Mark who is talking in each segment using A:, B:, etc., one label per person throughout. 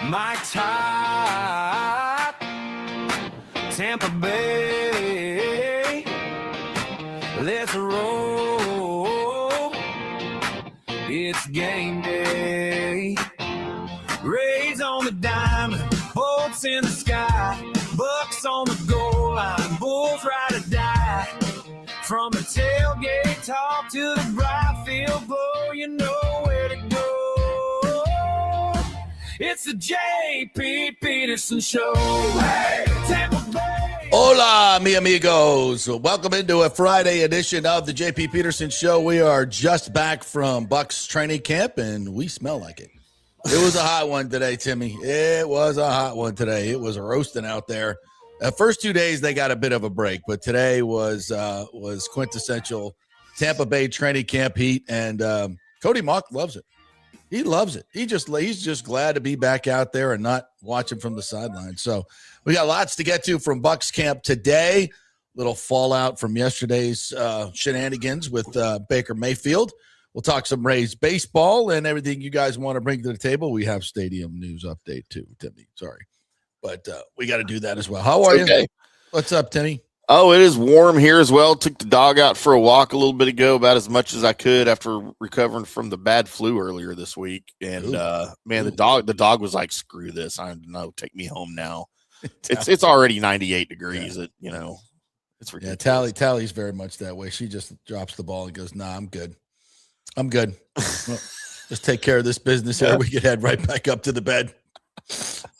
A: My top, Tampa Bay, let's roll, it's game day. Rays on the diamond, bolts in the sky, Bucs on the goal line, Bulls ride or die. From the tailgate talk to the bright field glow, you know where to go. It's the JP Peterson Show. Hey, Tampa Bay.
B: Hola, mi amigos. Welcome into a Friday edition of the JP Peterson Show. We are just back from Bucs training camp, and we smell like it. It was a hot one today, Timmy. It was a hot one today. It was roasting out there. The first 2 days, they got a bit of a break, but today was quintessential Tampa Bay training camp heat, and Cody Mauch loves it. He loves it. He's just glad to be back out there and not watching from the sideline. So we got lots to get to from Bucs camp today. Little fallout from yesterday's shenanigans with Baker Mayfield. We'll talk some Rays baseball and everything you guys want to bring to the table. We have stadium news update too, Timmy. Sorry. But we got to do that as well. How are you? What's up, Timmy?
C: Oh, it is warm here as well. Took the dog out for a walk a little bit ago, about as much as I could after recovering from the bad flu earlier this week. And the dog was like, "Screw this! I don't know. Take me home now." It's already 98 degrees. Yeah. It's ridiculous.
B: Yeah, Tally's very much that way. She just drops the ball and goes, "Nah, I'm good. I'm good. Well, just take care of this business here. We can head right back up to the bed.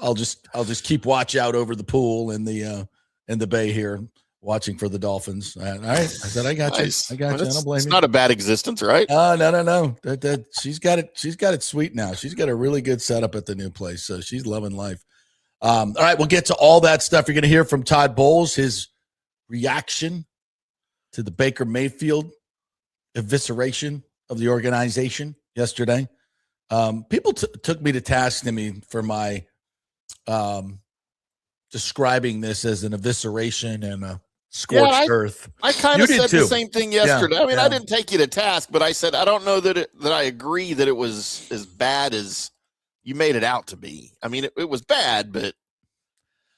B: I'll just keep watch out over the pool in the bay here." Watching for the Dolphins. All right. I said, I got
C: nice.
B: you. I got you. I don't blame you.
C: It's not a bad existence, right?
B: No. She's got it sweet now. She's got a really good setup at the new place. So she's loving life. All right. We'll get to all that stuff. You're going to hear from Todd Bowles, his reaction to the Baker Mayfield evisceration of the organization yesterday. People took me to task for my describing this as an evisceration and a scorched earth.
C: I kind of said the same thing yesterday. I mean, I didn't take you to task, but I said I don't know that I agree that it was as bad as you made it out to be. I mean, it was bad, but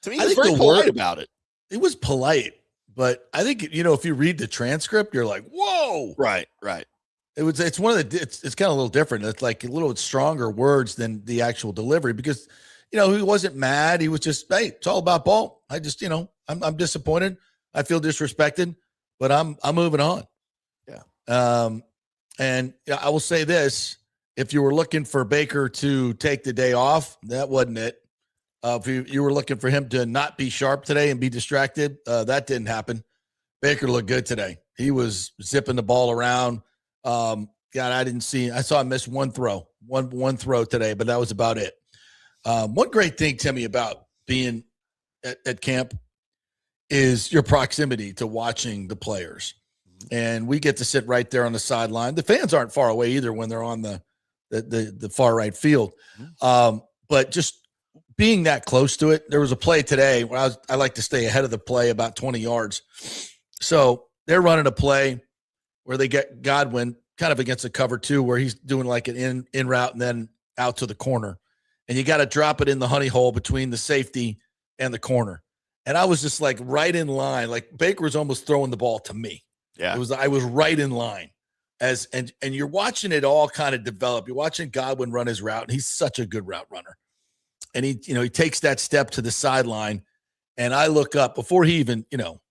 C: to me, I was very polite about it.
B: It was polite, but I think if you read the transcript, you're like, "Whoa!"
C: Right.
B: It's one of the. It's kind of a little different. It's like a little stronger words than the actual delivery because he wasn't mad. He was just, hey, it's all about ball. I just, I'm disappointed. I feel disrespected, but I'm moving on.
C: Yeah.
B: And I will say this: if you were looking for Baker to take the day off, that wasn't it. If you were looking for him to not be sharp today and be distracted, that didn't happen. Baker looked good today. He was zipping the ball around. God, I saw him miss one throw today, but that was about it. One great thing, Timmy, about being at camp is your proximity to watching the players. And we get to sit right there on the sideline. The fans aren't far away either when they're on the far right field. But just being that close to it, there was a play today where I like to stay ahead of the play about 20 yards. So they're running a play where they get Godwin kind of against a cover two where he's doing like an in route and then out to the corner. And you got to drop it in the honey hole between the safety and the corner. And I was just like right in line. Like Baker was almost throwing the ball to me.
C: Yeah.
B: I was right in line and you're watching it all kind of develop. You're watching Godwin run his route, and he's such a good route runner. And he takes that step to the sideline, and I look up before he even,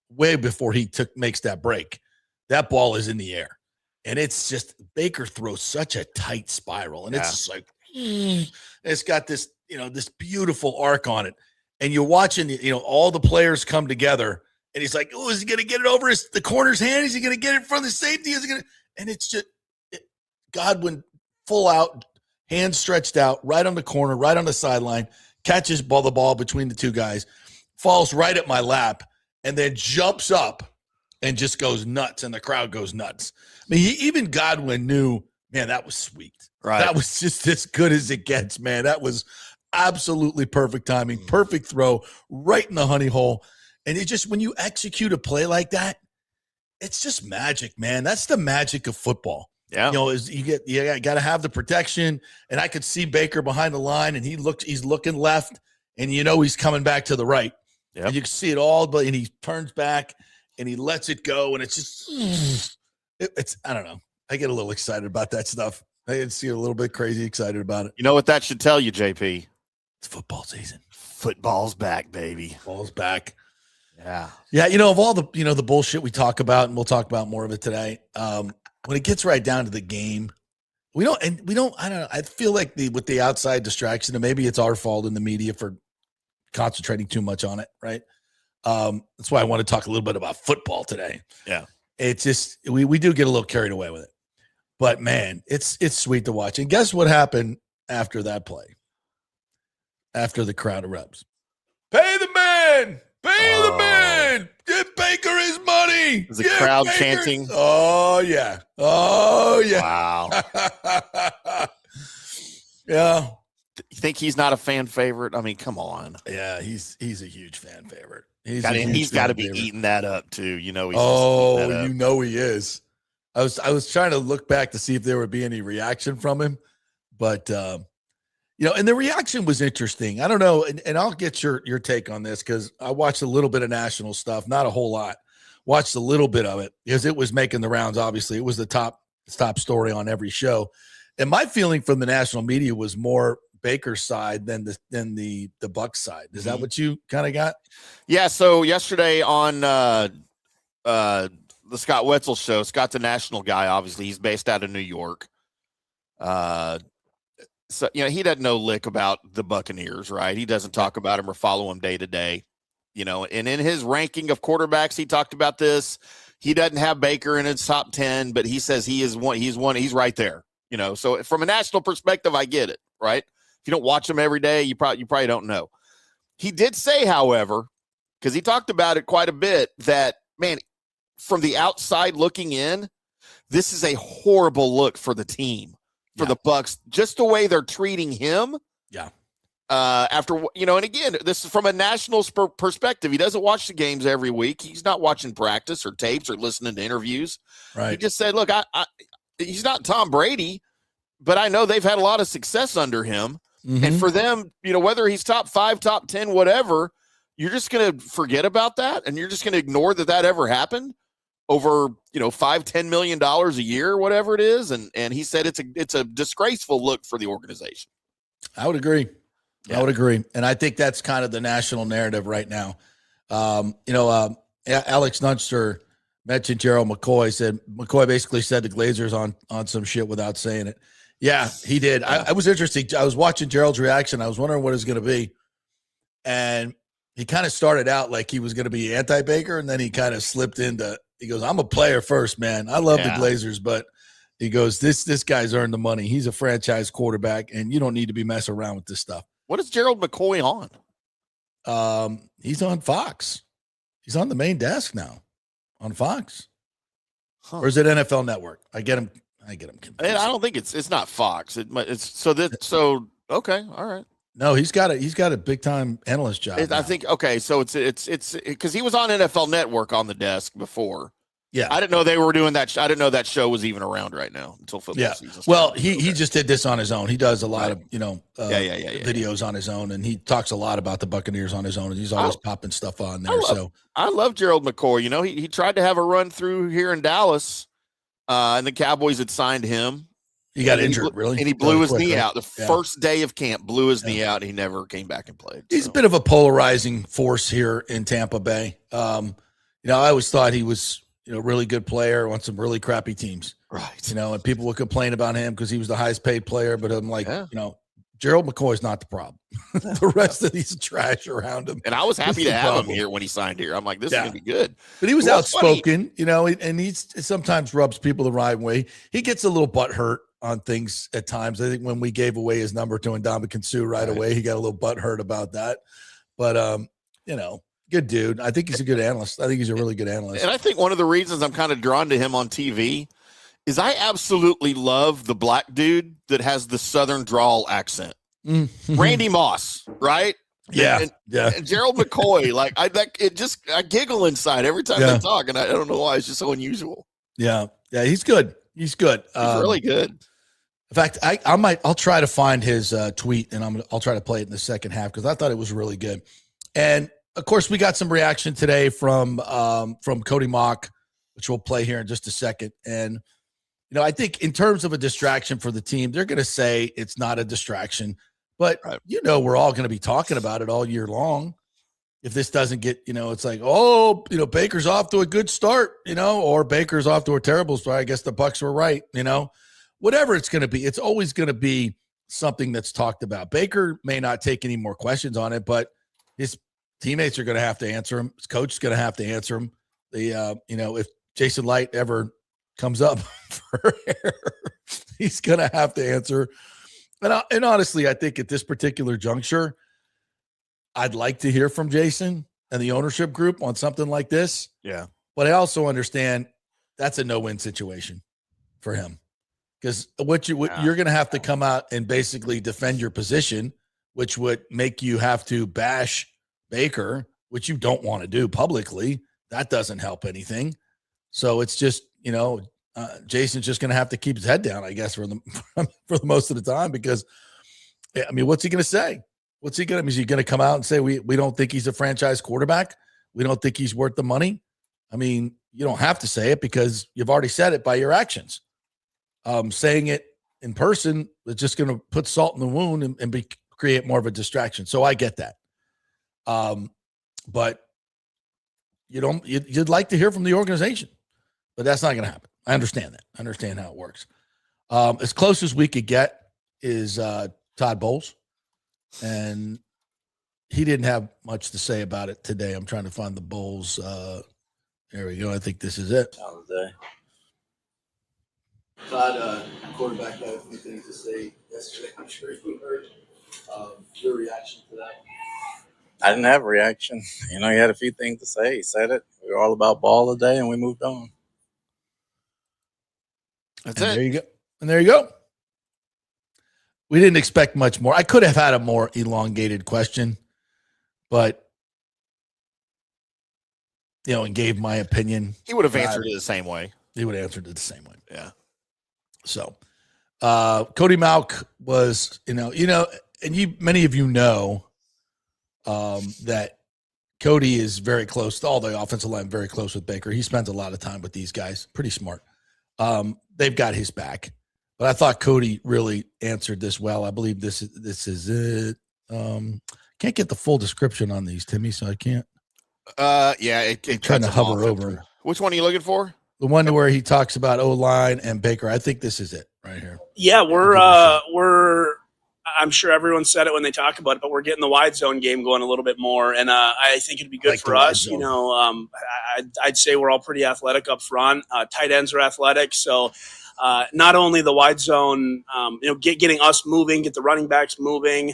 B: way before he makes that break, that ball is in the air. And it's just Baker throws such a tight spiral, and it's just like, it's got this, this beautiful arc on it. And you're watching, all the players come together, and he's like, "Oh, is he going to get it over the corner's hand? Is he going to get it from the safety? Is he going to?" And it's just Godwin full out, hands stretched out, right on the corner, right on the sideline, catches the ball between the two guys, falls right at my lap, and then jumps up and just goes nuts, and the crowd goes nuts. I mean, even Godwin knew, man, that was sweet.
C: Right.
B: That was just as good as it gets, man. That was absolutely perfect timing, perfect throw, right in the honey hole. And it just, when you execute a play like that, it's just magic, man. That's the magic of football.
C: Yeah.
B: You got to have the protection. And I could see Baker behind the line, and he's looking left, and he's coming back to the right.
C: Yep.
B: And you can see it all, and he turns back and he lets it go, and it's just it's I don't know. I get a little excited about that stuff. I get to see a little bit crazy excited about it.
C: You know what that should tell you, JP?
B: It's football season.
C: Football's back, baby.
B: Ball's back.
C: Yeah.
B: Yeah, of all the the bullshit we talk about, and we'll talk about more of it today. When it gets right down to the game, I don't know. I feel like with the outside distraction, and maybe it's our fault in the media for concentrating too much on it, right? That's why I want to talk a little bit about football today.
C: Yeah.
B: It's just we do get a little carried away with it. But man, it's sweet to watch. And guess what happened after that play? After the crowd erupts. Pay the man! Pay the man! Give Baker his money!
C: Is the crowd chanting?
B: Oh, yeah. Oh, yeah.
C: Wow.
B: Yeah.
C: You think he's not a fan favorite? I mean, come on.
B: Yeah, he's a huge fan favorite.
C: He's got to be eating that up too. He's
B: he is. I was trying to look back to see if there would be any reaction from him, but and the reaction was interesting. I don't know, and I'll get your take on this because I watched a little bit of national stuff, not a whole lot. Watched a little bit of it because it was making the rounds. Obviously, it was the top story on every show, and my feeling from the national media was more Baker's side than the Bucs side. Is that what you kind of got?
C: Yeah. So yesterday on the Scott Wetzel show, Scott's a national guy. Obviously, he's based out of New York. So he doesn't know lick about the Buccaneers, right? He doesn't talk about them or follow them day to day. And in his ranking of quarterbacks, he talked about this. He doesn't have Baker in his top 10, but he says he's right there. So from a national perspective, I get it, right? If you don't watch him every day, you probably don't know. He did say, however, because he talked about it quite a bit, that, man, from the outside looking in, this is a horrible look for the team, for the Bucs, just the way they're treating him.
B: Yeah.
C: After, and again, this is from a national perspective. He doesn't watch the games every week. He's not watching practice or tapes or listening to interviews.
B: Right.
C: He just said, look, he's not Tom Brady, but I know they've had a lot of success under him. Mm-hmm. And for them, whether he's top 5, top 10, whatever, you're just going to forget about that. And you're just going to ignore that ever happened over, $5-10 million a year, or whatever it is. And he said it's a disgraceful look for the organization.
B: I would agree.
C: Yeah.
B: I would agree. And I think that's kind of the national narrative right now. Alex Nunster mentioned Gerald McCoy. McCoy basically said the Glazers on some shit without saying it. Yeah, he did. I was interesting. I was watching Gerald's reaction. I was wondering what it was going to be. And he kind of started out like he was going to be anti-Baker, and then he kind of slipped into, he goes, I'm a player first, man. I love the Glazers, but he goes, this guy's earned the money. He's a franchise quarterback, and you don't need to be messing around with this stuff.
C: What is Gerald McCoy
B: on? He's on Fox. He's on the main desk now on Fox. Huh. Or is it NFL Network? I get him confused.
C: I don't think it's not Fox. So okay, all right.
B: No, he's got a big time analyst job.
C: I think okay, so it's because he was on NFL Network on the desk before.
B: Yeah,
C: I didn't know they were doing that. I didn't know that show was even around right now until football season.
B: Well, he just did this on his own. He does a lot of videos on his own, and he talks a lot about the Buccaneers on his own. And he's always popping stuff on there.
C: I love Gerald McCoy. He tried to have a run through here in Dallas, and the Cowboys had signed him.
B: He got injured, really,
C: and he blew his knee out. The first day of camp, blew his knee out. And he never came back and played.
B: He's a bit of a polarizing force here in Tampa Bay. I always thought he was, really good player on some really crappy teams.
C: Right.
B: And people would complain about him because he was the highest paid player. But I'm like, Gerald McCoy's not the problem. The rest of these trash around him.
C: And I was happy to have him here when he signed here. I'm like, this is going to be good.
B: But he was outspoken, and he sometimes rubs people the right way. He gets a little butthurt on things at times. I think when we gave away his number to Ndamukong Suh right away, he got a little butthurt about that. But, good dude. I think he's a good analyst. I think he's a really good analyst.
C: And I think one of the reasons I'm kind of drawn to him on TV is I absolutely love the black dude that has the Southern drawl accent. Mm-hmm. Randy Moss, right?
B: Yeah.
C: And Gerald McCoy, I giggle inside every time they talk, and I don't know why. It's just so unusual.
B: Yeah. Yeah, he's good. He's good.
C: He's really good.
B: In fact, I'll try to find his tweet, and I'll try to play it in the second half because I thought it was really good. And of course, we got some reaction today from Cody Mauch, which we'll play here in just a second. And I think in terms of a distraction for the team, they're going to say it's not a distraction, but
C: right.
B: We're all going to be talking about it all year long. If this doesn't get, it's like, oh, Baker's off to a good start, or Baker's off to a terrible start. I guess the Bucs were right, whatever it's going to be. It's always going to be something that's talked about. Baker may not take any more questions on it, but his teammates are going to have to answer him. His coach is going to have to answer him. If Jason Light ever comes up for air, he's going to have to answer. And honestly, I think at this particular juncture, I'd like to hear from Jason and the ownership group on something like this.
C: Yeah.
B: But I also understand that's a no-win situation for him. Because you're going to have to come out and basically defend your position, which would make you have to bash Baker, which you don't want to do publicly. That doesn't help anything. So it's just, Jason's just going to have to keep his head down, I guess, for the most of the time. Because, what's he going to say? What's he going to? Is he going to come out and say we don't think he's a franchise quarterback? We don't think he's worth the money? You don't have to say it because you've already said it by your actions. Saying it in person is just going to put salt in the wound and create more of a distraction. So I get that. But you'd like to hear from the organization, but that's not going to happen. I understand that. I understand how it works. As close as we could get is Todd Bowles, and he didn't have much to say about it today. I'm trying to find the Bowles. There we go. I think this is it. Todd, quarterback, had a few things to say yesterday. I'm sure you heard your reaction to that.
D: I didn't have a reaction. He had a few things to say. He said it. We were all about ball today, and we moved on.
C: That's it.
B: There you go. And there you go. We didn't expect much more. I could have had a more elongated question, but, and gave my opinion.
C: He would have answered it the same way.
B: He would have answered it the same way.
C: Yeah.
B: So, Cody Mauch was, and many of you know that Cody is very close to all the offensive line, very close with Baker. He spends a lot of time with these guys. Pretty smart. They've got his back. But I thought Cody really answered this well. I believe this is it. Can't get the full description on these, Timmy, so I can't.
C: Yeah, it
B: trying to hover over.
C: Which one are you looking for?
B: The one where he talks about O-line and Baker. I think this is it right here.
E: Yeah, I'm sure everyone said it when they talk about it, but we're getting the wide zone game going a little bit more, and I think it'd be good for us. I'd say we're all pretty athletic up front. Tight ends are athletic, so not only the wide zone, getting us moving, get the running backs moving,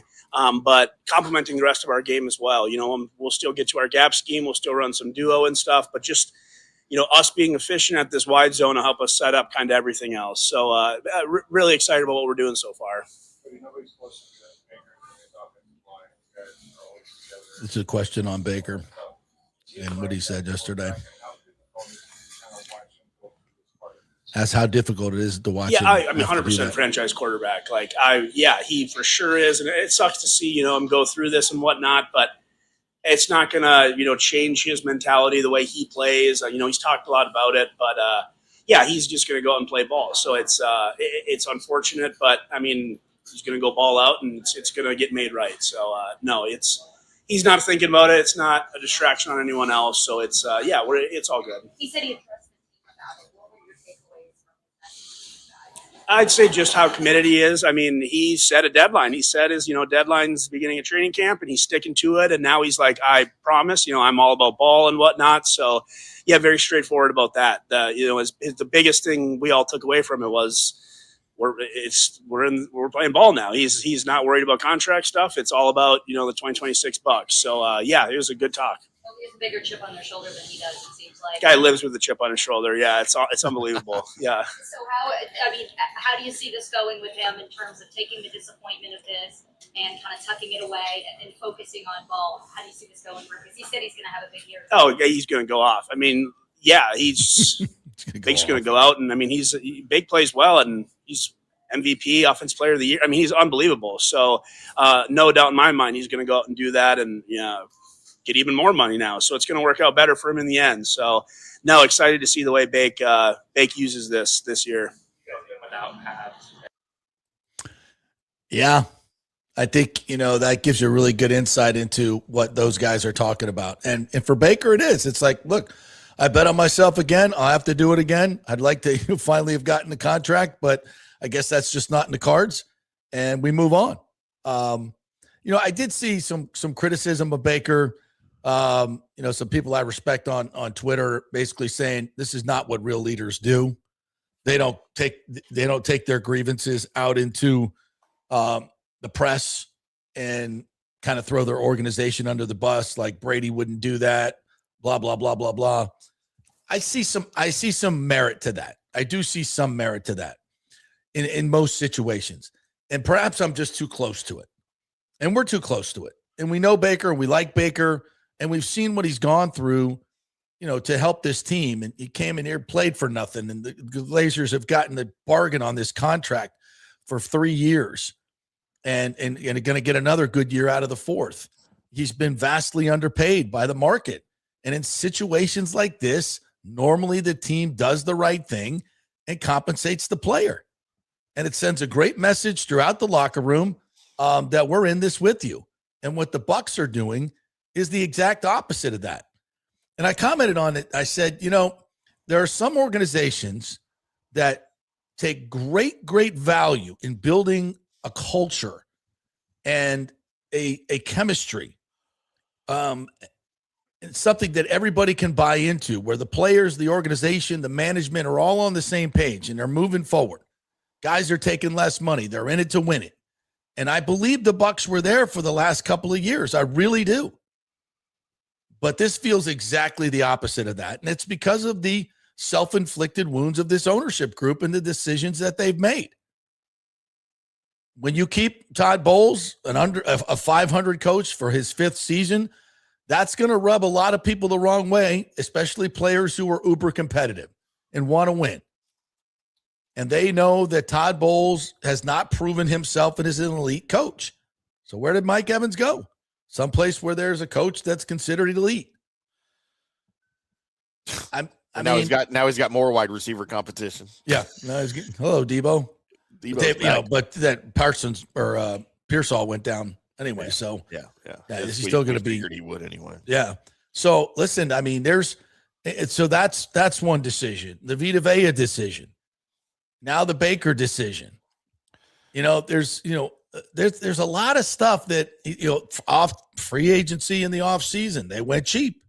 E: but complementing the rest of our game as well. We'll still get to our gap scheme, we'll still run some duo and stuff, but just us being efficient at this wide zone will help us set up kind of everything else. So really excited about what we're doing so far.
B: It's a question on Baker and what he said yesterday. That's how difficult it is to watch.
E: Yeah, I mean, 100% franchise quarterback. He for sure is, and it sucks to see him go through this and whatnot, but it's not gonna change his mentality, the way he plays. He's talked a lot about it, but he's just gonna go out and play ball. So it's unfortunate, but I mean, he's gonna go ball out, and it's gonna get made right. So no, he's not thinking about it. It's not a distraction on anyone else. So it's it's all good.
F: He said he addressed the team about it. What were your takeaways from that?
E: I'd say just how committed he is. I mean, he set a deadline. He said deadline's the beginning of training camp, and he's sticking to it. And now he's like, I promise, I'm all about ball and whatnot. So, yeah, very straightforward about that. The biggest thing we all took away from it was we're playing ball now. He's not worried about contract stuff. It's all about the 2026 Bucs. So, it was a good talk.
F: Well, he has a bigger chip on their shoulder than he does, it seems like.
E: Guy lives with a chip on his shoulder. Yeah, it's unbelievable. Yeah.
F: So how do you see this going with him in terms of taking the disappointment of this and kind of tucking it away and focusing on ball? How do you see this going for him? Because he said he's going to have a big year.
E: Oh, yeah, he's going to go off. I mean, yeah, he's Bake's going to go out, and I mean, Bake plays well, and he's MVP, Offensive Player of the Year. I mean, he's unbelievable. So, no doubt in my mind, he's going to go out and do that, and get even more money now. So it's going to work out better for him in the end. So, no, excited to see the way Bake uses this year.
B: Yeah. I think, that gives you a really good insight into what those guys are talking about. And for Baker, it is. It's like, look, I bet on myself again. I'll have to do it again. I'd like to finally have gotten the contract, but I guess that's just not in the cards, and we move on. I did see some criticism of Baker. Some people I respect on Twitter basically saying this is not what real leaders do. They don't take their grievances out into the press and kind of throw their organization under the bus. Like Brady wouldn't do that, blah, blah, blah, blah, blah. I see some merit to that. I do see some merit to that in most situations. And perhaps I'm just too close to it. And we're too close to it. And we know Baker, we like Baker, and we've seen what he's gone through, to help this team. And he came in here, played for nothing. And the Glazers have gotten the bargain on this contract for 3 years. And going to get another good year out of the fourth. He's been vastly underpaid by the market. And in situations like this, normally the team does the right thing and compensates the player. And it sends a great message throughout the locker room that we're in this with you. And what the Bucs are doing is the exact opposite of that. And I commented on it. I said, there are some organizations that take great, great value in building a culture and a chemistry, something that everybody can buy into, where the players, the organization, the management are all on the same page and they're moving forward. Guys are taking less money. They're in it to win it. And I believe the Bucs were there for the last couple of years. I really do. But this feels exactly the opposite of that. And it's because of the self-inflicted wounds of this ownership group and the decisions that they've made. When you keep Todd Bowles, a 500 coach for his 5th season, that's going to rub a lot of people the wrong way, especially players who are uber competitive and want to win. And they know that Todd Bowles has not proven himself and is an elite coach. So where did Mike Evans go? Someplace where there's a coach that's considered elite.
C: Now he's got more wide receiver competition.
B: Yeah. Now he's getting, hello, Debo. But that Parsons or Pearsall went down anyway.
C: Yeah.
B: So
C: yeah,
B: he's still going to be.
C: He would anyway.
B: Yeah. So listen, I mean, that's one decision. The Vita Vea decision. Now the Baker decision. There's a lot of stuff that off free agency in the off season they went cheap.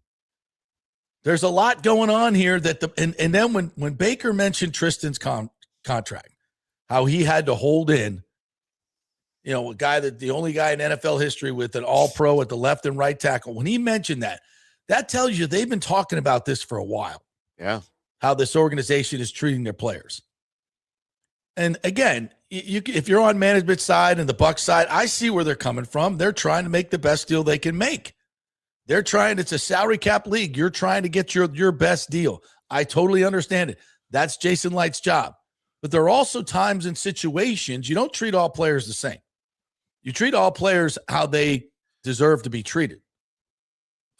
B: There's a lot going on here and then when Baker mentioned Tristan's contract. How he had to hold in, a guy the only guy in NFL history with an all-pro at the left and right tackle. When he mentioned that tells you they've been talking about this for a while.
C: Yeah.
B: How this organization is treating their players. And again, if you're on management side and the Bucs side, I see where they're coming from. They're trying to make the best deal they can make. It's a salary cap league. You're trying to get your best deal. I totally understand it. That's Jason Light's job. But there are also times and situations you don't treat all players the same. You treat all players how they deserve to be treated.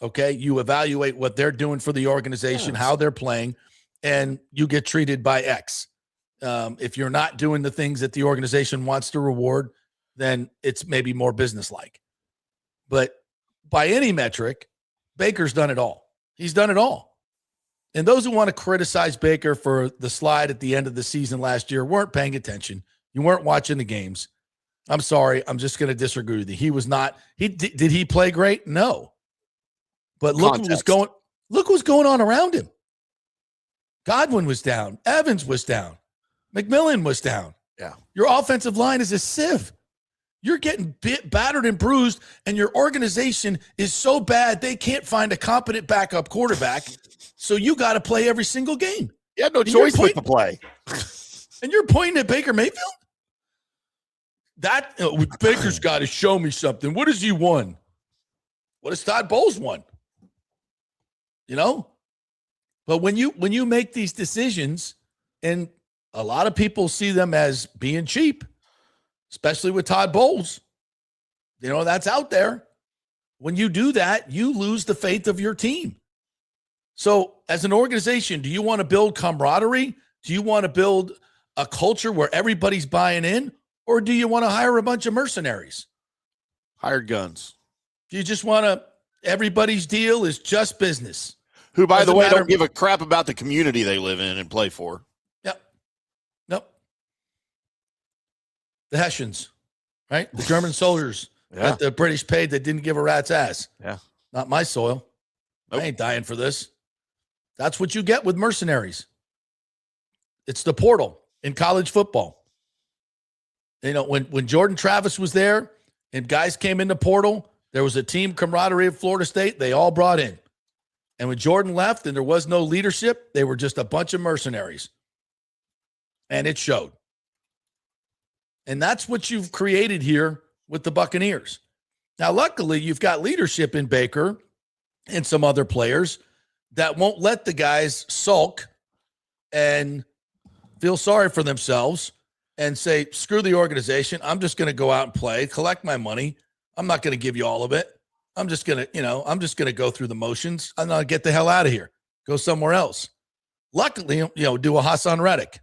B: Okay? You evaluate what they're doing for the organization, how they're playing, and you get treated by X. If you're not doing the things that the organization wants to reward, then it's maybe more businesslike. But by any metric, Baker's done it all. He's done it all. And those who want to criticize Baker for the slide at the end of the season last year weren't paying attention. You weren't watching the games. I'm sorry. I'm just going to disagree with you. He was not. Did he play great? No. But look what was going on around him. Godwin was down. Evans was down. McMillan was down.
C: Yeah.
B: Your offensive line is a sieve. You're getting battered and bruised, and your organization is so bad they can't find a competent backup quarterback. So you got to play every single game.
C: You had no choice but to play.
B: And you're pointing at Baker Mayfield? Baker's got to show me something. What has he won? What has Todd Bowles won? But when you make these decisions, and a lot of people see them as being cheap, especially with Todd Bowles, that's out there. When you do that, you lose the faith of your team. So as an organization, do you want to build camaraderie? Do you want to build a culture where everybody's buying in? Or do you want to hire a bunch of mercenaries?
C: Hired guns.
B: Do you just want to, everybody's deal is just business?
C: Who, by the way,
B: matter.
C: don't give a crap about the community they live in and play for.
B: Yep. Nope. The Hessians, right? The German soldiers that the British paid that didn't give a rat's ass.
C: Yeah.
B: Not my soil. Nope. I ain't dying for this. That's what you get with mercenaries. It's the portal in college football. When Jordan Travis was there and guys came in the portal, there was a team camaraderie of Florida State. They all brought in. And when Jordan left and there was no leadership, they were just a bunch of mercenaries. And it showed. And that's what you've created here with the Buccaneers. Now, luckily, you've got leadership in Baker and some other players that won't let the guys sulk and feel sorry for themselves and say, screw the organization. I'm just going to go out and play, collect my money. I'm not going to give you all of it. I'm just going to go through the motions. I'm going to get the hell out of here. Go somewhere else. Luckily, do a Hassan Reddick.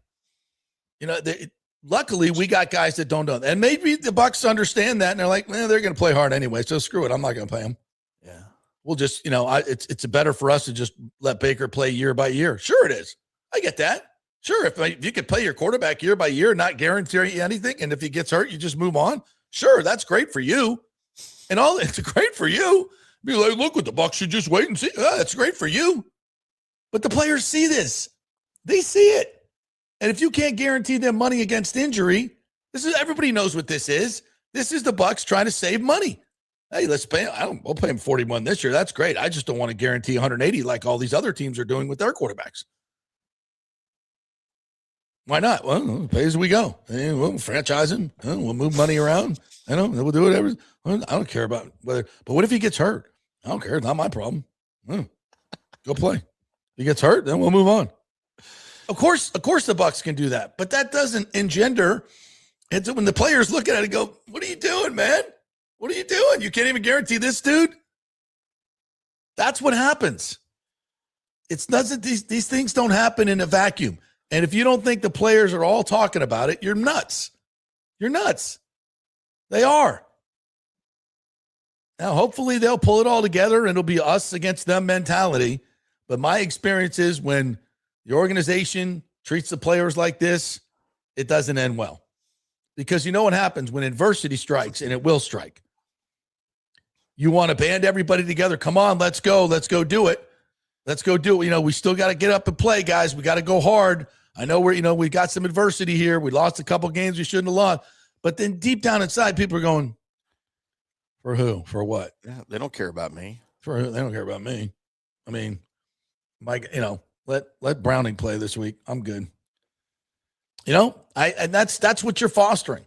B: Luckily, we got guys that don't know that. And maybe the Bucs understand that, and they're like, they're going to play hard anyway, so screw it. I'm not going to play them.
C: Yeah.
B: We'll just, it's better for us to just let Baker play year by year. Sure it is. I get that. Sure, if you could play your quarterback year by year, not guarantee anything, and if he gets hurt, you just move on. Sure, that's great for you. And it's great for you. Be like, look what the Bucs should just wait and see. That's great for you. But the players see this. They see it. And if you can't guarantee them money against injury, everybody knows what this is. This is the Bucs trying to save money. Hey, let's pay him. We'll pay him 41 this year. That's great. I just don't want to guarantee 180 like all these other teams are doing with their quarterbacks. Why not? Well, pay as we go. We'll franchise him. We'll move money around. We'll do whatever. I don't care about whether. But what if he gets hurt? I don't care. It's not my problem. Go play. If he gets hurt, then we'll move on. Of course, the Bucs can do that, but that doesn't engender. It's when the players look at it and go, "What are you doing, man? What are you doing? You can't even guarantee this dude." That's what happens. It's doesn't these things don't happen in a vacuum. And if you don't think the players are all talking about it, you're nuts. You're nuts. They are. Now, hopefully they'll pull it all together and it'll be us against them mentality. But my experience is when the organization treats the players like this, it doesn't end well. Because you know what happens when adversity strikes, and it will strike. You want to band everybody together. Come on, let's go. Let's go do it. Let's go do it. We still got to get up and play, guys. We got to go hard. I know we got some adversity here. We lost a couple games we shouldn't have lost. But then deep down inside, people are going, for who? For what?
C: Yeah, they don't care about me.
B: For who? They don't care about me. I mean, let Browning play this week. I'm good. And that's what you're fostering.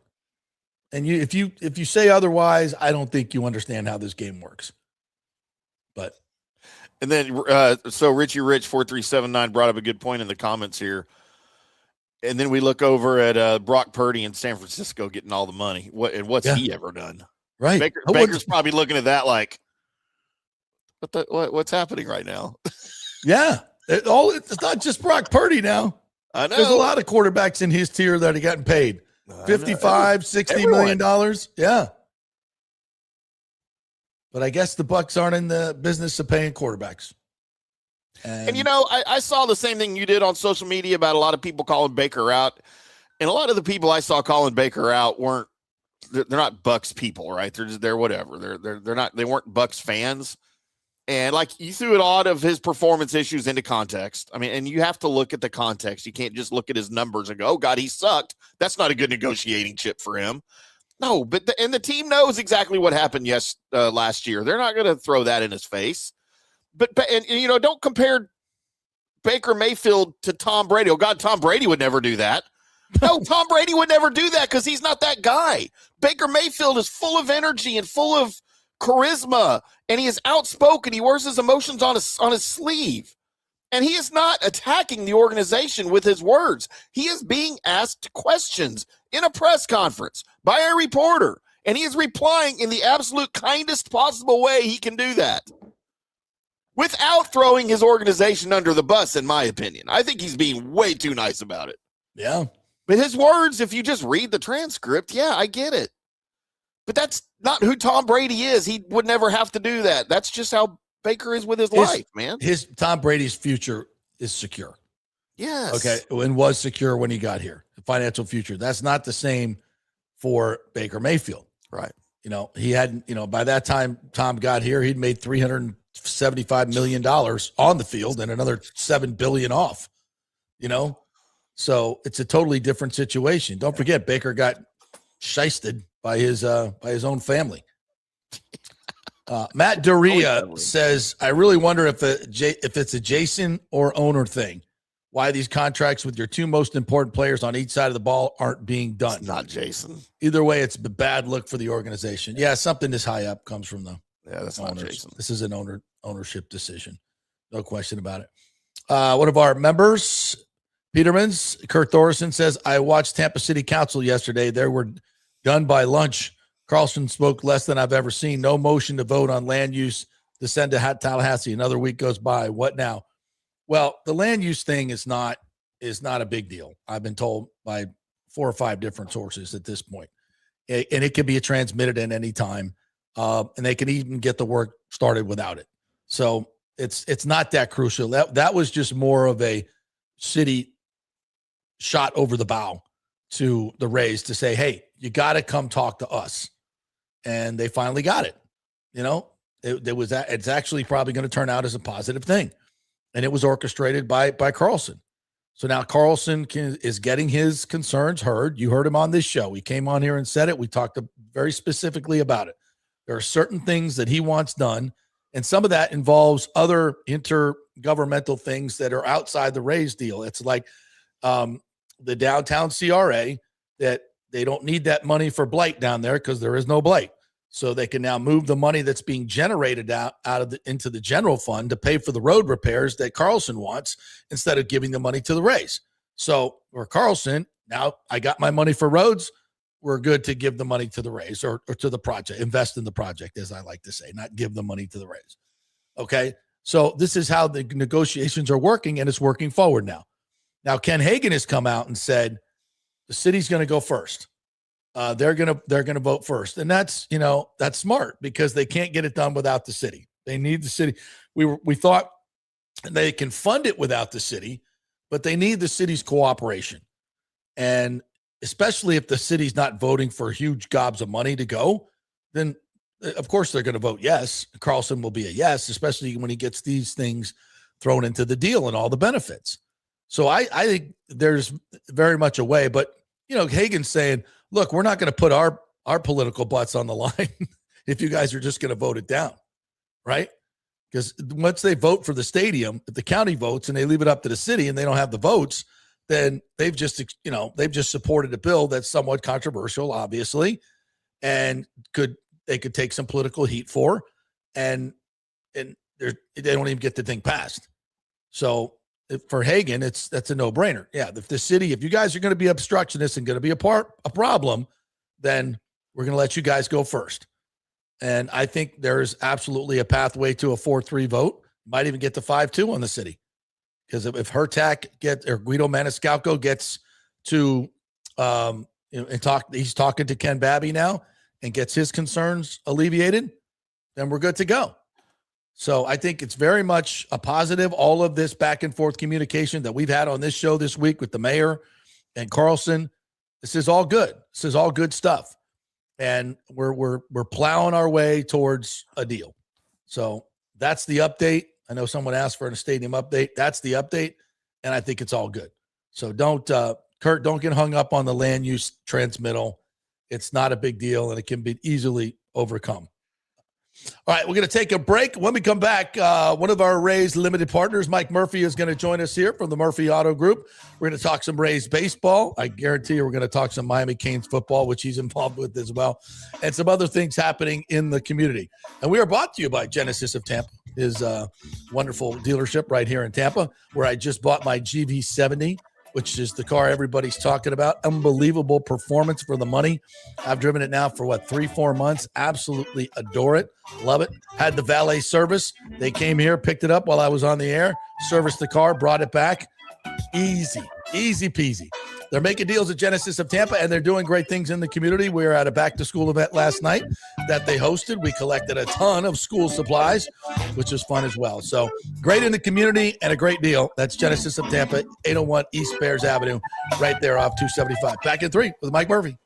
B: And if you say otherwise, I don't think you understand how this game works. But
C: and then so Richie Rich 4379 brought up a good point in the comments here. And then we look over at Brock Purdy in San Francisco getting all the money. What's he ever done?
B: Right.
C: Baker's probably looking at that like, what's happening right now?
B: Yeah. It's not just Brock Purdy now.
C: I know.
B: There's a lot of quarterbacks in his tier that are getting paid. $55, $60 million. Yeah. But I guess the Bucs aren't in the business of paying quarterbacks. And
C: I saw the same thing you did on social media about a lot of people calling Baker out. And a lot of the people I saw calling Baker out they're not Bucs people, right? They're whatever. They weren't Bucs fans. And like you threw a lot of his performance issues into context. I mean, and you have to look at the context. You can't just look at his numbers and go, "Oh God, he sucked." That's not a good negotiating chip for him. No, but the team knows exactly what happened last year. They're not going to throw that in his face. But don't compare Baker Mayfield to Tom Brady. Oh God, Tom Brady would never do that. No, Tom Brady would never do that because he's not that guy. Baker Mayfield is full of energy and full of charisma, and he is outspoken. He wears his emotions on his sleeve. And he is not attacking the organization with his words. He is being asked questions in a press conference by a reporter, and he is replying in the absolute kindest possible way he can do that without throwing his organization under the bus, in my opinion. I think he's being way too nice about it.
B: Yeah.
C: But his words, if you just read the transcript, yeah, I get it. But that's not who Tom Brady is. He would never have to do that. That's just how Baker is with his life, man.
B: His Tom Brady's future is secure.
C: Yes.
B: Okay. And was secure when he got here. The financial future. That's not the same for Baker Mayfield.
C: Right.
B: You know, he hadn't, you know, by that time Tom got here, he'd made $375 million on the field and another $7 billion off, you know? So it's a totally different situation. Don't forget, Baker got shysted by his own family. Matt Doria says, I really wonder if it's a Jason or owner thing, why these contracts with your two most important players on each side of the ball aren't being done.
C: It's not Jason.
B: Either way, it's a bad look for the organization. Yeah, something this high up comes from the
C: that's
B: owners.
C: not Jason.
B: This is an ownership decision. No question about it. One of our members, Peterman's, Kurt Thorson, says, I watched Tampa City Council yesterday. They were done by lunch. Carlson spoke less than I've ever seen. No motion to vote on land use to send to Tallahassee. Another week goes by. What now? Well, the land use thing is not a big deal. I've been told by 4 or 5 different sources at this point. And it can be transmitted at any time. And they can even get the work started without it. So it's not that crucial. That was just more of a city shot over the bow to the Rays to say, hey, you got to come talk to us. And they finally got it. You know, it's actually probably going to turn out as a positive thing. And it was orchestrated by Carlson. So now Carlson is getting his concerns heard. You heard him on this show. He came on here and said it. We talked very specifically about it. There are certain things that he wants done. And some of that involves other intergovernmental things that are outside the Rays deal. It's like the downtown CRA, that they don't need that money for blight down there because there is no blight. So they can now move the money that's being generated into the general fund to pay for the road repairs that Carlson wants instead of giving the money to the Rays. So for Carlson, now I got my money for roads. We're good to give the money to the Rays or to the project, invest in the project, as I like to say, not give the money to the Rays. Okay. So this is how the negotiations are working, and it's working forward now. Now, Ken Hagan has come out and said the city's going to go first. They're going to vote first. And that's smart because they can't get it done without the city. They need the city. We thought they can fund it without the city, but they need the city's cooperation. And especially if the city's not voting for huge gobs of money to go, then of course they're going to vote yes. Carlson will be a yes, especially when he gets these things thrown into the deal and all the benefits. So I think there's very much a way, but Hagan's saying, look, we're not going to put our political butts on the line if you guys are just going to vote it down, right? Because once they vote for the stadium, if the county votes and they leave it up to the city and they don't have the votes, then they've just supported a bill that's somewhat controversial, obviously, and they could take some political heat for, and they don't even get the thing passed. So for Hagan, that's a no-brainer. Yeah, if you guys are going to be obstructionists and going to be a problem, then we're going to let you guys go first. And I think there's absolutely a pathway to a 4-3 vote. Might even get to 5-2 on the city. Because if Hurtak or Guido Maniscalco gets to he's talking to Ken Babby now and gets his concerns alleviated, then we're good to go. So I think it's very much a positive, all of this back and forth communication that we've had on this show this week with the mayor and Carlson. This is all good. This is all good stuff. And we're plowing our way towards a deal. So that's the update. I know someone asked for a stadium update. That's the update. And I think it's all good. So Kurt, don't get hung up on the land use transmittal. It's not a big deal and it can be easily overcome. All right, we're going to take a break. When we come back, one of our Rays limited partners, Mike Murphy, is going to join us here from the Murphy Auto Group. We're going to talk some Rays baseball. I guarantee you we're going to talk some Miami Canes football, which he's involved with as well, and some other things happening in the community. And we are brought to you by Genesis of Tampa. his wonderful dealership right here in Tampa, where I just bought my GV70, which is the car everybody's talking about. Unbelievable performance for the money. I've driven it now for 3-4 months. Absolutely adore it. Love it. Had the valet service. They came here, picked it up while I was on the air, serviced the car, brought it back. Easy peasy. They're making deals at Genesis of Tampa, and they're doing great things in the community. We were at a back-to-school event last night that they hosted. We collected a ton of school supplies, which was fun as well. So great in the community and a great deal. That's Genesis of Tampa, 801 East Bears Avenue, right there off 275. Back in 3 with Mike Murphy.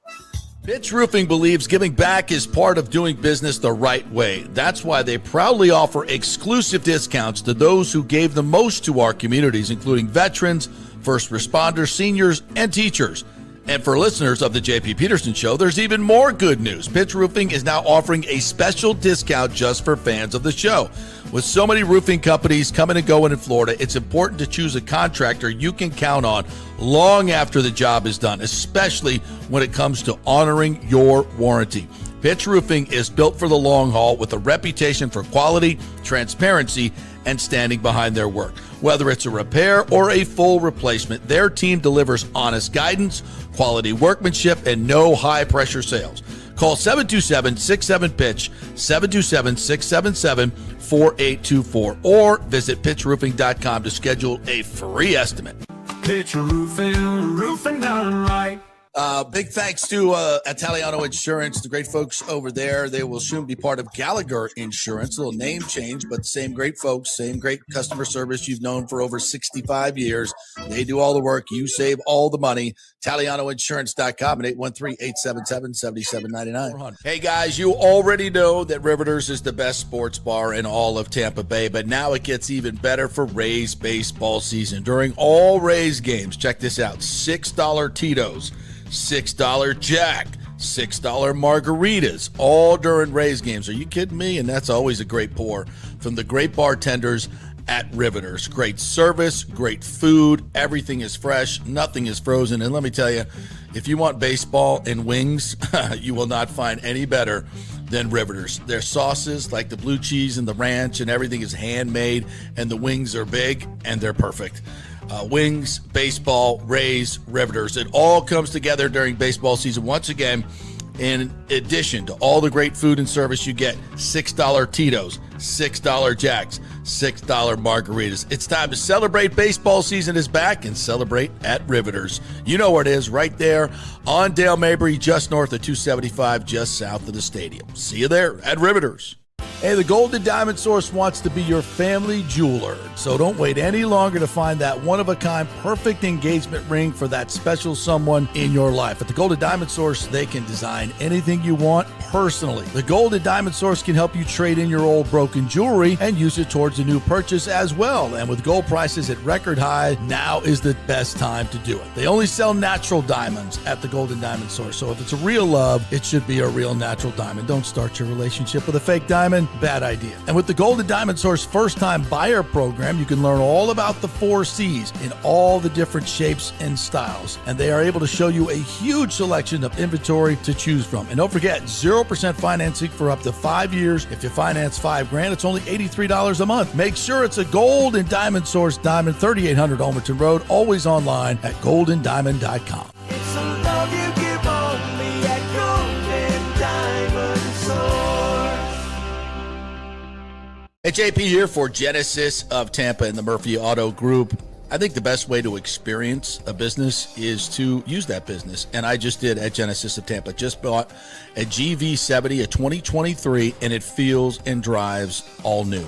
B: Pitch Roofing believes giving back is part of doing business the right way. That's why they proudly offer exclusive discounts to those who gave the most to our communities, including veterans, first responders, seniors, and teachers. And for listeners of the JP Peterson Show, there's even more good news. Pitch Roofing is now offering a special discount just for fans of the show. With so many roofing companies coming and going in Florida, it's important to choose a contractor you can count on long after the job is done, especially when it comes to honoring your warranty. Pitch Roofing is built for the long haul with a reputation for quality, transparency, and standing behind their work. Whether it's a repair or a full replacement, their team delivers honest guidance, quality workmanship, and no high-pressure sales. Call 727-67-PITCH, 727-677-4824, or visit pitchroofing.com to schedule a free estimate.
A: Pitch Roofing, roofing done right.
B: Big thanks to Italiano Insurance, the great folks over there. They will soon be part of Gallagher Insurance. A little name change, but same great folks, same great customer service you've known for over 65 years. They do all the work. You save all the money. ItalianoInsurance.com at 813-877-7799. Hey, guys, you already know that Riveters is the best sports bar in all of Tampa Bay, but now it gets even better for Rays baseball season. During all Rays games, check this out, $6 Tito's, $6 Jack, $6 margaritas, all during Rays games. Are you kidding me? And that's always a great pour from the great bartenders at Riveters. Great service, great food, everything is fresh, nothing is frozen. And let me tell you, if you want baseball and wings, you will not find any better than Riveters. Their sauces, like the blue cheese and the ranch and everything, is handmade, and the wings are big and they're perfect. Wings, baseball, Rays, Riveters. It all comes together during baseball season. Once again, in addition to all the great food and service, you get $6 Tito's, $6 Jacks, $6 margaritas. It's time to celebrate. Baseball season is back, and celebrate at Riveters. You know where it is, right there on Dale Mabry, just north of 275, just south of the stadium. See you there at Riveters. Hey, the Golden Diamond Source wants to be your family jeweler, so don't wait any longer to find that one-of-a-kind perfect engagement ring for that special someone in your life. At the Golden Diamond Source, they can design anything you want personally. The Golden Diamond Source can help you trade in your old broken jewelry and use it towards a new purchase as well. And with gold prices at record high, now is the best time to do it. They only sell natural diamonds at the Golden Diamond Source, so if it's a real love, it should be a real natural diamond. Don't start your relationship with a fake diamond. Bad idea. And with the Golden Diamond Source first-time buyer program, you can learn all about the 4 C's in all the different shapes and styles. And they are able to show you a huge selection of inventory to choose from. And don't forget, 0% financing for up to 5 years. If you finance $5,000, it's only $83 a month. Make sure it's a Golden Diamond Source diamond, 3800 Almerton Road, always online at goldendiamond.com.
A: It's a love you give only at Golden Diamond Source.
B: Hey, JP here for Genesis of Tampa and the Murphy Auto Group. I think the best way to experience a business is to use that business. And I just did at Genesis of Tampa. Just bought a GV70, a 2023, and it feels and drives all new.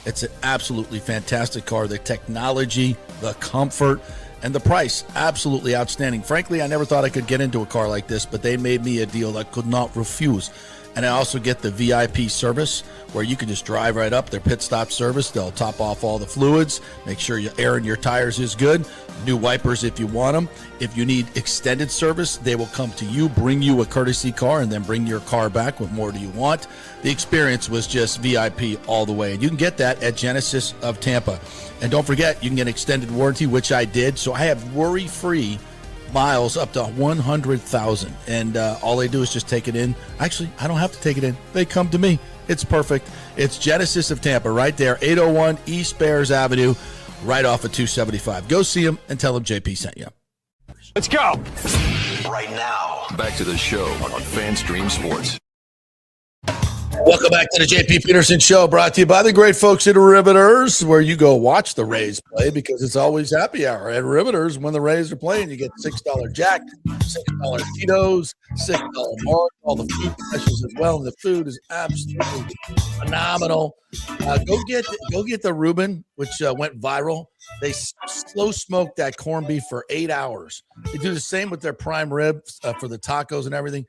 B: It's an absolutely fantastic car. The technology, the comfort, and the price, absolutely outstanding. Frankly, I never thought I could get into a car like this, but they made me a deal I could not refuse. And I also get the VIP service where you can just drive right up, their pit stop service. They'll top off all the fluids, make sure your air in your tires is good, new wipers if you want them. If you need extended service, they will come to you, bring you a courtesy car, and then bring your car back. What more do you want? The experience was just VIP all the way. And you can get that at Genesis of Tampa. And don't forget, you can get extended warranty, which I did. So I have worry-free miles up to 100,000, and all they do is just take it in. Actually, I don't have to take it in. They come to me. It's perfect. It's Genesis of Tampa right there, 801 East Bears Avenue, right off of 275. Go see them and tell them JP sent you.
A: Let's go.
G: Right now, back to the show on FanStream Sports.
B: Welcome back to the JP Peterson Show, brought to you by the great folks at Riveters, where you go watch the Rays play because it's always happy hour at Riveters. When the Rays are playing, you get $6 Jack, $6 Tito's, $6 Mark, all the food specials as well. And the food is absolutely phenomenal. Go get the Reuben, which went viral. They slow smoke that corned beef for 8 hours. They do the same with their prime ribs for the tacos and everything.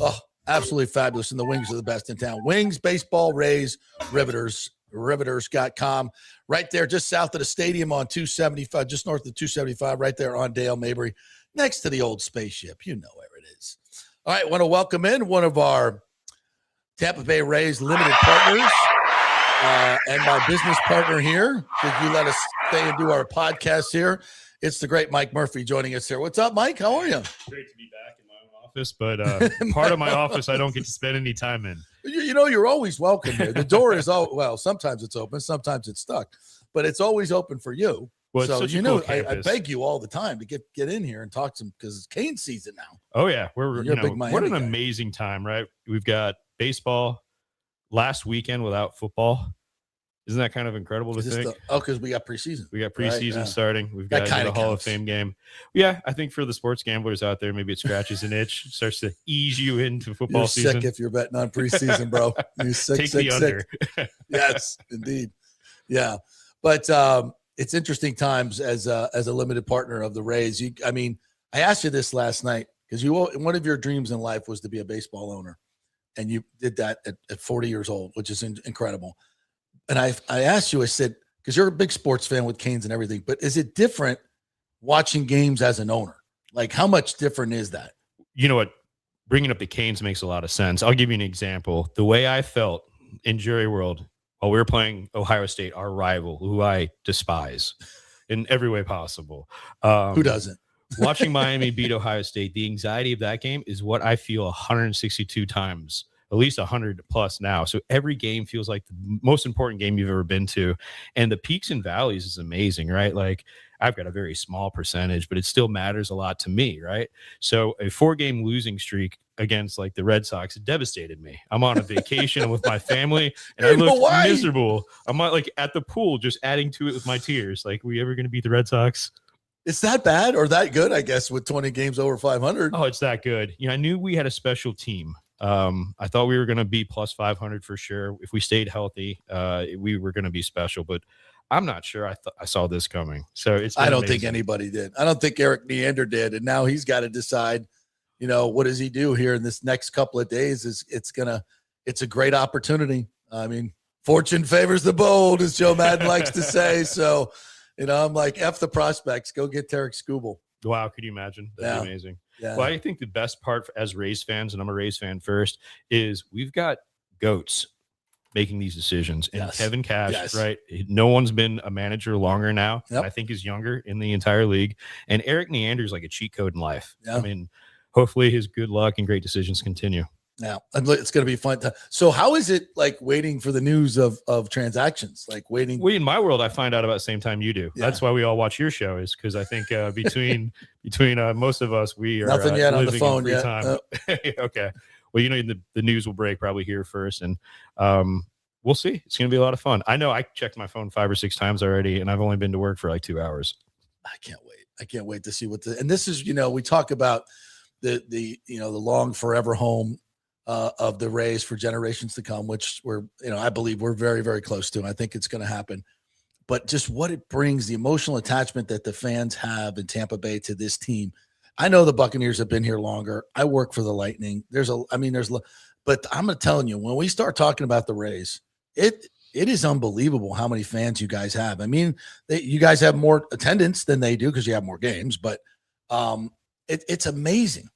B: Oh, absolutely fabulous. And the wings are the best in town. Wings, baseball, Rays, Riveters, Riveters.com. Right there, just south of the stadium on 275, just north of 275, right there on Dale Mabry, next to the old spaceship. You know where it is. All right, want to welcome in one of our Tampa Bay Rays limited partners and my business partner here. Did you let us stay and do our podcast here? It's the great Mike Murphy joining us here. What's up, Mike? How are you?
H: Great to be back in my own office, but part of my office I don't get to spend any time in.
B: You know, you're always welcome here. The door is well, sometimes it's open, sometimes it's stuck, but it's always open for you.
H: Well,
B: so
H: you know,
B: I beg you all the time to get in here and talk some because it's Cane season now.
H: Oh yeah, what an
B: guy.
H: amazing time, right? We've got baseball last weekend without football. Isn't that kind of incredible to think?
B: Because we got preseason.
H: We got preseason starting. We've got the Hall of Fame game. Yeah, I think for the sports gamblers out there, maybe it scratches an itch, starts to ease you into football season.
B: You're sick if you're betting on preseason, bro. You're sick.
H: Take the under.
B: Yes, indeed. Yeah, but it's interesting times as a limited partner of the Rays. I asked you this last night because one of your dreams in life was to be a baseball owner, and you did that at 40 years old, which is incredible. And I asked you, I said, because you're a big sports fan with Canes and everything, but is it different watching games as an owner? Like, how much different is that?
H: You know what? Bringing up the Canes makes a lot of sense. I'll give you an example. The way I felt in Jury World while we were playing Ohio State, our rival, who I despise in every way possible.
B: Who doesn't?
H: Watching Miami beat Ohio State, the anxiety of that game is what I feel 162 times. At least 100 plus now. So every game feels like the most important game you've ever been to. And the peaks and valleys is amazing, right? Like I've got a very small percentage, but it still matters a lot to me, right? So a 4-game losing streak against like the Red Sox devastated me. I'm on a vacation with my family and I look miserable. I'm like at the pool, just adding to it with my tears. Like, we ever going to beat the Red Sox?
B: It's that bad or that good, I guess, with 20 games over 500.
H: Oh, it's that good. I knew we had a special team. I thought we were going to be plus 500 for sure. If we stayed healthy, we were going to be special, but I'm not sure I saw this coming. So
B: I don't think anybody did. I don't think Eric Neander did. And now he's got to decide, what does he do here in this next couple of days? It's a great opportunity. I mean, fortune favors the bold, as Joe Madden likes to say. So, I'm like, F the prospects, go get Tarek Skubal.
H: Wow. Could you imagine? That'd be amazing. Yeah. Well, I think the best part as Rays fans, and I'm a Rays fan first, is we've got goats making these decisions. And Kevin Cash, right? No one's been a manager longer now. Yep. I think is younger in the entire league. And Eric Neander is like a cheat code in life. Yep. I mean, hopefully his good luck and great decisions continue.
B: Now, it's going to be fun. So how is it like waiting for the news of transactions? Like waiting?
H: In my world, I find out about the same time you do. Yeah. That's why we all watch your show, is because I think between most of us, we are
B: nothing yet on the phone yet.
H: Time. Okay. Well, the news will break probably here first, and we'll see. It's going to be a lot of fun. I know I checked my phone 5 or 6 times already, and I've only been to work for like 2 hours.
B: I can't wait. I can't wait to see and this is, we talk about the long forever home of the Rays for generations to come, which I believe we're very, very close to. And I think it's going to happen. But just what it brings, the emotional attachment that the fans have in Tampa Bay to this team. I know the Buccaneers have been here longer. I work for the Lightning. But I'm telling you, when we start talking about the Rays, it is unbelievable how many fans you guys have. I mean, you guys have more attendance than they do because you have more games, but it's amazing.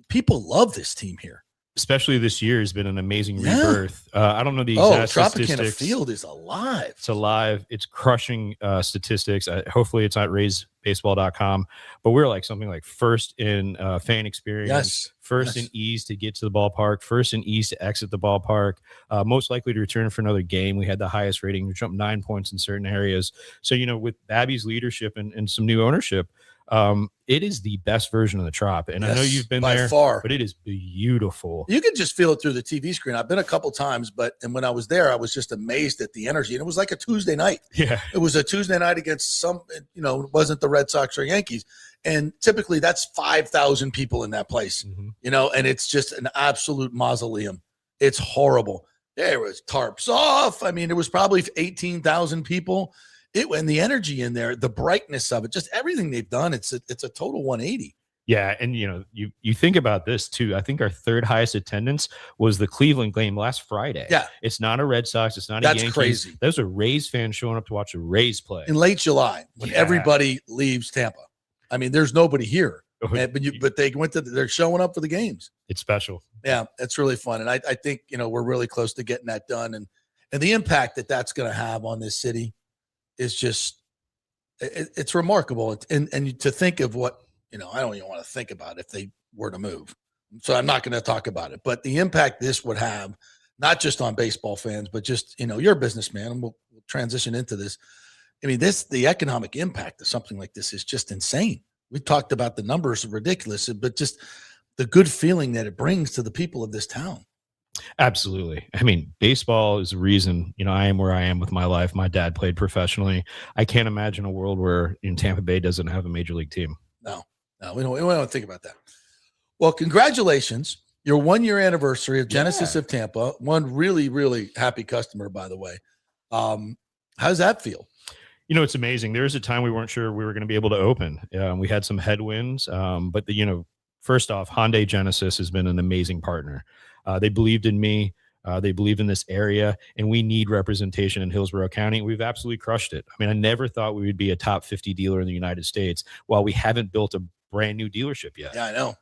B: People love this team here.
H: especially this year, has been an amazing rebirth. I don't know the exact
B: Tropicana
H: statistics.
B: Field is alive.
H: It's alive. It's crushing statistics. Hopefully it's not raisebaseball.com, but we're like something like first in fan experience, first in ease to get to the ballpark, first in ease to exit the ballpark, most likely to return for another game. We had the highest rating. We jumped 9 points in certain areas. So, with Babby's leadership and some new ownership, it is the best version of the Trop. And I know you've been
B: by
H: there,
B: far.
H: but it is beautiful.
B: You can just feel it through the TV screen. I've been a couple times, and when I was there, I was just amazed at the energy. And it was like a Tuesday night.
H: Yeah.
B: It was a Tuesday night against it wasn't the Red Sox or Yankees. And typically that's 5,000 people in that place, and it's just an absolute mausoleum. It's horrible. There was tarps off. I mean, it was probably 18,000 people. And the energy in there, the brightness of it, just everything they've done, it's a total 180.
H: Yeah, and you think about this too. I think our third highest attendance was the Cleveland game last Friday.
B: Yeah,
H: it's not a Red Sox, it's not a Yankees. That's
B: crazy.
H: Those are Rays fans showing up to watch the Rays play
B: in late July when everybody leaves Tampa. I mean, there's nobody here, but they they're showing up for the games.
H: It's special.
B: Yeah, it's really fun, and I think we're really close to getting that done, and the impact that's going to have on this city is just it's remarkable. And to think of what, I don't even want to think about if they were to move. So I'm not going to talk about it, but the impact this would have, not just on baseball fans, but just, you're a businessman, and we'll transition into this. I mean, the economic impact of something like this is just insane. We talked about the numbers are ridiculous, but just the good feeling that it brings to the people of this town.
H: Absolutely. I mean, baseball is the reason, I am where I am with my life. My dad played professionally. I can't imagine a world where Tampa Bay doesn't have a major league team.
B: No, we don't think about that. Well, congratulations. Your 1 year anniversary of Genesis of Tampa. One really, really happy customer, by the way. How's that feel?
H: It's amazing. There was a time we weren't sure we were going to be able to open. We had some headwinds, but first off, Hyundai Genesis has been an amazing partner. They believed in me. They believe in this area, and we need representation in Hillsborough County. We've absolutely crushed it. I mean, I never thought we would be a top 50 dealer in the United States while we haven't built a brand new dealership yet.
B: Yeah, I know.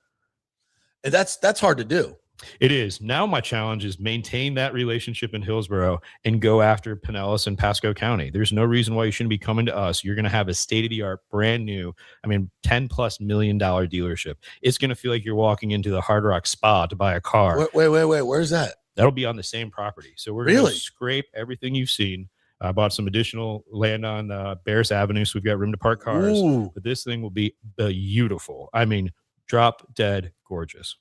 B: And that's hard to do.
H: It is. Now my challenge is maintain that relationship in Hillsborough and go after Pinellas and Pasco County. There's no reason why you shouldn't be coming to us. You're going to have a state-of-the-art, brand new, $10+ million dealership. It's going to feel like you're walking into the Hard Rock Spa to buy a car.
B: Wait. Where's that?
H: That'll be on the same property. So we're going to scrape everything you've seen. I bought some additional land on Bears Avenue, so we've got room to park cars.
B: Ooh.
H: But this thing will be beautiful. I mean, drop dead gorgeous.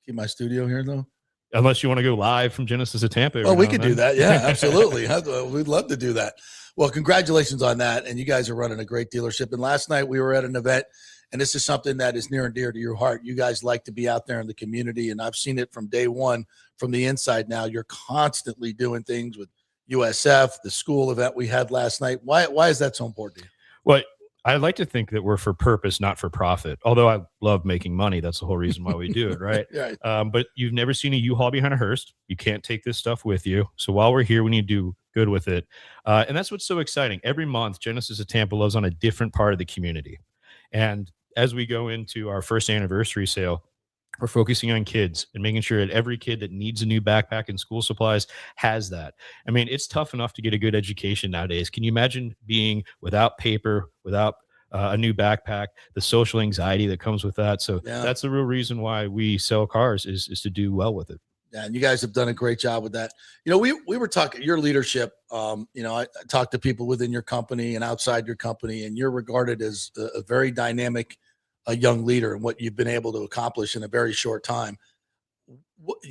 B: Keep my studio here, though?
H: Unless you want to go live from Genesis of Tampa.
B: Oh, we could do that. Yeah, absolutely. We'd love to do that. Well, congratulations on that. And you guys are running a great dealership. And last night we were at an event, and this is something that is near and dear to your heart. You guys like to be out there in the community, and I've seen it from day one, from the inside now. You're constantly doing things with USF, the school event we had last night. Why is that so important to you?
H: Well, I like to think that we're for purpose, not for profit. Although I love making money. That's the whole reason why we do it, right?
B: Right.
H: But you've never seen a U-Haul behind a hearse. You can't take this stuff with you. So while we're here, we need to do good with it. And that's what's so exciting. Every month, Genesis of Tampa loves on a different part of the community. And as we go into our first anniversary sale, we're focusing on kids and making sure that every kid that needs a new backpack and school supplies has that. I mean, it's tough enough to get a good education nowadays. Can you imagine being without paper, without a new backpack, the social anxiety that comes with that? So that's the real reason why we sell cars is to do well with it.
B: Yeah, and you guys have done a great job with that. We were talking your leadership. I talked to people within your company and outside your company, and you're regarded as a very dynamic young leader and what you've been able to accomplish in a very short time.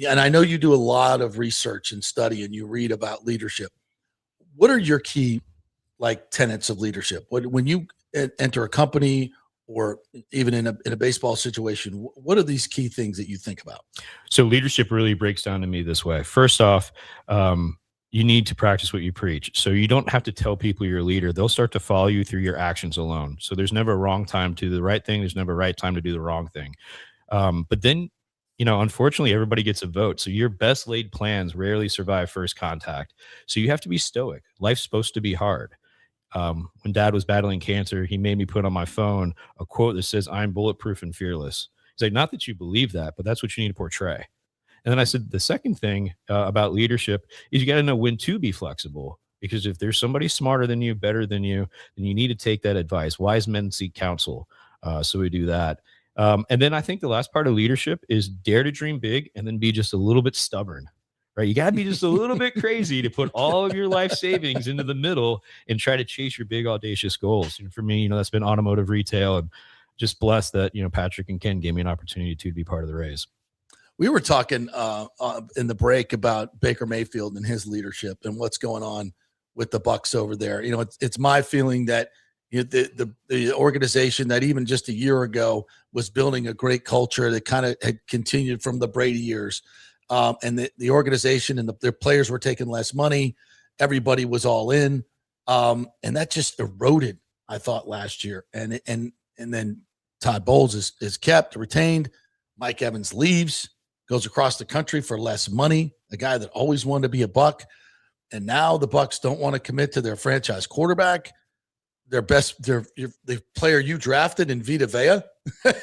B: And I know you do a lot of research and study, and you read about leadership. What are your key tenets of leadership? When you enter a company, or even in a baseball situation, what are these key things that you think about?
H: So leadership really breaks down to me this way. First off, you need to practice what you preach. So you don't have to tell people you're a leader. They'll start to follow you through your actions alone. So there's never a wrong time to do the right thing. There's never a right time to do the wrong thing. But then, unfortunately, everybody gets a vote. So your best laid plans rarely survive first contact. So you have to be stoic. Life's supposed to be hard. When Dad was battling cancer, he made me put on my phone a quote that says, "I'm bulletproof and fearless." He's like, not that you believe that, but that's what you need to portray. And then I said the second thing about leadership is you got to know when to be flexible. Because if there's somebody smarter than you, better than you, then you need to take that advice. Wise men seek counsel. So we do that. And then I think the last part of leadership is dare to dream big and then be just a little bit stubborn, right? You got to be just a little bit crazy to put all of your life savings into the middle and try to chase your big, audacious goals. And for me, that's been automotive retail, and just blessed that, Patrick and Ken gave me an opportunity to be part of the Rays.
B: We were talking in the break about Baker Mayfield and his leadership and what's going on with the Bucs over there. It's my feeling that the organization that even just a year ago was building a great culture that kind of had continued from the Brady years. And the organization and their players were taking less money. Everybody was all in. And that just eroded, I thought, last year. And then Todd Bowles is kept, retained. Mike Evans leaves, goes across the country for less money, a guy that always wanted to be a Buck. And now the Bucs don't want to commit to their franchise quarterback, the player you drafted in Vita Vea.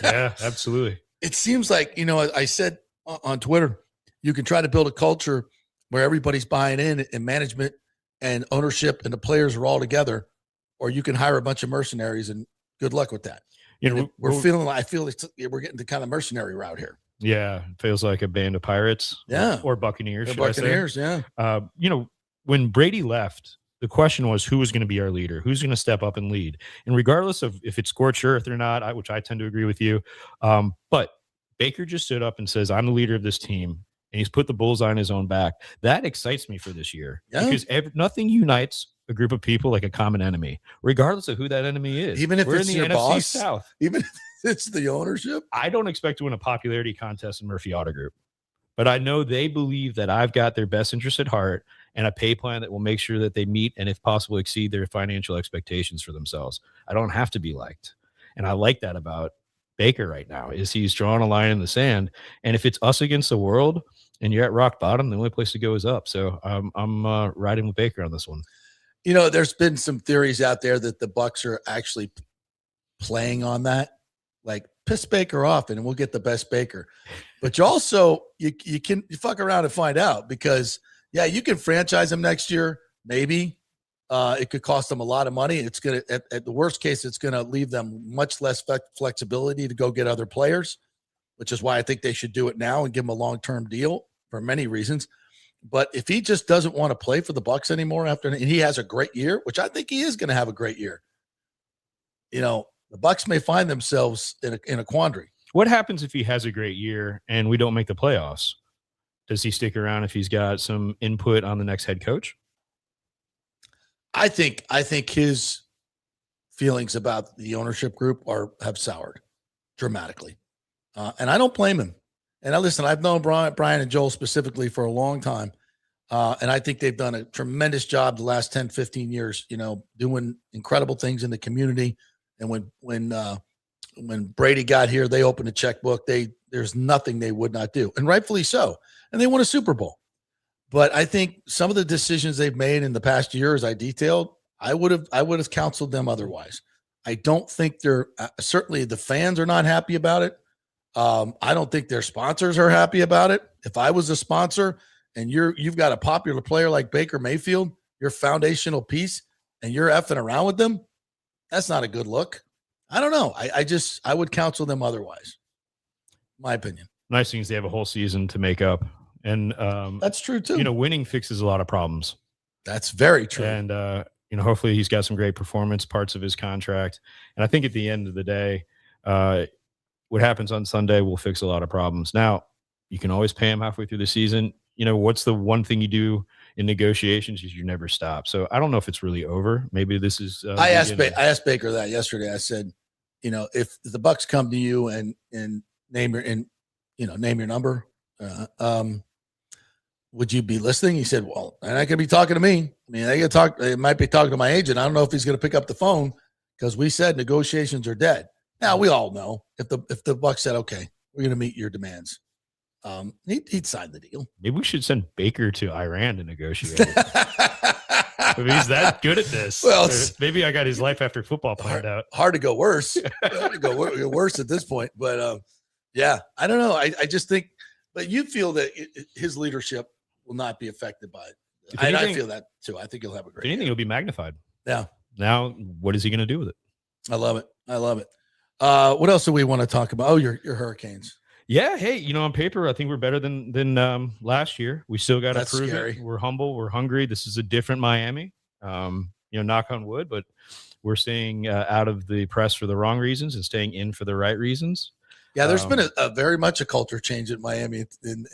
H: Yeah, absolutely.
B: It seems like, I said on Twitter, you can try to build a culture where everybody's buying in and management and ownership and the players are all together, or you can hire a bunch of mercenaries, and good luck with that. I feel like we're getting the kind of mercenary route here.
H: Yeah, it feels like a band of pirates.
B: Yeah.
H: Or Buccaneers.
B: Buccaneers, yeah.
H: When Brady left, the question was who was going to be our leader, who's going to step up and lead. And regardless of if it's scorched earth or not, which I tend to agree with you, but Baker just stood up and says, I'm the leader of this team, and he's put the bullseye on his own back. That excites me for this year, because nothing unites a group of people like a common enemy, regardless of who that enemy is.
B: Even if
H: we're
B: it's
H: in the
B: your
H: NFC
B: boss,
H: South.
B: even if it's the ownership.
H: I don't expect to win a popularity contest in Murphy Auto Group, but I know they believe that I've got their best interest at heart and a pay plan that will make sure that they meet and, if possible, exceed their financial expectations for themselves. I don't have to be liked. And I like that about Baker right now, is he's drawing a line in the sand. And if it's us against the world and you're at rock bottom, the only place to go is up. So I'm riding with Baker on this one.
B: There's been some theories out there that the Bucs are actually playing on that, like piss Baker off and we'll get the best Baker. But you also, you can fuck around and find out, because you can franchise him next year. Maybe it could cost them a lot of money. It's going to, at the worst case, it's going to leave them much less flexibility to go get other players, which is why I think they should do it now and give him a long-term deal for many reasons. But if he just doesn't want to play for the Bucs anymore and he has a great year, which I think he is going to have a great year, the Bucs may find themselves in a quandary.
H: What happens if he has a great year and we don't make the playoffs? Does he stick around if he's got some input on the next head coach?
B: I think his feelings about the ownership group have soured dramatically. And I don't blame him. And I've known Brian and Joel specifically for a long time. And I think they've done a tremendous job the last 10, 15 years, doing incredible things in the community. And when Brady got here, they opened a checkbook. There's nothing they would not do, and rightfully so. And they won a Super Bowl. But I think some of the decisions they've made in the past year, as I detailed, I would have counseled them otherwise. I don't think certainly the fans are not happy about it. I don't think their sponsors are happy about it. If I was a sponsor and you've got a popular player like Baker Mayfield, your foundational piece, and you're effing around with them, that's not a good look. I don't know. I would counsel them otherwise. My opinion.
H: Nice thing is they have a whole season to make up. And
B: that's true too.
H: Winning fixes a lot of problems.
B: That's very true.
H: And hopefully he's got some great performance parts of his contract. And I think at the end of the day, what happens on Sunday will fix a lot of problems. Now, you can always pay him halfway through the season. What's the one thing you do in negotiations is you never stop. So I don't know if it's really over. Maybe this is.
B: I asked Baker that yesterday. I said, if the Bucs come to you and name your number, would you be listening? He said, well, they're not going to be talking to me. I mean, they might be talking to my agent. I don't know if he's going to pick up the phone, because we said negotiations are dead. Now, we all know if the Bucs said, okay, we're going to meet your demands, he'd sign the deal.
H: Maybe we should send Baker to Iran to negotiate. If he's that good at this, well, maybe I got his life after football planned out.
B: Hard to go worse. Hard to go worse at this point. But, I don't know. I just think But you feel that his leadership will not be affected by it.
H: If
B: I
H: anything-
B: feel that too. I think he'll have a
H: If
B: great
H: anything,
B: year.
H: it'll be magnified.
B: Yeah.
H: Now, what is he going to do with it?
B: I love it. I love it. What else do we want to talk about? Oh, your Hurricanes.
H: Yeah. Hey, on paper, I think we're better than last year. We still got to
B: That's
H: prove
B: scary.
H: it. We're humble. We're hungry. This is a different Miami. Knock on wood, but we're staying out of the press for the wrong reasons and staying in for the right reasons.
B: Yeah, there's been a very much a culture change at Miami in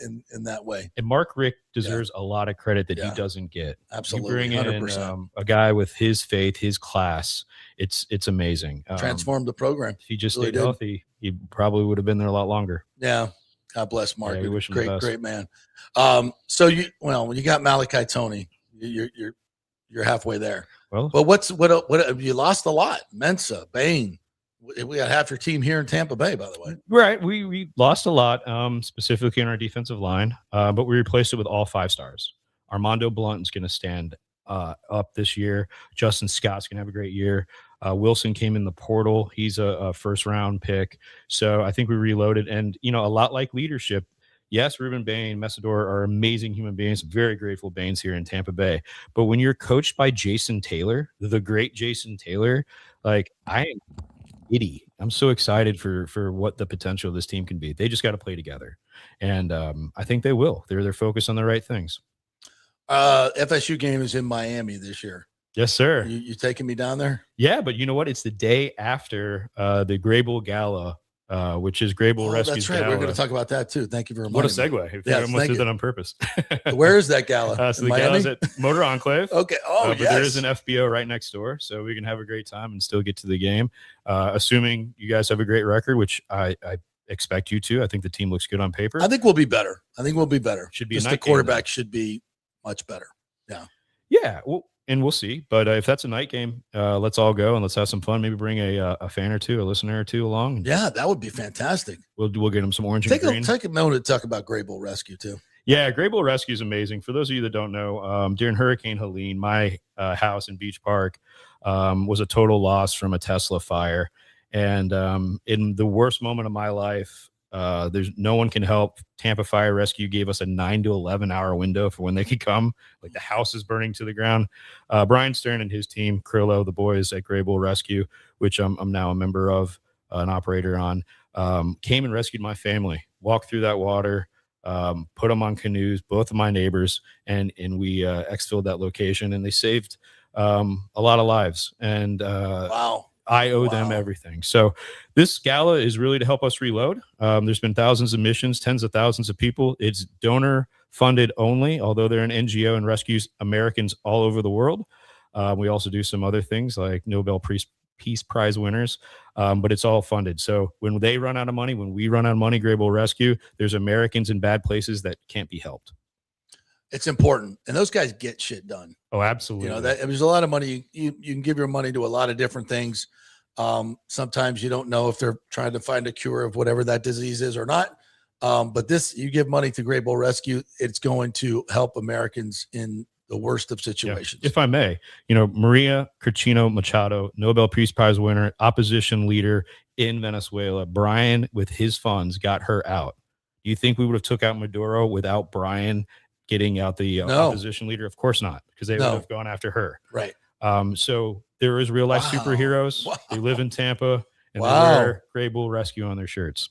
B: that way.
H: And Mark Richt deserves a lot of credit that
B: Yeah.
H: he doesn't get.
B: Absolutely,
H: You bring in
B: 100%.
H: a guy with his faith, his class. It's amazing.
B: Transformed the program.
H: If he just
B: Really
H: stayed
B: did.
H: healthy, he probably would have been there a lot longer.
B: Yeah. God bless Mark.
H: Yeah, we wish him the
B: great,
H: best.
B: great man. So when you got Malachi Tony, you're halfway there.
H: Well,
B: But what you lost a lot. Mensa, Bain. We got half your team here in Tampa Bay, by the way.
H: right. We lost a lot, specifically in our defensive line, but we replaced it with all 5 stars. Armando Blunt's going to stand up this year. Justin Scott's going to have a great year. Wilson came in the portal. He's a first-round pick. So I think we reloaded. And, a lot like leadership, yes, Ruben Bain, Messidor are amazing human beings, very grateful Bains here in Tampa Bay. But when you're coached by Jason Taylor, the great Jason Taylor, like I am giddy. I'm so excited for what the potential of this team can be. They just got to play together. And I think they will. They're focused on the right things.
B: FSU game is in Miami this year.
H: Yes, sir.
B: You taking me down there?
H: Yeah, but you know what? It's the day after the Grable Gala, which is Grable Rescue's
B: That's right.
H: Gala.
B: We're going to talk about that too. Thank you for
H: What a
B: reminding me.
H: segue.
B: Yes,
H: I almost
B: thank
H: did
B: you.
H: that on purpose.
B: Where is that gala?
H: So
B: In
H: the
B: Miami?
H: gala's at Motor Enclave.
B: Okay. Oh,
H: but
B: yes.
H: there is an FBO right next door, so we can have a great time and still get to the game. Assuming you guys have a great record, which I expect you to. I think the team looks good on paper.
B: I think we'll be better.
H: Should be a
B: Just
H: night
B: the
H: game,
B: quarterback should be much better.
H: Yeah, and we'll see. But if that's a night game, let's all go and let's have some fun. Maybe bring a fan or two, a listener or two along.
B: Yeah, that would be fantastic.
H: We'll get them some orange
B: Take
H: and green.
B: take a moment to talk about Grable Rescue too.
H: Yeah, Grable Rescue is amazing. For those of you that don't know, during Hurricane Helene, my house in Beach Park was a total loss from a Tesla fire. And in the worst moment of my life, there's no one can help. Tampa Fire Rescue gave us a 9 to 11 hour window for when they could come. Like the house is burning to the ground. Brian Stern and his team, Krillo, the boys at Grable Rescue, which I'm now a member of, an operator on, came and rescued my family, walked through that water, put them on canoes, both of my neighbors, and we exfilled that location, and they saved a lot of lives. And
B: Wow.
H: I owe them everything. So this gala is really to help us reload. There's been thousands of missions, tens of thousands of people. It's donor funded only, although they're an NGO and rescues Americans all over the world. We also do some other things like Nobel Peace Prize winners, but it's all funded. So when they run out of money, when we run out of money, Grable Rescue, there's Americans in bad places that can't be helped.
B: It's important, and those guys get shit done.
H: Oh, absolutely.
B: You know that there's a lot of money. You can give your money to a lot of different things. Sometimes you don't know if they're trying to find a cure of whatever that disease is or not. But you give money to Grable Rescue, it's going to help Americans in the worst of situations.
H: Yeah. If I may, Maria Curcino Machado, Nobel Peace Prize winner, opposition leader in Venezuela. Brian, with his funds, got her out. Do you think we would have took out Maduro without Brian getting out the opposition leader? Of course not, because they would have gone after her.
B: Right.
H: So there is real life superheroes.
B: Wow.
H: They live in Tampa, and they wear Grable Rescue on their shirts.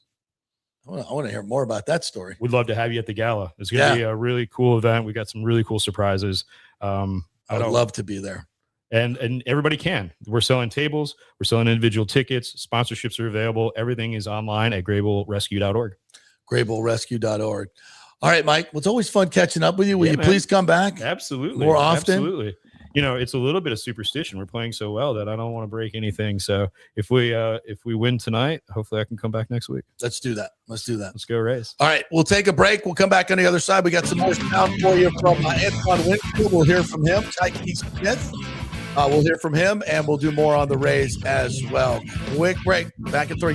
B: I want to hear more about that story.
H: We'd love to have you at the gala. It's going to be a really cool event. We got some really cool surprises.
B: I would love to be there.
H: And everybody can. We're selling tables. We're selling individual tickets. Sponsorships are available. Everything is online at grablerescue.org.
B: grablerescue.org. All right, Mike. Well, it's always fun catching up with you. Will you please come back?
H: Absolutely.
B: More often?
H: Absolutely. It's a little bit of superstition. We're playing so well that I don't want to break anything. So if we win tonight, hopefully I can come back next week.
B: Let's do that.
H: Let's go Rays.
B: All right, we'll take a break. We'll come back on the other side. We got some more sound for you from Antoine Winfield. We'll hear from him. Tyke Smith. We'll hear from him, and we'll do more on the Rays as well. Quick break. Back in 3.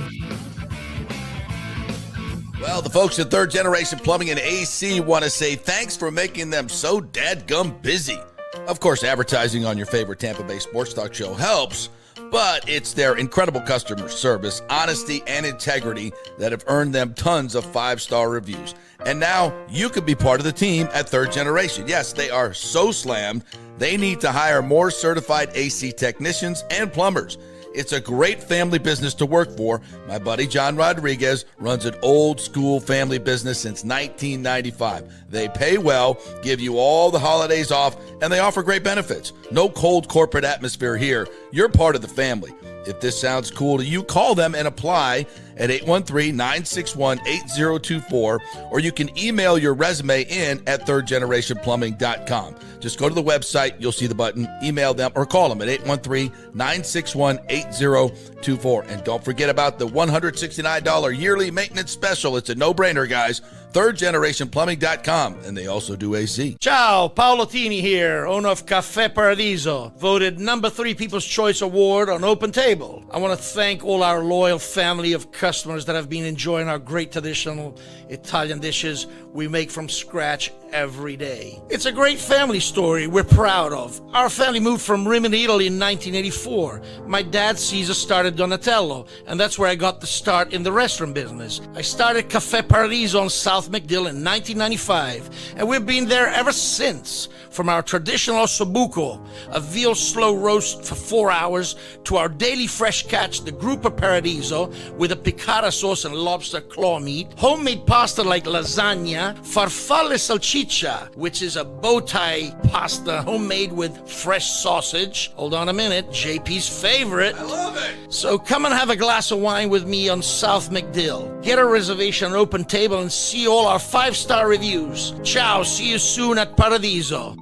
B: Well, the folks at Third Generation Plumbing and AC want to say thanks for making them so dadgum busy. Of course, advertising on your favorite Tampa Bay sports talk show helps, But it's their incredible customer service, honesty, and integrity that have earned them tons of 5-star reviews. And now you could be part of the team at Third Generation. Yes, they are so slammed, they need to hire more certified AC technicians and plumbers. It's a great family business to work for. My buddy John Rodriguez runs an old school family business since 1995. They pay well, give you all the holidays off, and they offer great benefits. No cold corporate atmosphere here. You're part of the family. If this sounds cool to you, call them and apply at 813-961-8024, or you can email your resume in at thirdgenerationplumbing.com. Just go to the website, you'll see the button, email them, or call them at 813-961-8024. And don't forget about the $169 yearly maintenance special. It's a no-brainer, guys. thirdgenerationplumbing.com, and they also do AC.
I: Ciao, Paolo Tini here, owner of Caffè Paradiso, voted number 3 People's Choice Award on Open Table. I want to thank all our loyal family of customers that have been enjoying our great traditional Italian dishes we make from scratch every day. It's a great family story we're proud of. Our family moved from Rimini, Italy in 1984. My dad, Caesar, started Donatello, and that's where I got the start in the restaurant business. I started Caffè Paradiso on South McDill in 1995, and we've been there ever since. From our traditional ossobuco, a veal slow roast for 4 hours, to our daily fresh catch, the Gruppo Paradiso, with a piccata sauce and lobster claw meat, homemade pasta like lasagna, farfalle salchicha, which is a bow tie pasta homemade with fresh sausage. Hold on a minute, JP's favorite.
B: I love it.
I: So come and have a glass of wine with me on South McDill. Get a reservation on Open Table and see all our 5-star reviews. Ciao, see you soon at Paradiso.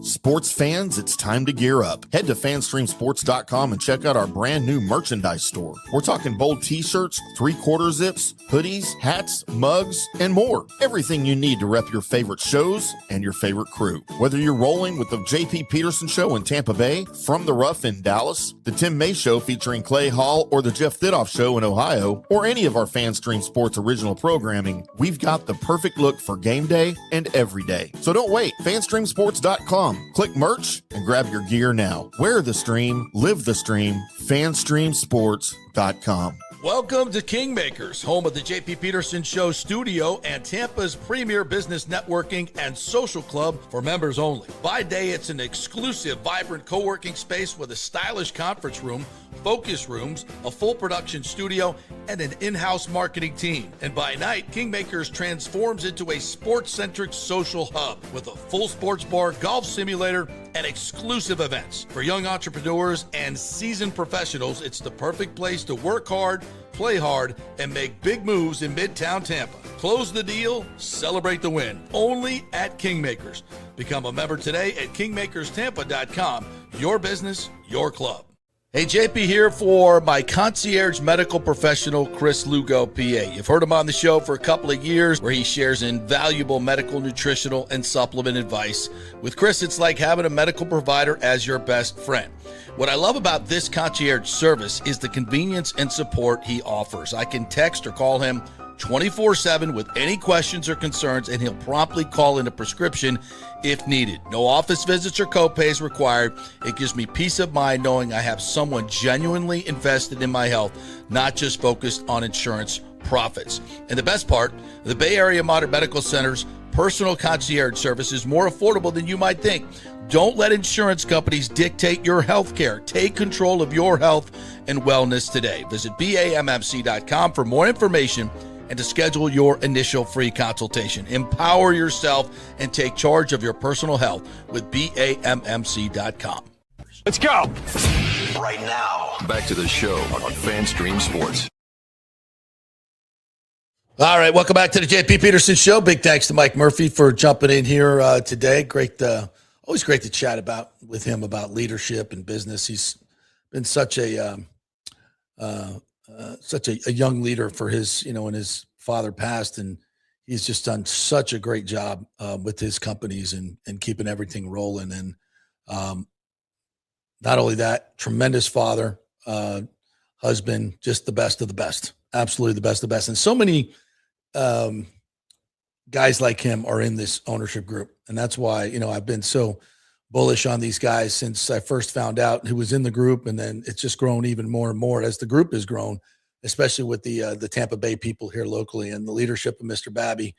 C: Sports fans, it's time to gear up. Head to fanstreamsports.com and check out our brand new merchandise store. We're talking bold t-shirts, 3/4 zips, hoodies, hats, mugs, and more. Everything you need to rep your favorite shows and your favorite crew. Whether you're rolling with the JP Peterson Show in Tampa Bay, From the Rough in Dallas, the Tim May Show featuring Clay Hall, or the Jeff Thidoff Show in Ohio, or any of our Fanstream Sports original programming, we've got the perfect look for game day and every day. So don't wait. fanstreamsports.com. Click merch and grab your gear now. Wear the stream, live the stream, fanstreamsports.com.
B: Welcome to Kingmakers, home of the JP Peterson Show studio and Tampa's premier business networking and social club for members only. By day, it's an exclusive, vibrant co-working space with a stylish conference room, focus rooms, a full production studio, and an in-house marketing team. And by night, Kingmakers transforms into a sports-centric social hub with a full sports bar, golf simulator, and exclusive events. For young entrepreneurs and seasoned professionals, it's the perfect place to work hard, play hard, and make big moves in Midtown Tampa. Close the deal, celebrate the win. Only at Kingmakers. Become a member today at kingmakerstampa.com. Your business, your club. Hey, JP here for my concierge medical professional, Chris Lugo, PA. You've heard him on the show for a couple of years where he shares invaluable medical, nutritional, and supplement advice. With Chris, it's like having a medical provider as your best friend. What I love about this concierge service is the convenience and support he offers. I can text or call him 24/7 with any questions or concerns, and he'll promptly call in a prescription if needed. No office visits or copays required. It gives me peace of mind knowing I have someone genuinely invested in my health, not just focused on insurance profits. And the best part, the Bay Area Modern Medical Center's personal concierge service is more affordable than you might think. Don't let insurance companies dictate your health care. Take control of your health and wellness today. Visit BAMMC.com for more information and to schedule your initial free consultation. Empower yourself and take charge of your personal health with BAMMC.com.
A: Let's go.
G: Right now, back to the show on Fanstream Sports.
B: All right, welcome back to the JP Peterson Show. Big thanks to Mike Murphy for jumping in here today. Great, always great to chat with him about leadership and business. He's been such a young leader for his, when his father passed, and he's just done such a great job with his companies and keeping everything rolling. And not only that, tremendous father, husband, just the best of the best, absolutely the best of the best. And so many guys like him are in this ownership group. And that's why, I've been so bullish on these guys since I first found out who was in the group, and then it's just grown even more and more as the group has grown, especially with the Tampa Bay people here locally and the leadership of Mr. Babby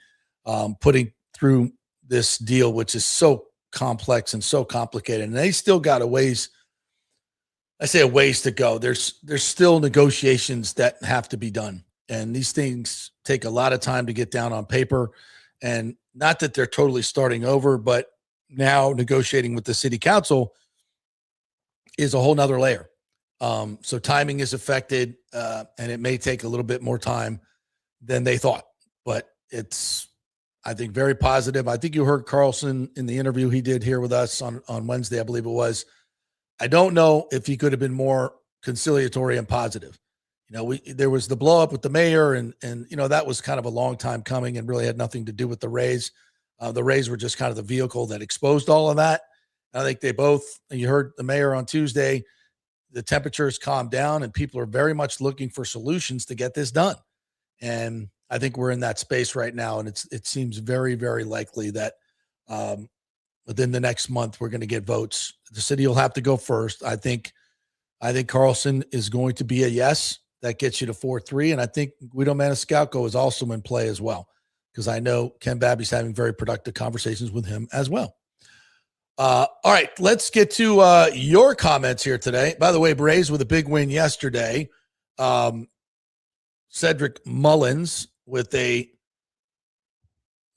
B: putting through this deal, which is so complex and so complicated. And they still got a ways to go. There's still negotiations that have to be done. And these things take a lot of time to get down on paper. And not that they're totally starting over, but now negotiating with the city council is a whole nother layer. So timing is affected, and it may take a little bit more time than they thought. But it's, I think, very positive. I think you heard Carlson in the interview he did here with us on Wednesday, I believe it was. I don't know if he could have been more conciliatory and positive. You know, there was the blow up with the mayor, and you know, that was kind of a long time coming and really had nothing to do with the Rays. The Rays were just kind of the vehicle that exposed all of that. I think they both, you heard the mayor on Tuesday, the temperatures calmed down and people are very much looking for solutions to get this done. And I think we're in that space right now. And it seems very, very likely that within the next month, we're going to get votes. The city will have to go first. I think Carlson is going to be a yes. That gets you to 4-3. And I think Guido Maniscalco is also in play as well, because I know Ken Babby's having very productive conversations with him as well. All right, let's get to your comments here today. By the way, Braves with a big win yesterday. Cedric Mullins with a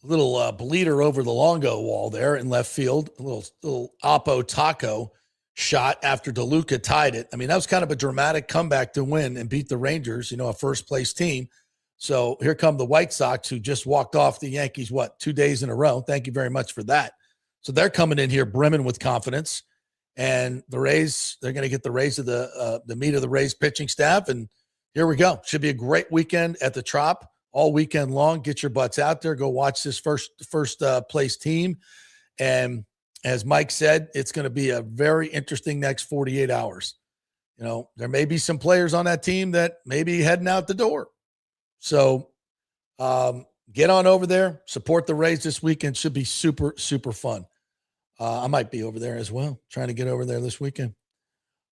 B: little bleeder over the Longo wall there in left field, a little Oppo taco shot after DeLuca tied it. I mean, that was kind of a dramatic comeback to win and beat the Rangers, you know, a first-place team. So here come the White Sox, who just walked off the Yankees, 2 days in a row. Thank you very much for that. So they're coming in here brimming with confidence. And the Rays, they're going to get the Rays of the meat of the Rays pitching staff. And here we go. Should be a great weekend at the Trop all weekend long. Get your butts out there. Go watch this first place team. And as Mike said, it's going to be a very interesting next 48 hours. You know, there may be some players on that team that may be heading out the door. So get on over there, support the Rays this weekend. Should be super, super fun. I might be over there as well, trying to get over there this weekend.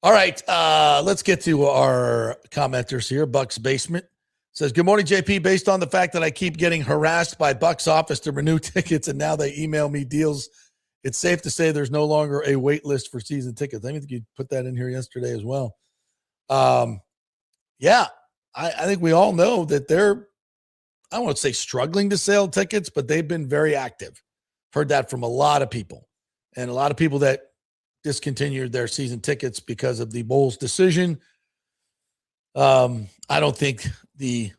B: All right, let's get to our commenters here. Bucs Basement says, good morning, JP. Based on the fact that I keep getting harassed by Bucs office to renew tickets and now they email me deals, it's safe to say there's no longer a wait list for season tickets. I think you put that in here yesterday as well. Yeah, I think we all know that they're, I don't want to say struggling to sell tickets, but they've been very active. Heard that from a lot of people, and a lot of people that discontinued their season tickets because of the Bulls decision. I don't think the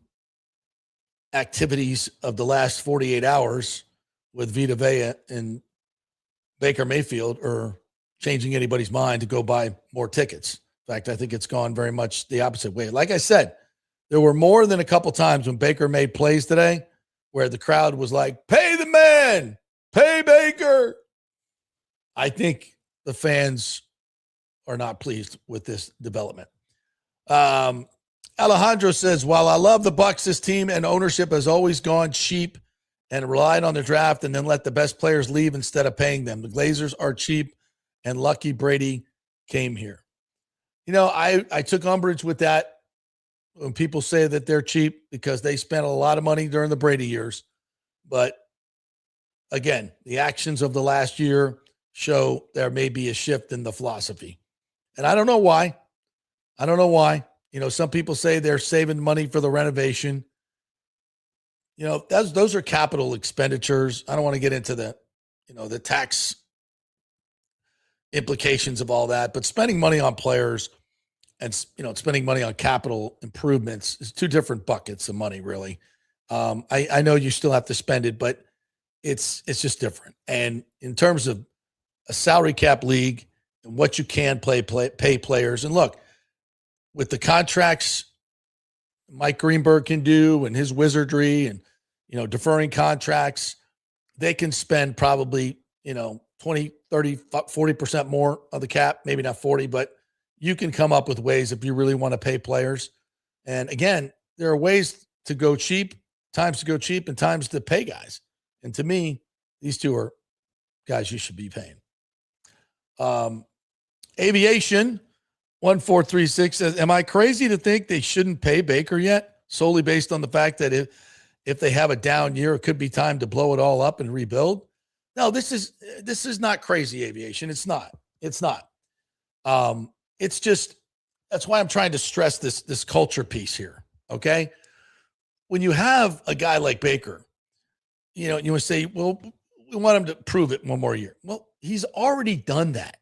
B: activities of the last 48 hours with Vita Vea and Baker Mayfield are changing anybody's mind to go buy more tickets. In fact, I think it's gone very much the opposite way. Like I said, there were more than a couple times when Baker made plays today where the crowd was like, pay the man, pay Baker. I think the fans are not pleased with this development. Alejandro says, while I love the Bucs, this team and ownership has always gone cheap and relied on the draft and then let the best players leave instead of paying them. The Glazers are cheap and lucky Brady came here. You know, I took umbrage with that when people say that they're cheap because they spent a lot of money during the Brady years. But again, the actions of the last year show there may be a shift in the philosophy. And I don't know why. You know, some people say they're saving money for the renovation. You know, those are capital expenditures. I don't want to get into the tax implications of all that, but spending money on players and, spending money on capital improvements is two different buckets of money, really. I know you still have to spend it, but it's just different. And in terms of a salary cap league and what you can pay players, and look, with the contracts Mike Greenberg can do and his wizardry and, deferring contracts, they can spend probably, 20, 30, 40% more of the cap, maybe not 40, but you can come up with ways if you really want to pay players. And again, there are ways to go cheap, times to go cheap and times to pay guys. And to me, these two are guys you should be paying. Aviation 1436 says, am I crazy to think they shouldn't pay Baker yet? Solely based on the fact that if they have a down year, it could be time to blow it all up and rebuild. No, this is not crazy, Aviation. It's not. It's not. It's just, that's why I'm trying to stress this culture piece here. Okay. When you have a guy like Baker, you would say, well, we want him to prove it one more year. Well, he's already done that.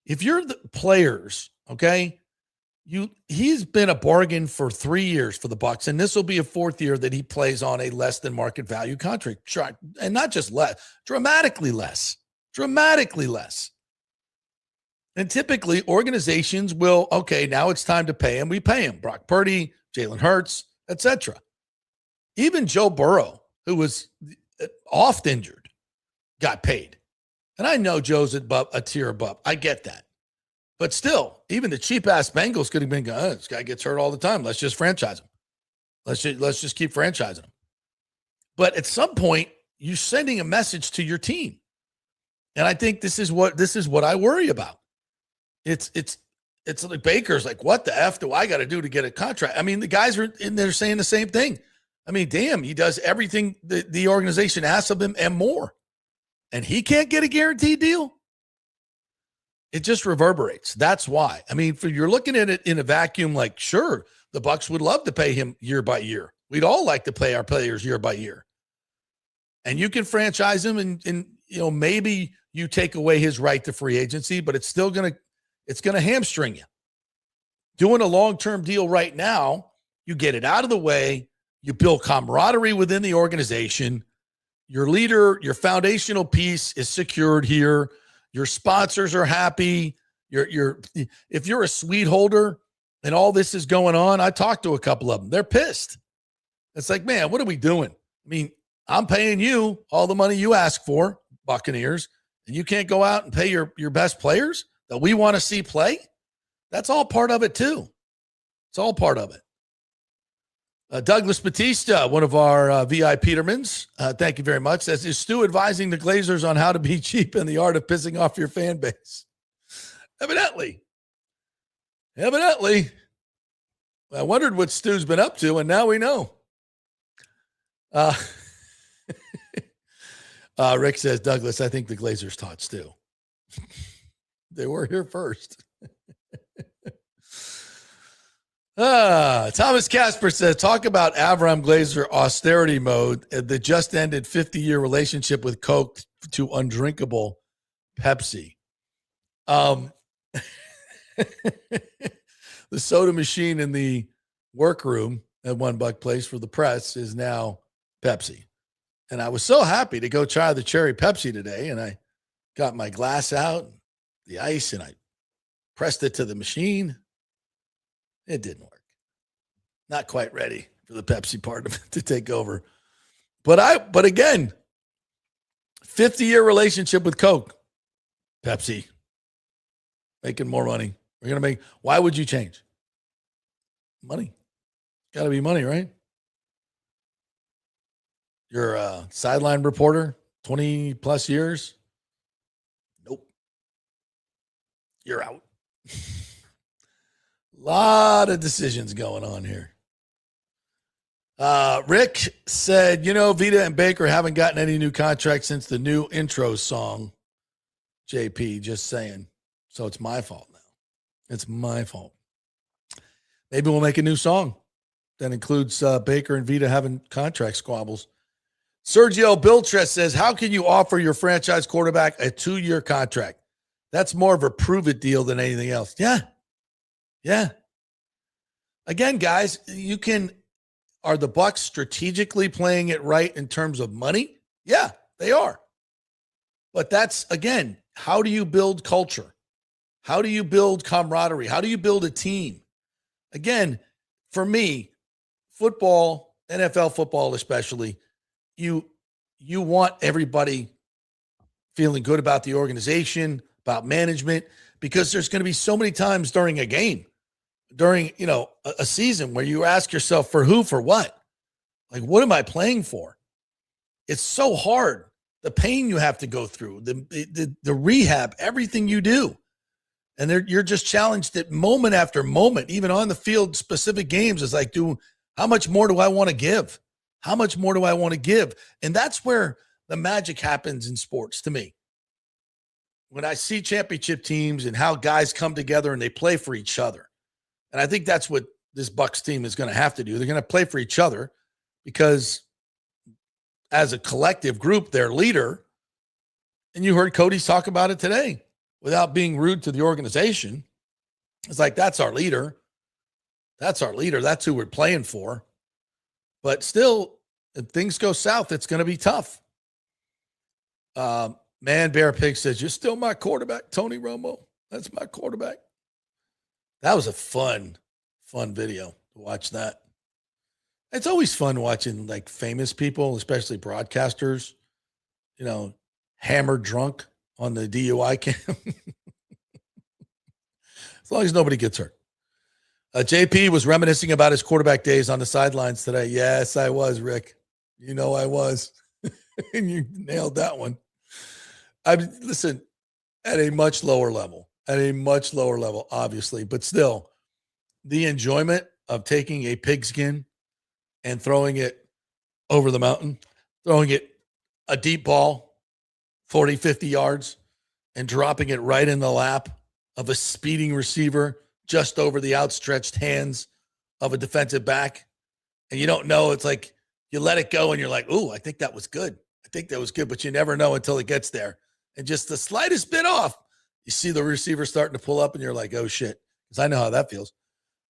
B: If you're the players, okay, he's been a bargain for 3 years for the Bucs, and this will be a fourth year that he plays on a less than market value contract. And not just less, dramatically less. And typically organizations will, okay, now it's time to pay him. We pay him. Brock Purdy, Jalen Hurts, etc. Even Joe Burrow, who was oft injured, got paid. And I know Joe's a tier above. I get that. But still, even the cheap-ass Bengals could have been going, this guy gets hurt all the time. Let's just franchise him. Let's just keep franchising him. But at some point, you're sending a message to your team. And I think this is what I worry about. It's like Baker's like, what the F do I got to do to get a contract? I mean, the guys are in there saying the same thing. I mean, damn, he does everything the organization asks of him and more. And he can't get a guaranteed deal. It just reverberates. That's why. I mean, you're looking at it in a vacuum, like, sure, the Bucs would love to pay him year by year. We'd all like to pay our players year by year. And you can franchise him and maybe you take away his right to free agency, but it's still going to hamstring you. Doing a long-term deal right now, you get it out of the way. You build camaraderie within the organization. Your leader, your foundational piece is secured here. Your sponsors are happy. If you're a suite holder and all this is going on, I talked to a couple of them. They're pissed. It's like, man, what are we doing? I mean, I'm paying you all the money you ask for, Buccaneers, and you can't go out and pay your best players that we want to see play? That's all part of it, too. It's all part of it. Douglas Batista, one of our VI Petermans, thank you very much, says, is Stu advising the Glazers on how to be cheap and the art of pissing off your fan base? Evidently. I wondered what Stu's been up to, and now we know. Rick says, Douglas, I think the Glazers taught Stu. They were here first. Thomas Casper says, talk about Avram Glazer austerity mode. The just ended 50-year relationship with Coke to undrinkable Pepsi. The soda machine in the workroom at One Buck Place for the press is now Pepsi. And I was so happy to go try the cherry Pepsi today. And I got my glass out, the ice, and I pressed it to the machine. It didn't work. Not quite ready for the Pepsi part of it to take over. But again, 50-year relationship with Coke. Pepsi. Making more money. We're going to make, why would you change? Money. Got to be money, right? You're a sideline reporter, 20 plus years. Nope. You're out. Lot of decisions going on here. Rick said, Vita and Baker haven't gotten any new contracts since the new intro song. JP, just saying. So it's my fault now. It's my fault. Maybe we'll make a new song that includes Baker and Vita having contract squabbles. Sergio Biltres says, how can you offer your franchise quarterback a 2-year contract? That's more of a prove-it deal than anything else. Yeah. Again, guys, are the Bucs strategically playing it right in terms of money? Yeah, they are. But that's, again, how do you build culture? How do you build camaraderie? How do you build a team? Again, for me, football, NFL football especially, you want everybody feeling good about the organization, about management, because there's going to be so many times during a game, during, a season where you ask yourself, for who, for what? Like, what am I playing for? It's so hard. the pain you have to go through, the rehab, everything you do. And you're just challenged at moment after moment, even on the field, specific games. It's like, how much more do I want to give? How much more do I want to give? And that's where the magic happens in sports to me. When I see championship teams and how guys come together and they play for each other. And I think that's what this Bucs team is going to have to do. They're going to play for each other because as a collective group, their leader, and you heard Cody talk about it today, without being rude to the organization, it's like, that's our leader. That's our leader. That's who we're playing for. But still, if things go south, it's going to be tough. Man, Bear Pig says, you're still my quarterback, Tony Romo. That's my quarterback. That was a fun video to watch that. It's always fun watching like famous people, especially broadcasters, hammered drunk on the DUI cam. As long as nobody gets hurt. JP was reminiscing about his quarterback days on the sidelines today. Yes, I was, Rick. I was. And you nailed that one. Listen, at a much lower level, obviously, but still, the enjoyment of taking a pigskin and throwing it over the mountain, throwing it a deep ball, 40, 50 yards, and dropping it right in the lap of a speeding receiver just over the outstretched hands of a defensive back. And you don't know. It's like you let it go and you're like, ooh, I think that was good. But you never know until it gets there. And just the slightest bit off, you see the receiver starting to pull up and you're like, oh, shit. Because I know how that feels.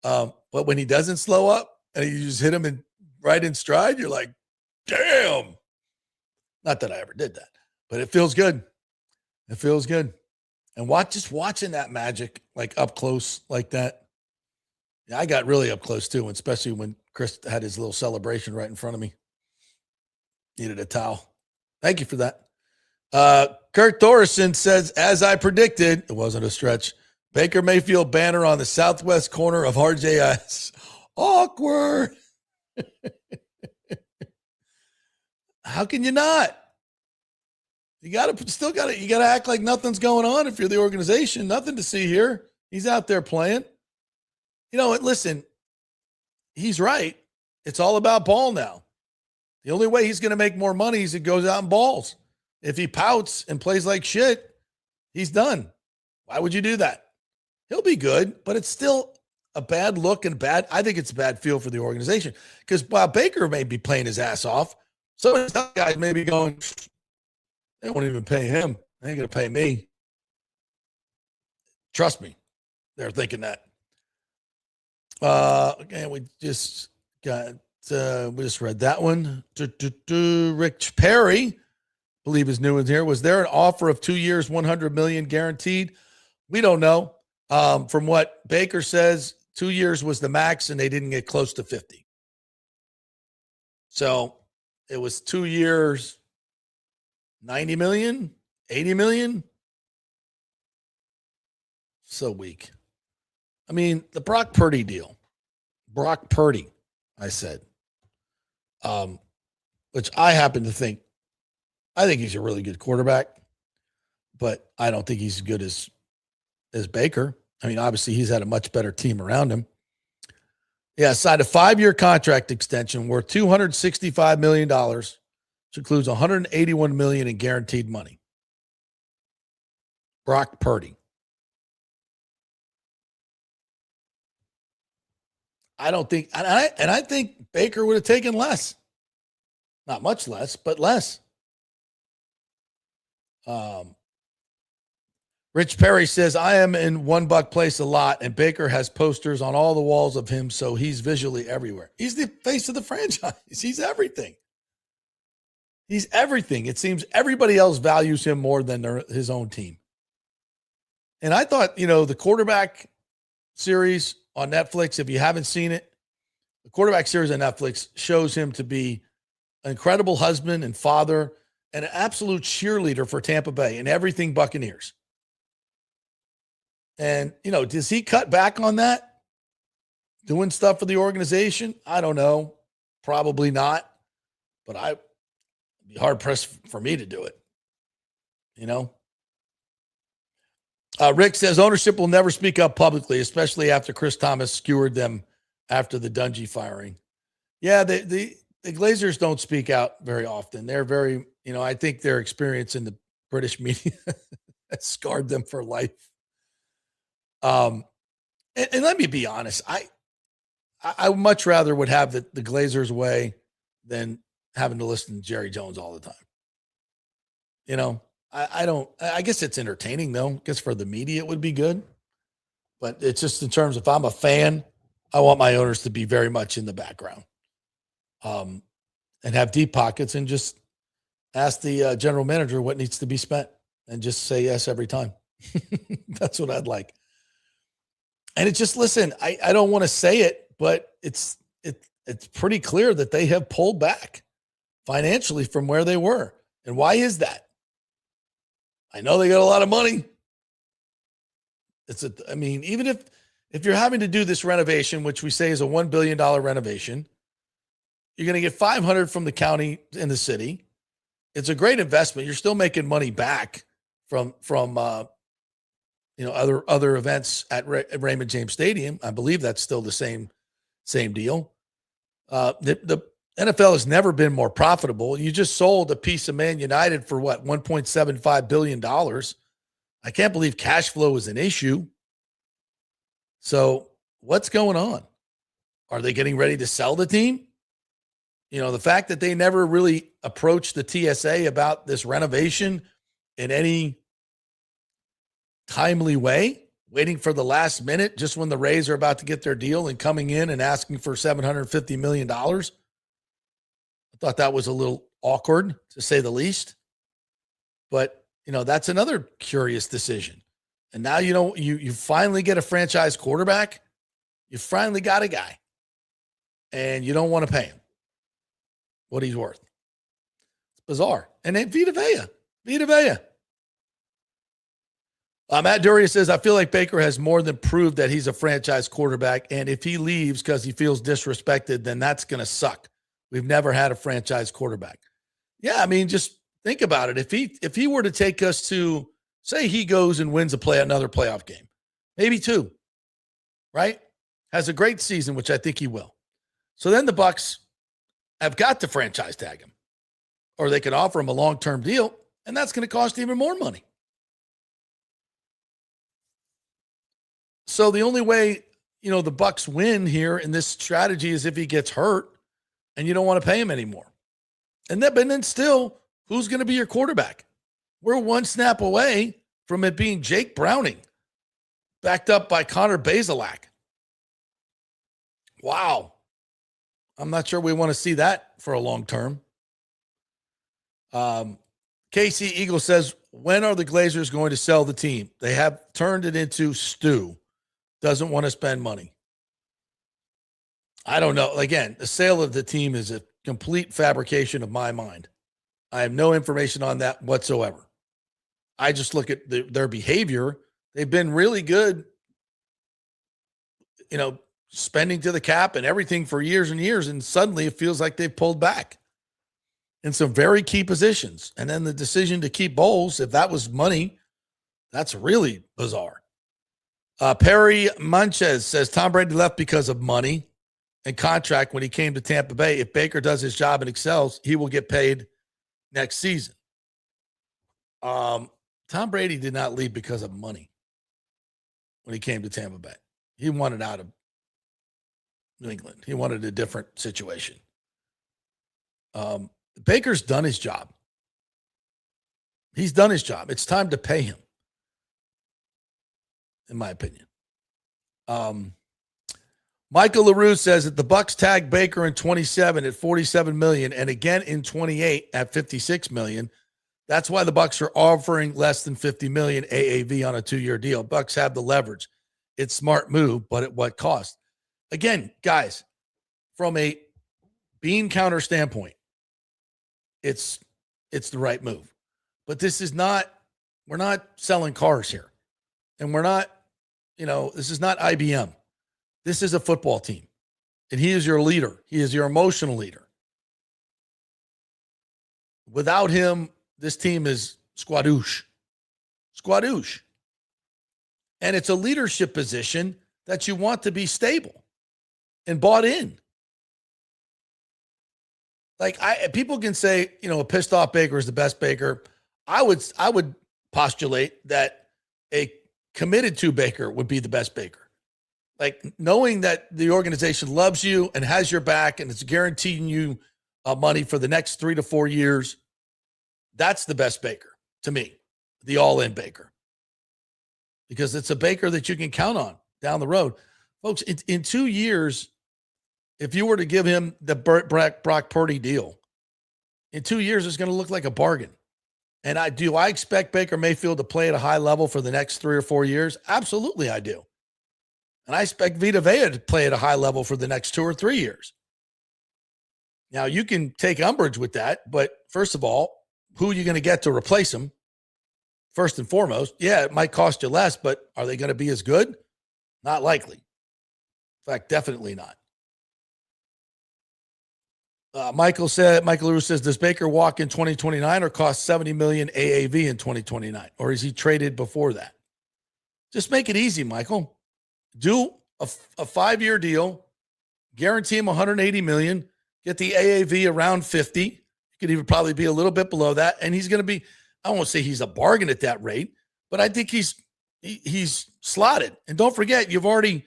B: But when he doesn't slow up and you just hit him right in stride, you're like, damn. Not that I ever did that, but it feels good. It feels good. And just watching that magic like up close like that. Yeah, I got really up close too, especially when Chris had his little celebration right in front of me. Needed a towel. Thank you for that. Kurt Thorson says, as I predicted, it wasn't a stretch. Baker Mayfield banner on the southwest corner of RJS. Awkward. How can you not? You gotta act like nothing's going on if you're the organization. Nothing to see here. He's out there playing. Listen, he's right. It's all about ball now. The only way he's going to make more money is if he goes out and balls. If he pouts and plays like shit, he's done. Why would you do that? He'll be good, but it's still a bad look and I think it's a bad feel for the organization because while Baker may be playing his ass off, some of these guys may be going, they won't even pay him. They ain't going to pay me. Trust me. They're thinking that. Again, we just read that one. Rich Perry, believe his new one's here. Was there an offer of 2 years, $100 million guaranteed? We don't know. From what Baker says, 2 years was the max, and they didn't get close to 50. So it was 2 years, 90 million, 80 million. So weak. I mean, the Brock Purdy deal. Brock Purdy, I said. Which I happen to think, I think he's a really good quarterback, but I don't think he's as good as Baker. I mean, obviously he's had a much better team around him. Yeah, signed a 5-year contract extension worth $265 million, which includes $181 million in guaranteed money. Brock Purdy. I don't think, and I think Baker would have taken less. Not much less, but less. Rich Perry says, I am in One Buck Place a lot, and Baker has posters on all the walls of him, so he's visually everywhere. He's the face of the franchise. He's everything. He's everything. It seems everybody else values him more than his own team. And I thought, the quarterback series on Netflix, if you haven't seen it, the quarterback series on Netflix shows him to be an incredible husband and father and an absolute cheerleader for Tampa Bay and everything Buccaneers. And, does he cut back on that? Doing stuff for the organization? I don't know. Probably not. But I'd be hard pressed for me to do it. you know? Rick says ownership will never speak up publicly, especially after Chris Thomas skewered them after the Dungy firing. Yeah, the Glazers don't speak out very often. They're very, I think their experience in the British media has scarred them for life. And let me be honest, I much rather would have the Glazers way than having to listen to Jerry Jones all the time. I guess it's entertaining though. I guess for the media it would be good. But it's just in terms of if I'm a fan, I want my owners to be very much in the background. And have deep pockets and just ask the general manager what needs to be spent and just say yes every time. That's what I'd like. And it's just, listen, I don't want to say it, but it's pretty clear that they have pulled back financially from where they were. And why is that? I know they got a lot of money. Even if you're having to do this renovation, which we say is a $1 billion renovation, you're going to get $500 from the county and the city. It's a great investment. You're still making money back from other events at Raymond James Stadium. I believe that's still the same deal. The NFL has never been more profitable. You just sold a piece of Man United for what, $1.75 billion. I can't believe cash flow is an issue. So what's going on? Are they getting ready to sell the team? The fact that they never really approached the TSA about this renovation in any timely way, waiting for the last minute, just when the Rays are about to get their deal and coming in and asking for $750 million. I thought that was a little awkward, to say the least. But, that's another curious decision. And now, you finally get a franchise quarterback. You finally got a guy. And you don't want to pay him what he's worth. It's bizarre. And then Vita Vea. Matt Duria says, I feel like Baker has more than proved that he's a franchise quarterback. And if he leaves because he feels disrespected, then that's going to suck. We've never had a franchise quarterback. Yeah, just think about it. If he were to take us to, say he goes and wins another playoff game, maybe two, right? Has a great season, which I think he will. So then the Bucs have got to franchise tag him, or they can offer him a long-term deal, and that's going to cost even more money. So the only way, the Bucs win here in this strategy is if he gets hurt and you don't want to pay him anymore. And then still, who's going to be your quarterback? We're one snap away from it being Jake Browning, backed up by Connor Bazelak. Wow. I'm not sure we want to see that for a long term. KC Eagle says, when are the Glazers going to sell the team? They have turned it into Stu. Doesn't want to spend money. I don't know. Again, the sale of the team is a complete fabrication of my mind. I have no information on that whatsoever. I just look at their behavior. They've been really good, spending to the cap and everything for years and years, and suddenly it feels like they've pulled back in some very key positions. And then the decision to keep Bowles, if that was money, that's really bizarre. Perry Munches says Tom Brady left because of money and contract when he came to Tampa Bay. If Baker does his job and excels, he will get paid next season. Tom Brady did not leave because of money when he came to Tampa Bay. He wanted out of New England. He wanted a different situation. Baker's done his job. He's done his job. It's time to pay him, in my opinion. Michael LaRue says that the Bucs tag Baker in 27 at $47 million and again in 28 at $56 million. That's why the Bucs are offering less than $50 million AAV on a 2-year deal. Bucs have the leverage. It's smart move, but at what cost? Again, guys, from a bean counter standpoint, it's the right move. But this is not, we're not selling cars here. And we're not, this is not IBM. This is a football team. And he is your leader. He is your emotional leader. Without him, this team is squadouche. Squadouche. And it's a leadership position that you want to be stable and bought in. Like people can say, a pissed off Baker is the best Baker. I would postulate that a committed to Baker would be the best Baker. Like knowing that the organization loves you and has your back and it's guaranteeing you money for the next 3 to 4 years. That's the best Baker to me, the all-in Baker. Because it's a Baker that you can count on down the road. Folks, in 2 years, if you were to give him the Brock Purdy deal, in 2 years, it's going to look like a bargain. And I expect Baker Mayfield to play at a high level for the next 3 or 4 years? Absolutely, I do. And I expect Vita Vea to play at a high level for the next 2 or 3 years. Now, you can take umbrage with that, but first of all, who are you going to get to replace him? First and foremost, yeah, it might cost you less, but are they going to be as good? Not likely. In fact, definitely not. Michael Lewis says, does Baker walk in 2029 or cost $70 million AAV in 2029? Or is he traded before that? Just make it easy, Michael. Do a 5-year deal, guarantee him $180 million, get the AAV around 50. It could even probably be a little bit below that. And he's going to be, I won't say he's a bargain at that rate, but I think he's slotted. And don't forget, you've already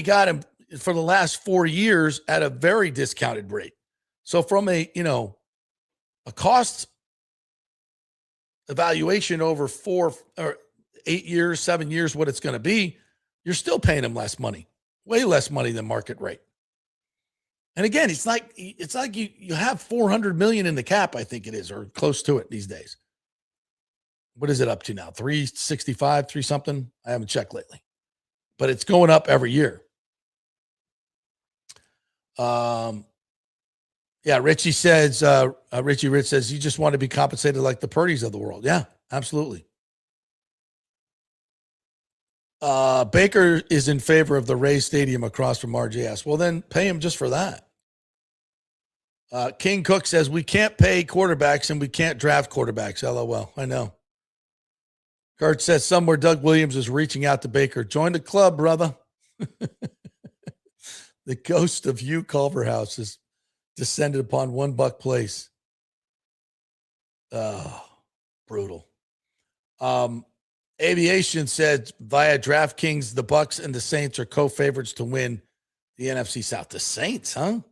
B: got him for the last 4 years at a very discounted rate. So from a cost evaluation over 4 or 8 years, 7 years, what it's going to be, you're still paying him less money, way less money than market rate. And again, it's like you have $400 million in the cap, I think it is, or close to it these days. What is it up to now? 365, 3 something? I haven't checked lately. But it's going up every year. Yeah, Richie says, Richie Rich says, you just want to be compensated like the Purdys of the world. Yeah, absolutely. Baker is in favor of the Rays Stadium across from RJS. Well, then pay him just for that. King Cook says, we can't pay quarterbacks and we can't draft quarterbacks. LOL. I know. Kurt says, somewhere Doug Williams is reaching out to Baker. Join the club, brother. The ghost of Hugh Culverhouse has descended upon $1 place. Oh, brutal. Aviation said via DraftKings, the Bucs and the Saints are co-favorites to win the NFC South. The Saints, huh? I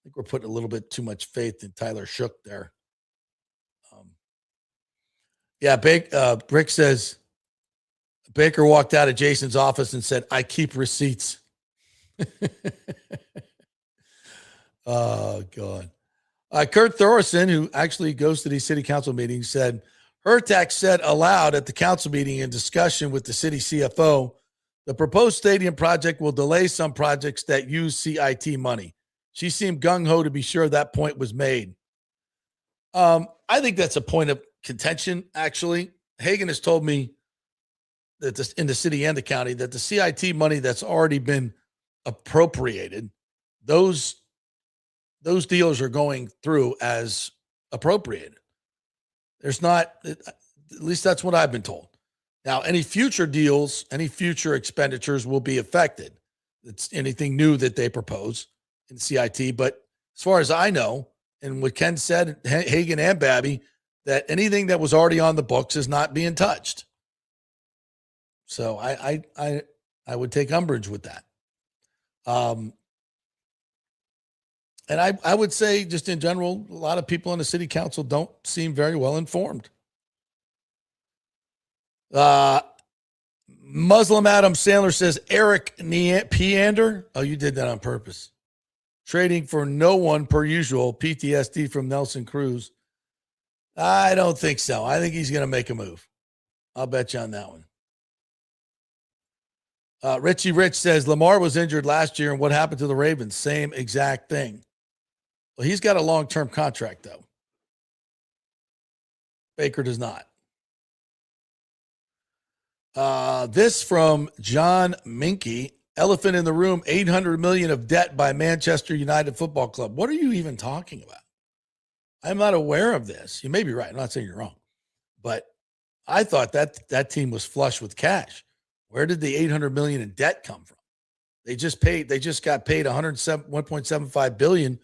B: think we're putting a little bit too much faith in Tyler Shook there. Rick says Baker walked out of Jason's office and said, I keep receipts. Oh, God. Kurt Thorson, who actually goes to these city council meetings, said, Hertak said aloud at the council meeting in discussion with the city CFO, the proposed stadium project will delay some projects that use CIT money. She seemed gung-ho to be sure that point was made. I think that's a point of contention, actually. Hagan has told me that in the city and the county that the CIT money that's already been appropriated, those deals are going through as appropriated. There's not, at least that's what I've been told. Now, any future deals, any future expenditures will be affected. It's anything new that they propose in CIT. But as far as I know, and what Ken said, Hagan and Babby, that anything that was already on the books is not being touched. So I would take umbrage with that. And I would say, just in general, a lot of people on the city council don't seem very well informed. Muslim Adam Sandler says, Eric Peander. Oh, you did that on purpose. Trading for no one per usual. PTSD from Nelson Cruz. I don't think so. I think he's going to make a move. I'll bet you on that one. Richie Rich says, Lamar was injured last year, and what happened to the Ravens? Same exact thing. Well, he's got a long-term contract, though. Baker does not. This from John Minky. Elephant in the room, $800 million of debt by Manchester United Football Club. What are you even talking about? I'm not aware of this. You may be right. I'm not saying you're wrong. But I thought that team was flush with cash. Where did the $800 million in debt come from? They just got paid $1.75 billion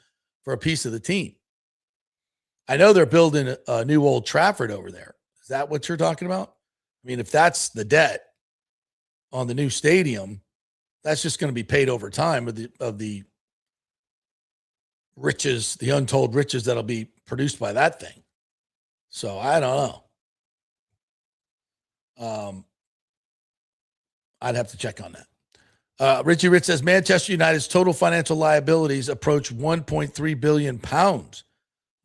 B: for a piece of the team. I know they're building a new Old Trafford over there. Is that what you're talking about? I mean, if that's the debt on the new stadium, that's just going to be paid over time of the riches, the untold riches that'll be produced by that thing. So I don't know. I'd have to check on that. Richie Rich says Manchester United's total financial liabilities approach 1.3 billion pounds,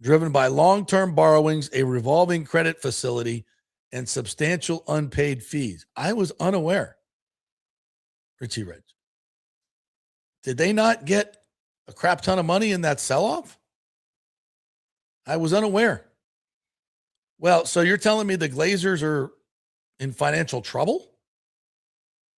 B: driven by long-term borrowings, a revolving credit facility, and substantial unpaid fees. I was unaware. Richie Rich. Did they not get a crap ton of money in that sell-off? I was unaware. Well, so you're telling me the Glazers are in financial trouble?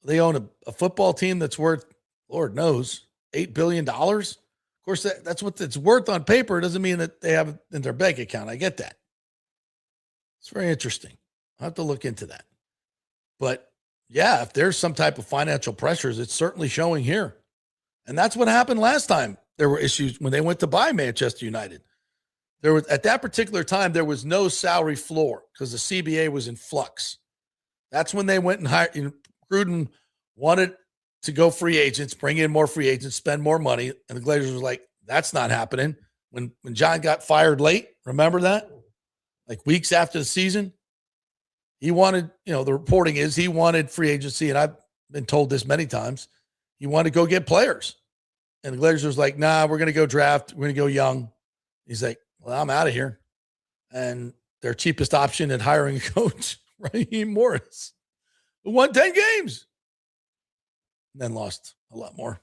B: They own a football team that's worth, Lord knows, $8 billion. Of course, that's what it's worth on paper. It doesn't mean that they have it in their bank account. I get that. It's very interesting. I'll have to look into that. But yeah, if there's some type of financial pressures, it's certainly showing here. And that's what happened last time there were issues when they went to buy Manchester United. There was, at that particular time, there was no salary floor because the CBA was in flux. That's when they went and hired. Gruden wanted to go free agents, bring in more free agents, spend more money. And the Glazers was like, that's not happening. When John got fired late, remember that? Like weeks after the season, he wanted, the reporting is he wanted free agency. And I've been told this many times. He wanted to go get players. And the Glazers was like, nah, we're going to go draft. We're going to go young. He's like, well, I'm out of here. And their cheapest option at hiring a coach, Raheem Morris, who won 10 games. And then lost a lot more.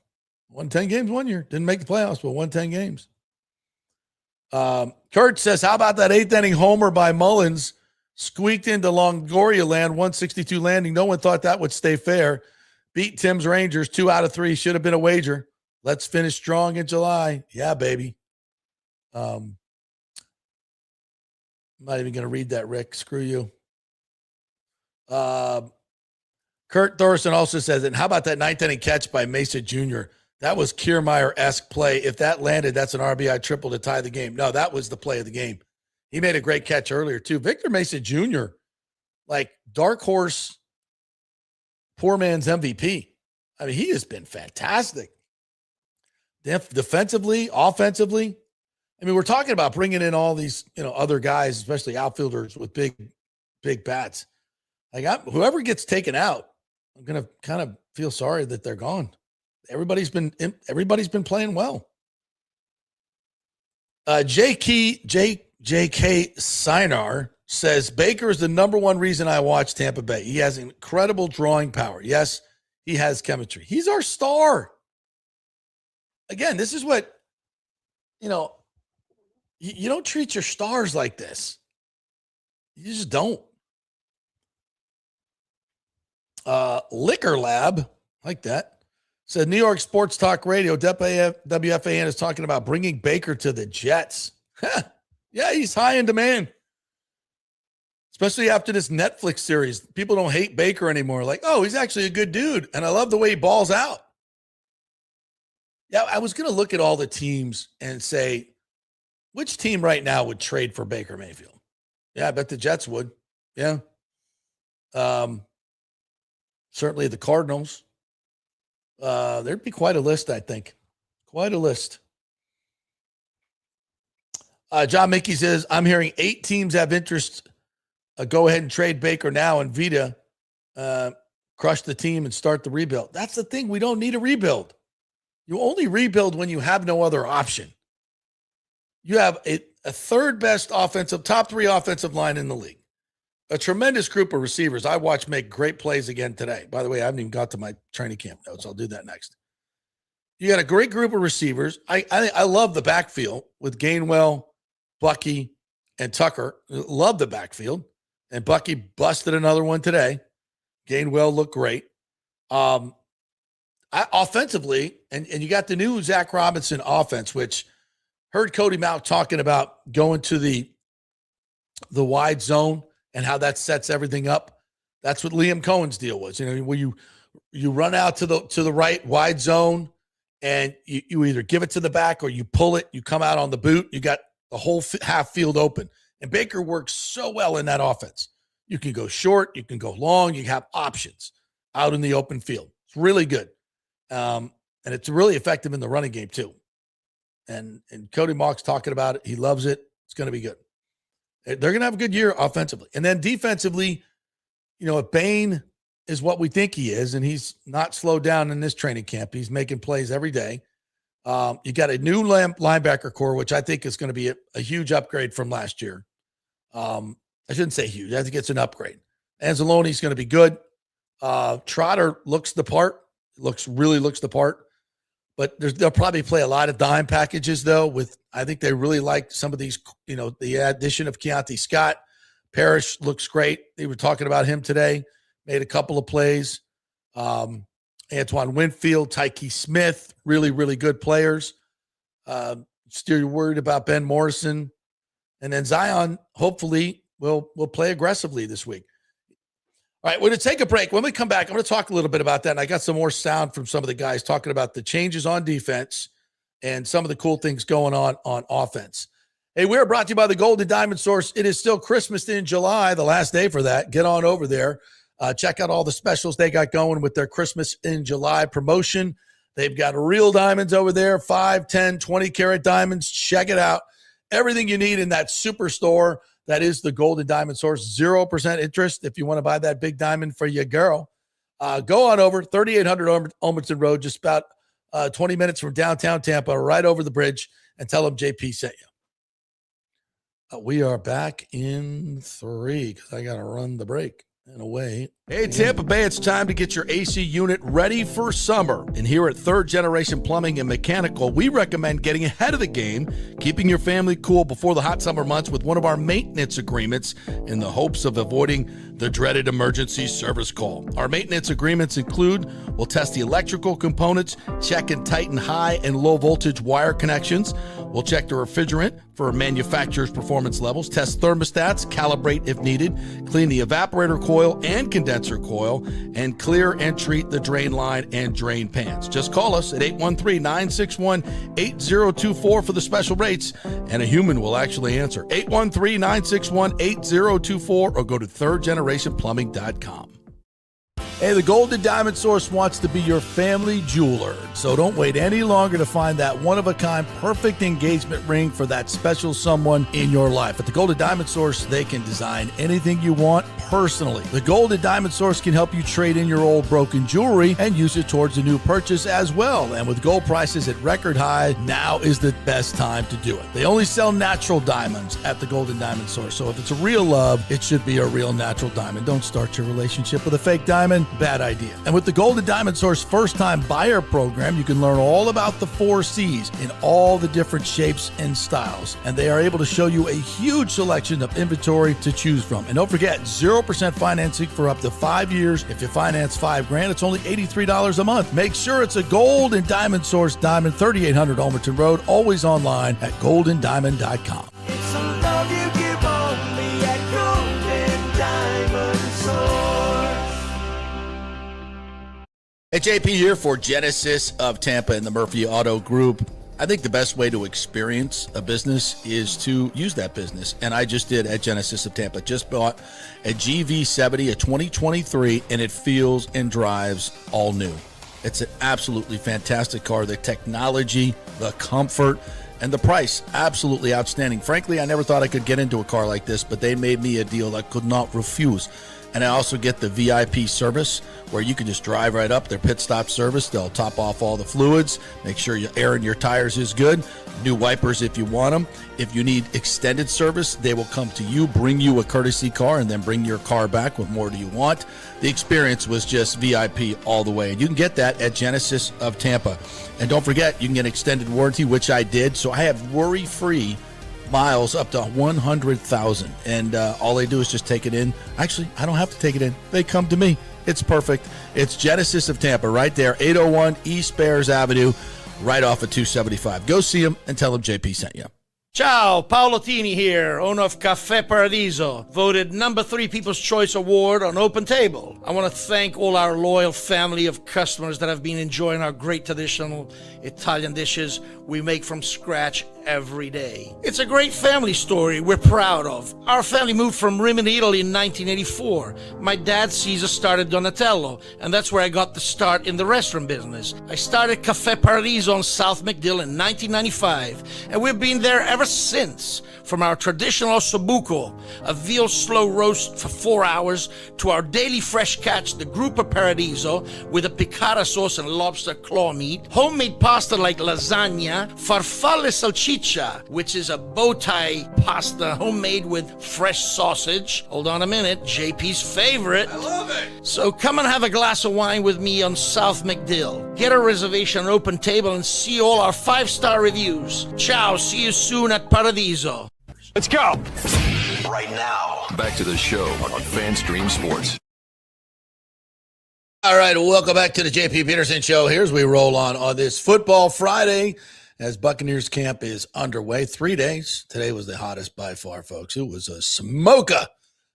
B: Won 10 games one year. Didn't make the playoffs, but won 10 games. Kurt says, how about that 8th inning homer by Mullins? Squeaked into Longoria land, 162 landing. No one thought that would stay fair. Beat Tim's Rangers 2 out of 3. Should have been a wager. Let's finish strong in July. Yeah, baby. I'm not even going to read that, Rick. Screw you. Kurt Thorson also says, and how about that 9th inning catch by Mesa Jr.? That was Kiermaier-esque play. If that landed, that's an RBI triple to tie the game. No, that was the play of the game. He made a great catch earlier, too. Victor Mesa Jr., like dark horse, poor man's MVP. I mean, he has been fantastic. Defensively, offensively. I mean, we're talking about bringing in all these, other guys, especially outfielders with big bats. Like whoever gets taken out, I'm going to kind of feel sorry that they're gone. Everybody's been playing well. J.K. Sinar says, Baker is the number one reason I watch Tampa Bay. He has incredible drawing power. Yes, he has chemistry. He's our star. Again, this is what, you don't treat your stars like this. You just don't. Liquor Lab, like that, said New York Sports Talk Radio, WFAN is talking about bringing Baker to the Jets. Yeah, he's high in demand. Especially after this Netflix series. People don't hate Baker anymore. Like, oh, he's actually a good dude. And I love the way he balls out. Yeah, I was going to look at all the teams and say, which team right now would trade for Baker Mayfield? Yeah, I bet the Jets would. Yeah. Certainly the Cardinals. There'd be quite a list, I think. Quite a list. John Mickey says, I'm hearing 8 teams have interest. Go ahead and trade Baker now and Vita crush the team and start the rebuild. That's the thing. We don't need a rebuild. You only rebuild when you have no other option. You have a third best top 3 offensive line in the league. A tremendous group of receivers. I watched make great plays again today. By the way, I haven't even got to my training camp notes. I'll do that next. You got a great group of receivers. I love the backfield with Gainwell, Bucky, and Tucker. Love the backfield. And Bucky busted another one today. Gainwell looked great. Offensively, and you got the new Zach Robinson offense, which heard Cody Mauch talking about going to the wide zone and how that sets everything up. That's what Liam Cohen's deal was. Where you run out to the right wide zone, and you either give it to the back or you pull it. You come out on the boot. You got the whole half field open. And Baker works so well in that offense. You can go short. You can go long. You have options out in the open field. It's really good. And it's really effective in the running game too. And Cody Mauch's talking about it. He loves it. It's going to be good. They're going to have a good year offensively. And then defensively, if Bain is what we think he is, and he's not slowed down in this training camp, he's making plays every day. You got a new linebacker core, which I think is going to be a huge upgrade from last year. I shouldn't say huge. I think it's an upgrade. Anzalone's going to be good. Trotter looks the part. Really looks the part. But they'll probably play a lot of dime packages, though. I think they really like some of these, the addition of Keontae Scott. Parrish looks great. They were talking about him today. Made a couple of plays. Antoine Winfield, Tyke Smith, really, really good players. Still worried about Ben Morrison. And then Zion, hopefully, will play aggressively this week. All right, we're going to take a break. When we come back, I'm going to talk a little bit about that. And I got some more sound from some of the guys talking about the changes on defense and some of the cool things going on offense. Hey, we're brought to you by the Golden Diamond Source. It is still Christmas in July, the last day for that. Get on over there. Check out all the specials they got going with their Christmas in July promotion. They've got real diamonds over there, 5, 10, 20-carat diamonds. Check it out. Everything you need in that superstore. That is the Golden Diamond Source. 0% interest if you want to buy that big diamond for your girl. Go on over, 3800 Olmerton Road, just about 20 minutes from downtown Tampa, right over the bridge, and tell them JP sent you. We are back in 3 because I got to run the break and away. Hey, Tampa Bay, it's time to get your AC unit ready for summer. And here at Third Generation Plumbing and Mechanical, we recommend getting ahead of the game, keeping your family cool before the hot summer months with one of our maintenance agreements in the hopes of avoiding the dreaded emergency service call. Our maintenance agreements include, we'll test the electrical components, check and tighten high and low voltage wire connections. We'll check the refrigerant for manufacturer's performance levels, test thermostats, calibrate if needed, clean the evaporator coil and condenser coil, and clear and treat the drain line and drain pans. Just call us at 813-961-8024 for the special rates, and a human will actually answer. 813-961-8024 or go to thirdgenerationplumbing.com. Hey, the Golden Diamond Source wants to be your family jeweler, so don't wait any longer to find that one-of-a-kind perfect engagement ring for that special someone in your life. At the Golden Diamond Source, they can design anything you want personally. The Golden Diamond Source can help you trade in your old broken jewelry and use it towards a new purchase as well. And with gold prices at record high, now is the best time to do it. They only sell natural diamonds at the Golden Diamond Source, so if it's a real love, it should be a real natural diamond. Don't start your relationship with a fake diamond. Bad idea. And with the Golden Diamond Source first-time buyer program, you can learn all about the 4 C's in all the different shapes and styles. And they are able to show you a huge selection of inventory to choose from. And don't forget, 0% financing for up to 5 years. If you finance $5,000, it's only $83 a month. Make sure it's a Golden Diamond Source diamond, 3800 Olmerton Road, always online at goldendiamond.com.
A: It's a love you give only at Golden Diamond Source.
B: Hey, JP here for Genesis of Tampa and the Murphy Auto Group. I think the best way to experience a business is to use that business. And I just did at Genesis of Tampa. Just bought a GV70, a 2023, and it feels and drives all new. It's an absolutely fantastic car. The technology, the comfort, and the price, absolutely outstanding. Frankly, I never thought I could get into a car like this, but they made me a deal I could not refuse. And I also get the VIP service where you can just drive right up, their pit stop service. They'll top off all the fluids, make sure your air in your tires is good, new wipers if you want them. If you need extended service, they will come to you, bring you a courtesy car, and then bring your car back. What more do you want? The experience was just VIP all the way. And you can get that at Genesis of Tampa. And don't forget, you can get extended warranty, which I did. So I have worry-free miles up to 100,000, and all they do is just take it in. Actually, I don't have to take it in. They come to me. It's perfect. It's Genesis of Tampa right there, 801 East Bears Avenue, right off of 275. Go see them and tell them JP sent you.
I: Ciao, Paolo Tini here, owner of Caffè Paradiso, voted number 3 People's Choice Award on Open Table. I want to thank all our loyal family of customers that have been enjoying our great traditional Italian dishes we make from scratch every day. It's a great family story we're proud of. Our family moved from Rimini, Italy in 1984. My dad, Caesar, started Donatello, and that's where I got the start in the restaurant business. I started Caffè Paradiso on South McDill in 1995, and we've been there ever since. From our traditional ossobuco, a veal slow roast for 4 hours, to our daily fresh catch, the Gruppo Paradiso, with a piccata sauce and lobster claw meat, homemade pasta like lasagna, farfalle salchicha, which is a bow tie pasta homemade with fresh sausage. Hold on a minute, JP's favorite.
B: I love it.
I: So come and have a glass of wine with me on South McDill. Get a reservation on Open Table and see all our 5-star reviews. Ciao, see you soon at Paradiso.
A: Let's go.
G: Right now, back to the show on FanStream Sports.
B: All right, welcome back to the JP Peterson Show. Here's we roll on this Football Friday as Buccaneers camp is underway. 3 days. Today was the hottest by far, folks. It was a smoker,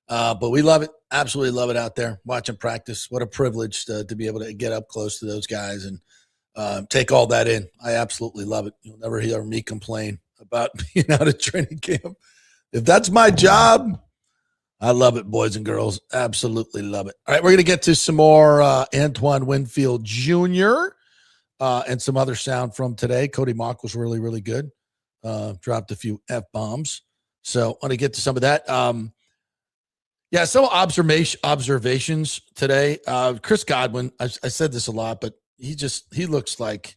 B: but we love it. Absolutely love it out there. Watching practice. What a privilege to be able to get up close to those guys and take all that in. I absolutely love it. You'll never hear me complain about being out of training camp. If that's my job, I love it, boys and girls. Absolutely love it. All right, we're going to get to some more Antoine Winfield Jr. And some other sound from today. Cody Mauch was really, really good. Dropped a few F-bombs. So I want to get to some of that. Some observations today. Chris Godwin, I said this a lot, but he looks like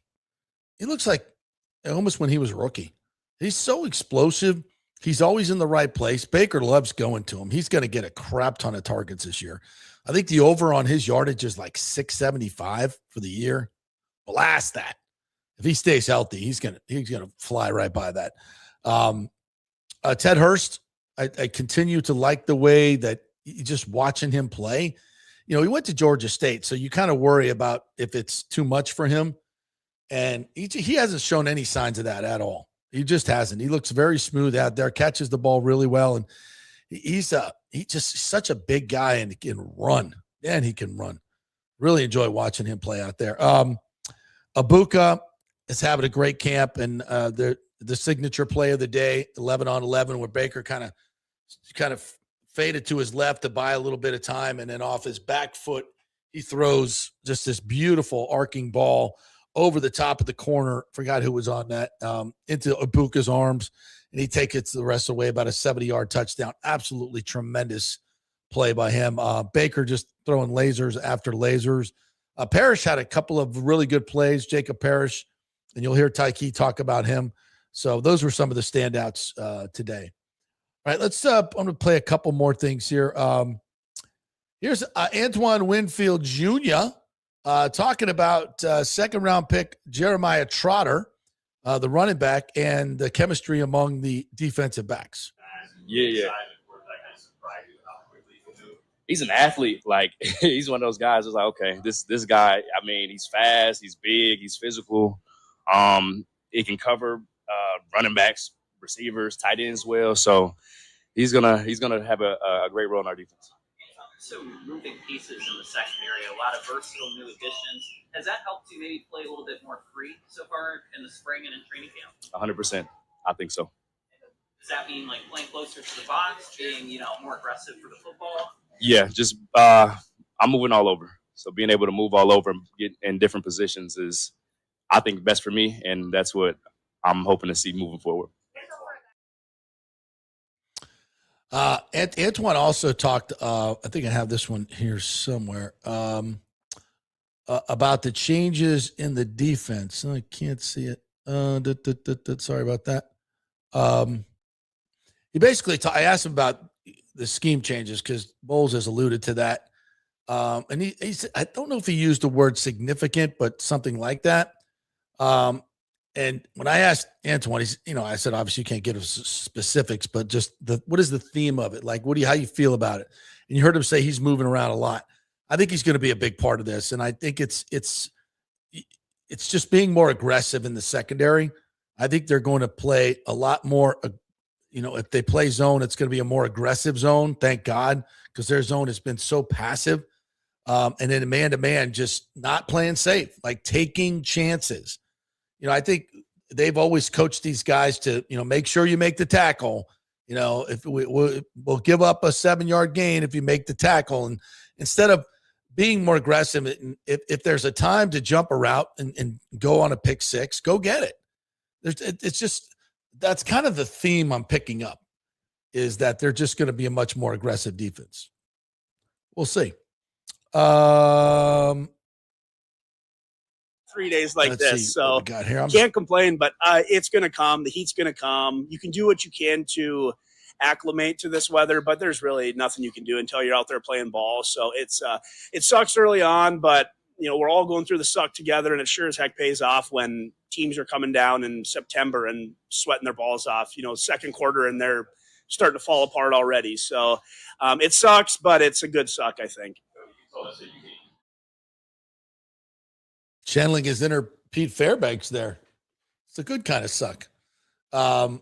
B: almost when he was a rookie. He's so explosive. He's always in the right place. Baker loves going to him. He's going to get a crap ton of targets this year. I think the over on his yardage is like 675 for the year. Blast that. If he stays healthy, he's gonna fly right by that. Ted Hurst, I continue to like the way that just watching him play. You know, he went to Georgia State, so you kind of worry about if it's too much for him. And he hasn't shown any signs of that at all. He just hasn't. He looks very smooth out there, catches the ball really well, and he's just such a big guy and can run. Man, he can run. Really enjoy watching him play out there. Abuka is having a great camp, and the signature play of the day, 11 on 11, where Baker kind of faded to his left to buy a little bit of time, and then off his back foot, he throws just this beautiful arcing ball over the top of the corner. Forgot who was on that, into Abuka's arms, and he takes it the rest of the way, about a 70-yard touchdown. Absolutely tremendous play by him. Baker just throwing lasers after lasers. Parrish had a couple of really good plays, Jacob Parrish, and you'll hear Tyke talk about him. So those were some of the standouts today. All right, let's I'm going to play a couple more things here. Here's Antoine Winfield Jr., talking about second-round pick Jeremiah Trotter, the running back, and the chemistry among the defensive backs.
J: Yeah. He's an athlete. Like, he's one of those guys who's like, okay, this guy, I mean, he's fast, he's big, he's physical. He can cover running backs, receivers, tight ends well. So he's gonna have a great role in our defense.
K: So moving pieces in the secondary, a lot of versatile new additions. Has that helped you maybe play a little bit more free so far in the spring and in training camp?
J: 100%. I think so.
K: Does that mean like playing closer to the box, being, more aggressive for the football?
J: Yeah, just I'm moving all over. So being able to move all over and get in different positions is, I think, best for me, and that's what I'm hoping to see moving forward.
B: Antoine also talked, I think I have this one here somewhere, about the changes in the defense. I can't see it. Sorry about that. He basically, I asked him about the scheme changes because Bowles has alluded to that. And he said, I don't know if he used the word significant, but something like that. And when I asked Antoine, I said, obviously you can't give us specifics, but just what is the theme of it? Like, how you feel about it? And you heard him say he's moving around a lot. I think he's going to be a big part of this. And I think it's just being more aggressive in the secondary. I think they're going to play a lot more. If they play zone, it's going to be a more aggressive zone. Thank God, because their zone has been so passive. And then man-to-man, just not playing safe, like taking chances. I think they've always coached these guys to, make sure you make the tackle. If we'll give up a 7-yard gain if you make the tackle. And instead of being more aggressive, if there's a time to jump a route and go on a pick six, go get it. It's just, that's kind of the theme I'm picking up, is that they're just going to be a much more aggressive defense. We'll see.
E: 3 days like this, so
B: got here.
E: Can't complain, but it's going to come. The heat's going to come. You can do what you can to acclimate to this weather, but there's really nothing you can do until you're out there playing ball. So it sucks early on, but we're all going through the suck together, and it sure as heck pays off when teams are coming down in September and sweating their balls off, second quarter, and they're starting to fall apart already. So it sucks, but it's a good suck, I think.
B: Channeling his inner Pete Fairbanks there. It's a good kind of suck. All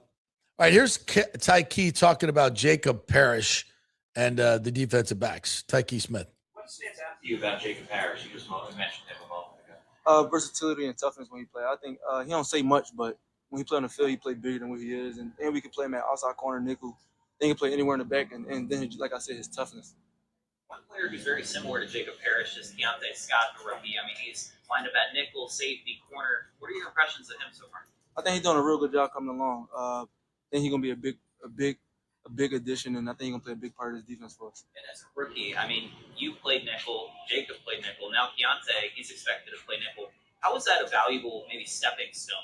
B: right, here's Ty Key talking about Jacob Parrish and the defensive backs. Ty Key Smith.
K: What stands out to you about Jacob Parrish? You just mentioned him a moment ago.
L: Versatility and toughness when he play. I think he don't say much, but when he play on the field, he play bigger than what he is. And we can play him at outside corner, nickel. Then he can play anywhere in the back. And then, like I said, his toughness.
K: One player who's very similar to Jacob Parrish is Keontae Scott, the rookie. I mean, he's lined up at nickel, safety, corner. What are your impressions of him so far?
L: I think he's doing a real good job coming along. I think he's gonna be a big addition, and I think he's gonna play a big part of this defense for us.
K: And as a rookie, I mean, you played nickel, Jacob played nickel. Now Keontae, he's expected to play nickel. How is that a valuable, maybe stepping stone?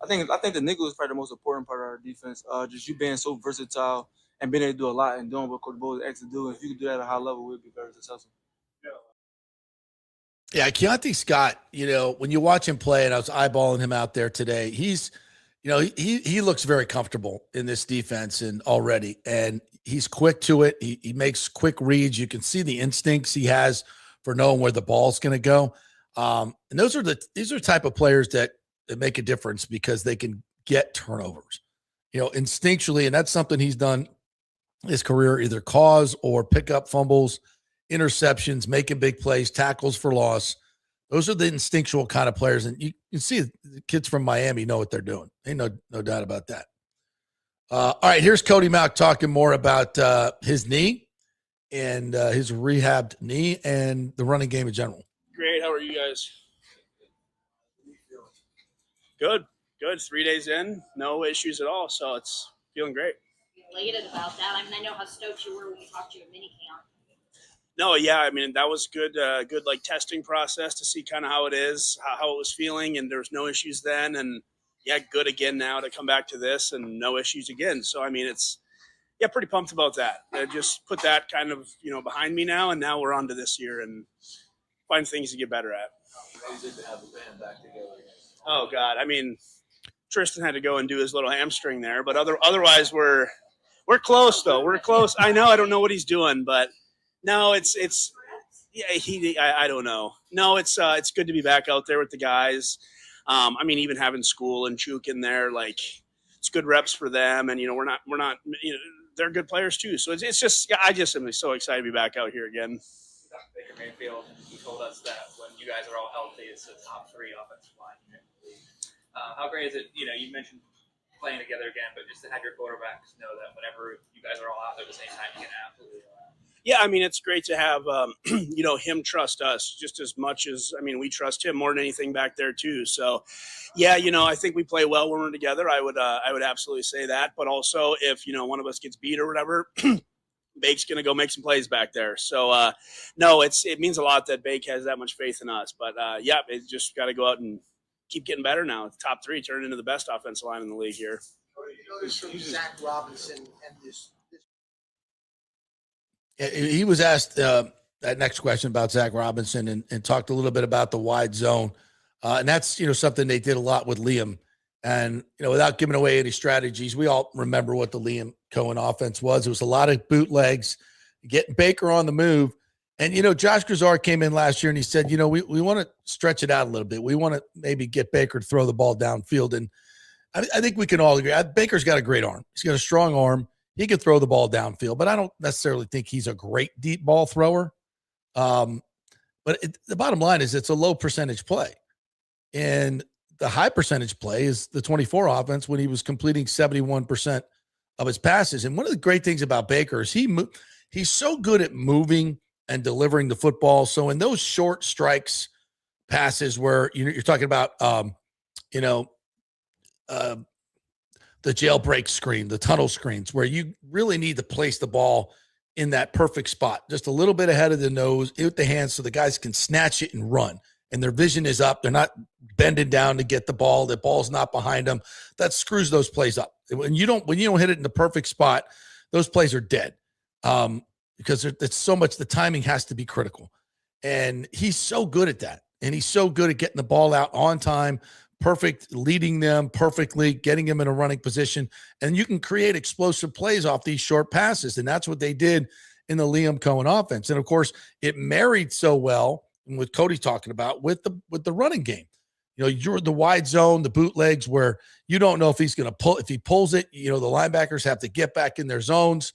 L: I think the nickel is probably the most important part of our defense. Just you being so versatile and being able to do a lot and doing what Coach Bowles asked to do. If you can do that at a high level, we'll be very successful.
B: Yeah, Keontae Scott, when you watch him play, and I was eyeballing him out there today, he's, he looks very comfortable in this defense and he's quick to it. He makes quick reads. You can see the instincts he has for knowing where the ball's going to go. And these are the type of players that make a difference because they can get turnovers, instinctually. And that's something he's done his career, either cause or pick up fumbles, interceptions, making big plays, tackles for loss. Those are the instinctual kind of players. And you can see the kids from Miami know what they're doing. Ain't no doubt about that. All right, here's Cody Mauch talking more about his knee and his rehabbed knee and the running game in general.
E: Great. How are you guys? Good. 3 days in, no issues at all. So it's feeling great.
F: Elated about that. I mean, I know how stoked you were when we talked to you at minicamp.
E: No, yeah, I mean, that was good like testing process to see kind of how it is, how it was feeling, and there was no issues then. And yeah, good again now to come back to this and no issues again. So, I mean, pretty pumped about that. I just put that kind of, behind me now, and now we're on to this year and find things to get better at. Oh, God. I mean, Tristan had to go and do his little hamstring there, but otherwise we're close, though. We're close. I know I don't know what he's doing, but no, I don't know. No, it's good to be back out there with the guys. I mean, even having School and Chuk in there, like, it's good reps for them, and we're not they're good players too. So it's just I just am so excited to be back out here again.
K: Baker Mayfield, he told us that when you guys are all healthy, it's the top 3 offensive line in the league. How great is it? You know, you mentioned playing together again, but just to have your quarterbacks know that whenever you guys are all out there at the same time, you can absolutely.
E: Yeah, I mean, it's great to have, him trust us just as much as, we trust him more than anything back there too. So, yeah, I think we play well when we're together. I would absolutely say that. But also if, one of us gets beat or whatever, Bake's going to go make some plays back there. So, no, it means a lot that Bake has that much faith in us. But, it just got to go out and keep getting better now. Top 3 turned into the best offensive line in the league here.
M: From Zach Robinson and this.
B: He was asked that next question about Zach Robinson and talked a little bit about the wide zone. And that's, something they did a lot with Liam. And, without giving away any strategies, we all remember what the Liam Cohen offense was. It was a lot of bootlegs, getting Baker on the move. And, Josh Grisard came in last year and he said, we want to stretch it out a little bit. We want to maybe get Baker to throw the ball downfield. And I think we can all agree. Baker's got a great arm. He's got a strong arm. He can throw the ball downfield, but I don't necessarily think he's a great deep ball thrower. But the bottom line is it's a low percentage play. And the high percentage play is the 24 offense when he was completing 71% of his passes. And one of the great things about Baker is he's so good at moving and delivering the football. So in those short strikes passes where you're talking about, the jailbreak screen, the tunnel screens, where you really need to place the ball in that perfect spot, just a little bit ahead of the nose with the hands so the guys can snatch it and run. And their vision is up. They're not bending down to get the ball. The ball's not behind them. That screws those plays up. When you don't hit it in the perfect spot, those plays are dead because it's so much. The timing has to be critical. And he's so good at that. And he's so good at getting the ball out on time, perfect, leading them perfectly, getting them in a running position. And you can create explosive plays off these short passes. And that's what they did in the Liam Cohen offense. And of course, it married so well with Cody talking about with the running game. You're the wide zone, the bootlegs where you don't know if he's going to pull. If he pulls it, the linebackers have to get back in their zones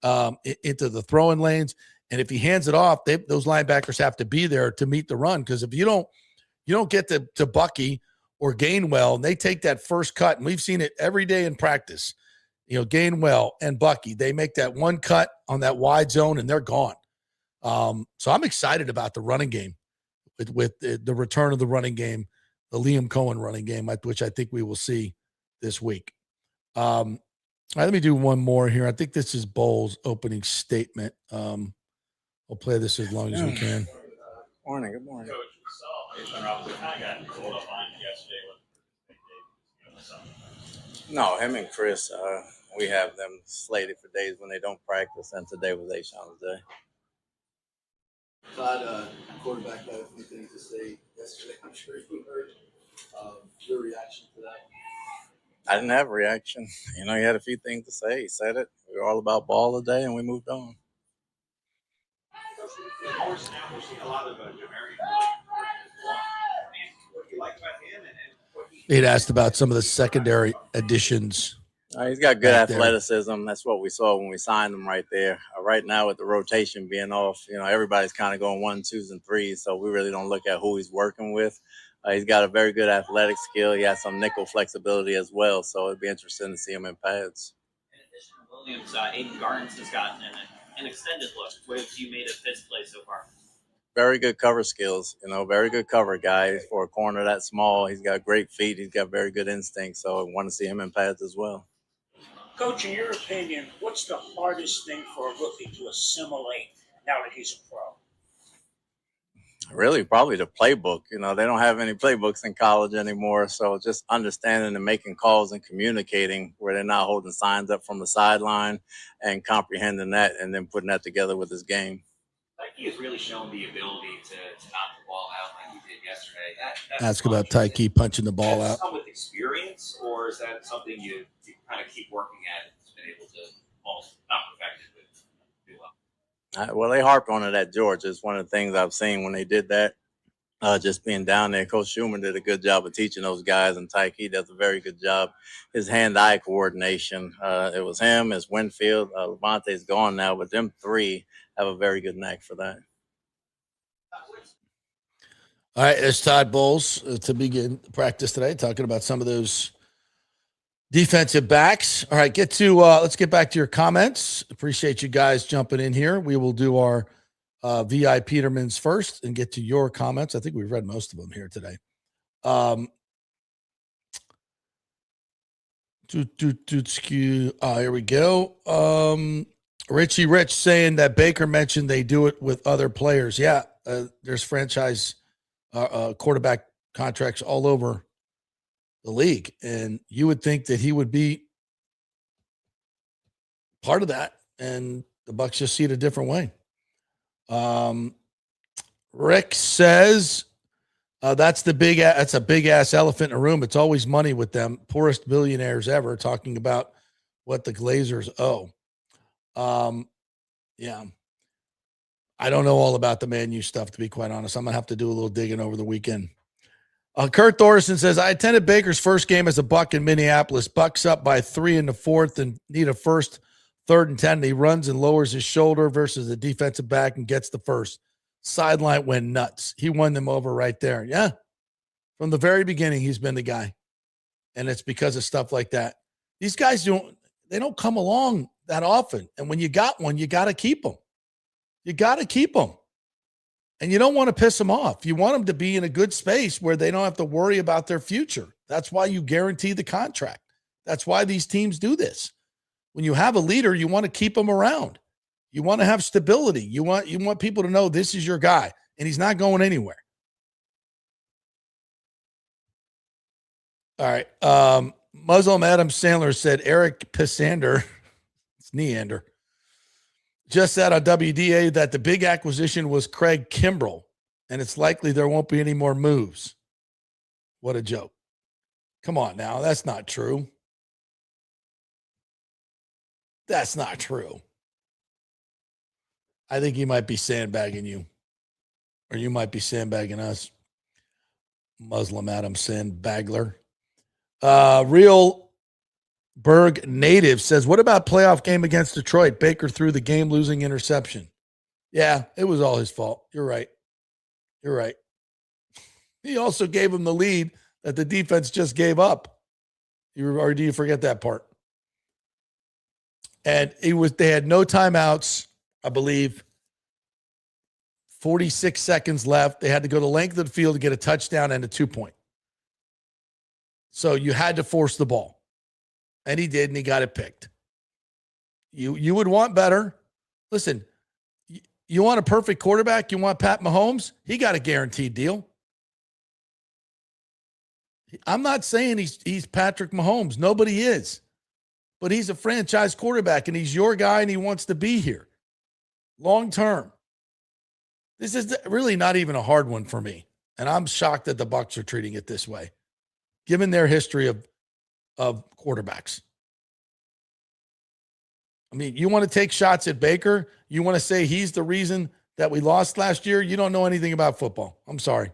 B: into the throwing lanes. And if he hands it off, those linebackers have to be there to meet the run. Because if you don't get to Bucky or Gainwell, and they take that first cut, and we've seen it every day in practice. Gainwell and Bucky, they make that one cut on that wide zone, and they're gone. So I'm excited about the running game with the return of the running game, the Liam Cohen running game, which I think we will see this week. All right, let me do one more here. I think this is Bowles' opening statement. We'll play this as long as we can.
D: Morning. Good morning. No, him and Chris, we have them slated for days when they don't practice, and today was Ashawn's day.
B: Todd, quarterback had a few things to say yesterday. I'm sure you heard your reaction to that.
D: I didn't have a reaction. He had a few things to say. He said it. We were all about ball today, and we moved on.
B: He'd asked about some of the secondary additions.
D: He's got good athleticism. That's what we saw when we signed him right there. Right now with the rotation being off, everybody's kind of going 1, 2s, and 3s, so we really don't look at who he's working with. He's got a very good athletic skill. He has some nickel flexibility as well, so it'd be interesting to see him in pads.
N: In addition to Williams, Aiden Garnes has gotten an extended look. What have you made of his play so far?
D: Very good cover skills, very good cover guy for a corner that small. He's got great feet. He's got very good instincts, so I want to see him in pads as well.
O: Coach, in your opinion, what's the hardest thing for a rookie to assimilate now that he's a pro?
D: Really, probably the playbook. They don't have any playbooks in college anymore, so just understanding and making calls and communicating where they're not holding signs up from the sideline and comprehending that and then putting that together with his game.
N: He has really shown the ability to knock the ball out like he did yesterday.
B: Ask about Tyke punching the ball out.
N: Come with experience, or is that something you kind of keep working at and been able to almost not perfect it, but do well?
D: Well, they harp on it at Georgia. It's one of the things I've seen when they did that. Just being down there, Coach Schumann did a good job of teaching those guys, and Tyke does a very good job. His hand-eye coordination. It was him, it's Winfield. Levante's gone now, but them three have a very good knack for that.
B: All right, it's Todd Bowles to begin practice today, talking about some of those defensive backs. All right, let's get back to your comments. Appreciate you guys jumping in here. We will do our VI Petermans first and get to your comments. I think we've read most of them here today. Here we go. Richie Rich saying that Baker mentioned they do it with other players. Yeah, there's franchise quarterback contracts all over the league, and you would think that he would be part of that, and the Bucs just see it a different way. Rick says that's a big ass elephant in a room. It's always money with them. Poorest billionaires ever, talking about what the Glazers owe. Yeah. I don't know all about the Man U stuff, to be quite honest. I'm gonna have to do a little digging over the weekend. Kurt Thorson says, I attended Baker's first game as a Buck in Minneapolis. Bucks up by 3 in the fourth and need a first, 3rd and 10. And he runs and lowers his shoulder versus the defensive back and gets the first. Sideline went nuts. He won them over right there. Yeah. From the very beginning, he's been the guy. And it's because of stuff like that. These guys don't come along that often. And when you got one, you got to keep them. You got to keep them. And you don't want to piss them off. You want them to be in a good space where they don't have to worry about their future. That's why you guarantee the contract. That's why these teams do this. When you have a leader, you want to keep them around. You want to have stability. You want people to know this is your guy, and he's not going anywhere. All right. Muslim Adam Sandler said Eric Pisander, it's Neander, just said on WDA that the big acquisition was Craig Kimbrell, and it's likely there won't be any more moves. What a joke. Come on now. That's not true. That's not true. I think he might be sandbagging you, or you might be sandbagging us. Muslim Adam Sandbagler. Real Berg native says, what about playoff game against Detroit? Baker threw the game-losing interception. Yeah, it was all his fault. You're right. You're right. He also gave him the lead that the defense just gave up. Or do you forget that part? And they had no timeouts, I believe. 46 seconds left. They had to go the length of the field to get a touchdown and a 2-point. So you had to force the ball. And he did, and he got it picked. You would want better. Listen, you want a perfect quarterback? You want Pat Mahomes? He got a guaranteed deal. I'm not saying he's Patrick Mahomes. Nobody is. But he's a franchise quarterback, and he's your guy, and he wants to be here long term. This is really not even a hard one for me. And I'm shocked that the Bucs are treating it this way, given their history of quarterbacks. I mean, you want to take shots at Baker? You want to say he's the reason that we lost last year? You don't know anything about football. I'm sorry.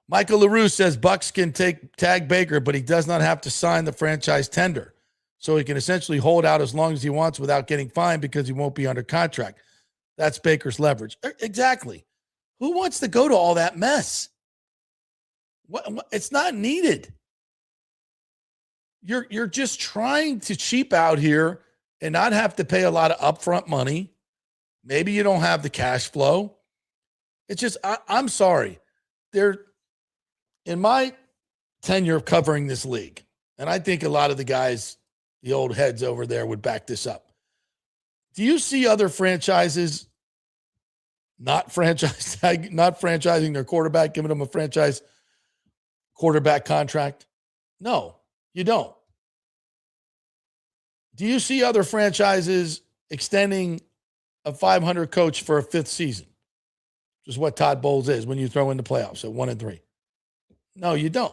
B: Michael LaRue says Bucs can tag Baker, but he does not have to sign the franchise tender. So he can essentially hold out as long as he wants without getting fined because he won't be under contract. That's Baker's leverage. Exactly. Who wants to go to all that mess? What, it's not needed. You're just trying to cheap out here and not have to pay a lot of upfront money. Maybe you don't have the cash flow. It's just, I'm sorry. In my tenure of covering this league, and I think a lot of the guys, the old heads over there would back this up. Do you see other franchises not franchising their quarterback, giving them a franchise quarterback contract? No, you don't. Do you see other franchises extending a 500 coach for a 5th season? Which is what Todd Bowles is when you throw in the playoffs at 1-3. No, you don't.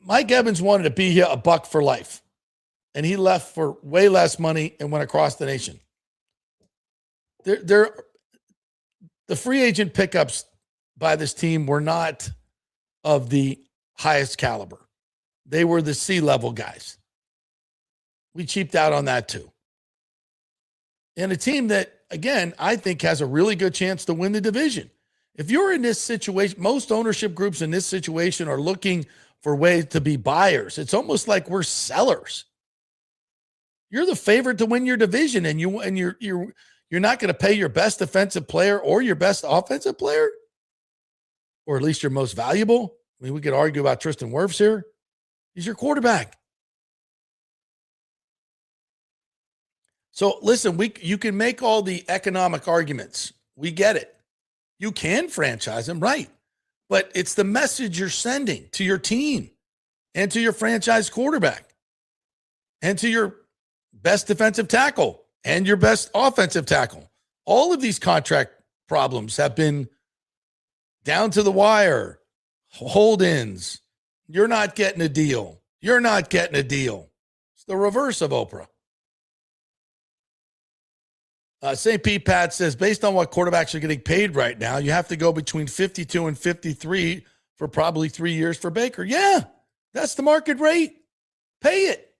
B: Mike Evans wanted to be here a Buck for life, and he left for way less money and went across the nation. The free agent pickups by this team were not of the highest caliber. They were the C-level guys. We cheaped out on that too. And a team that, again, I think has a really good chance to win the division. If you're in this situation, most ownership groups in this situation are looking for ways to be buyers. It's almost like we're sellers. You're the favorite to win your division, and you're not going to pay your best defensive player or your best offensive player, or at least your most valuable. I mean, we could argue about Tristan Wirfs here. He's your quarterback. So listen, you can make all the economic arguments. We get it. You can franchise him, right? But it's the message you're sending to your team and to your franchise quarterback and to your best defensive tackle and your best offensive tackle. All of these contract problems have been down to the wire, hold-ins. You're not getting a deal. You're not getting a deal. It's the reverse of Oprah. St. Pete Pat says, based on what quarterbacks are getting paid right now, you have to go between 52 and 53 for probably 3 years for Baker. Yeah, that's the market rate. Pay it.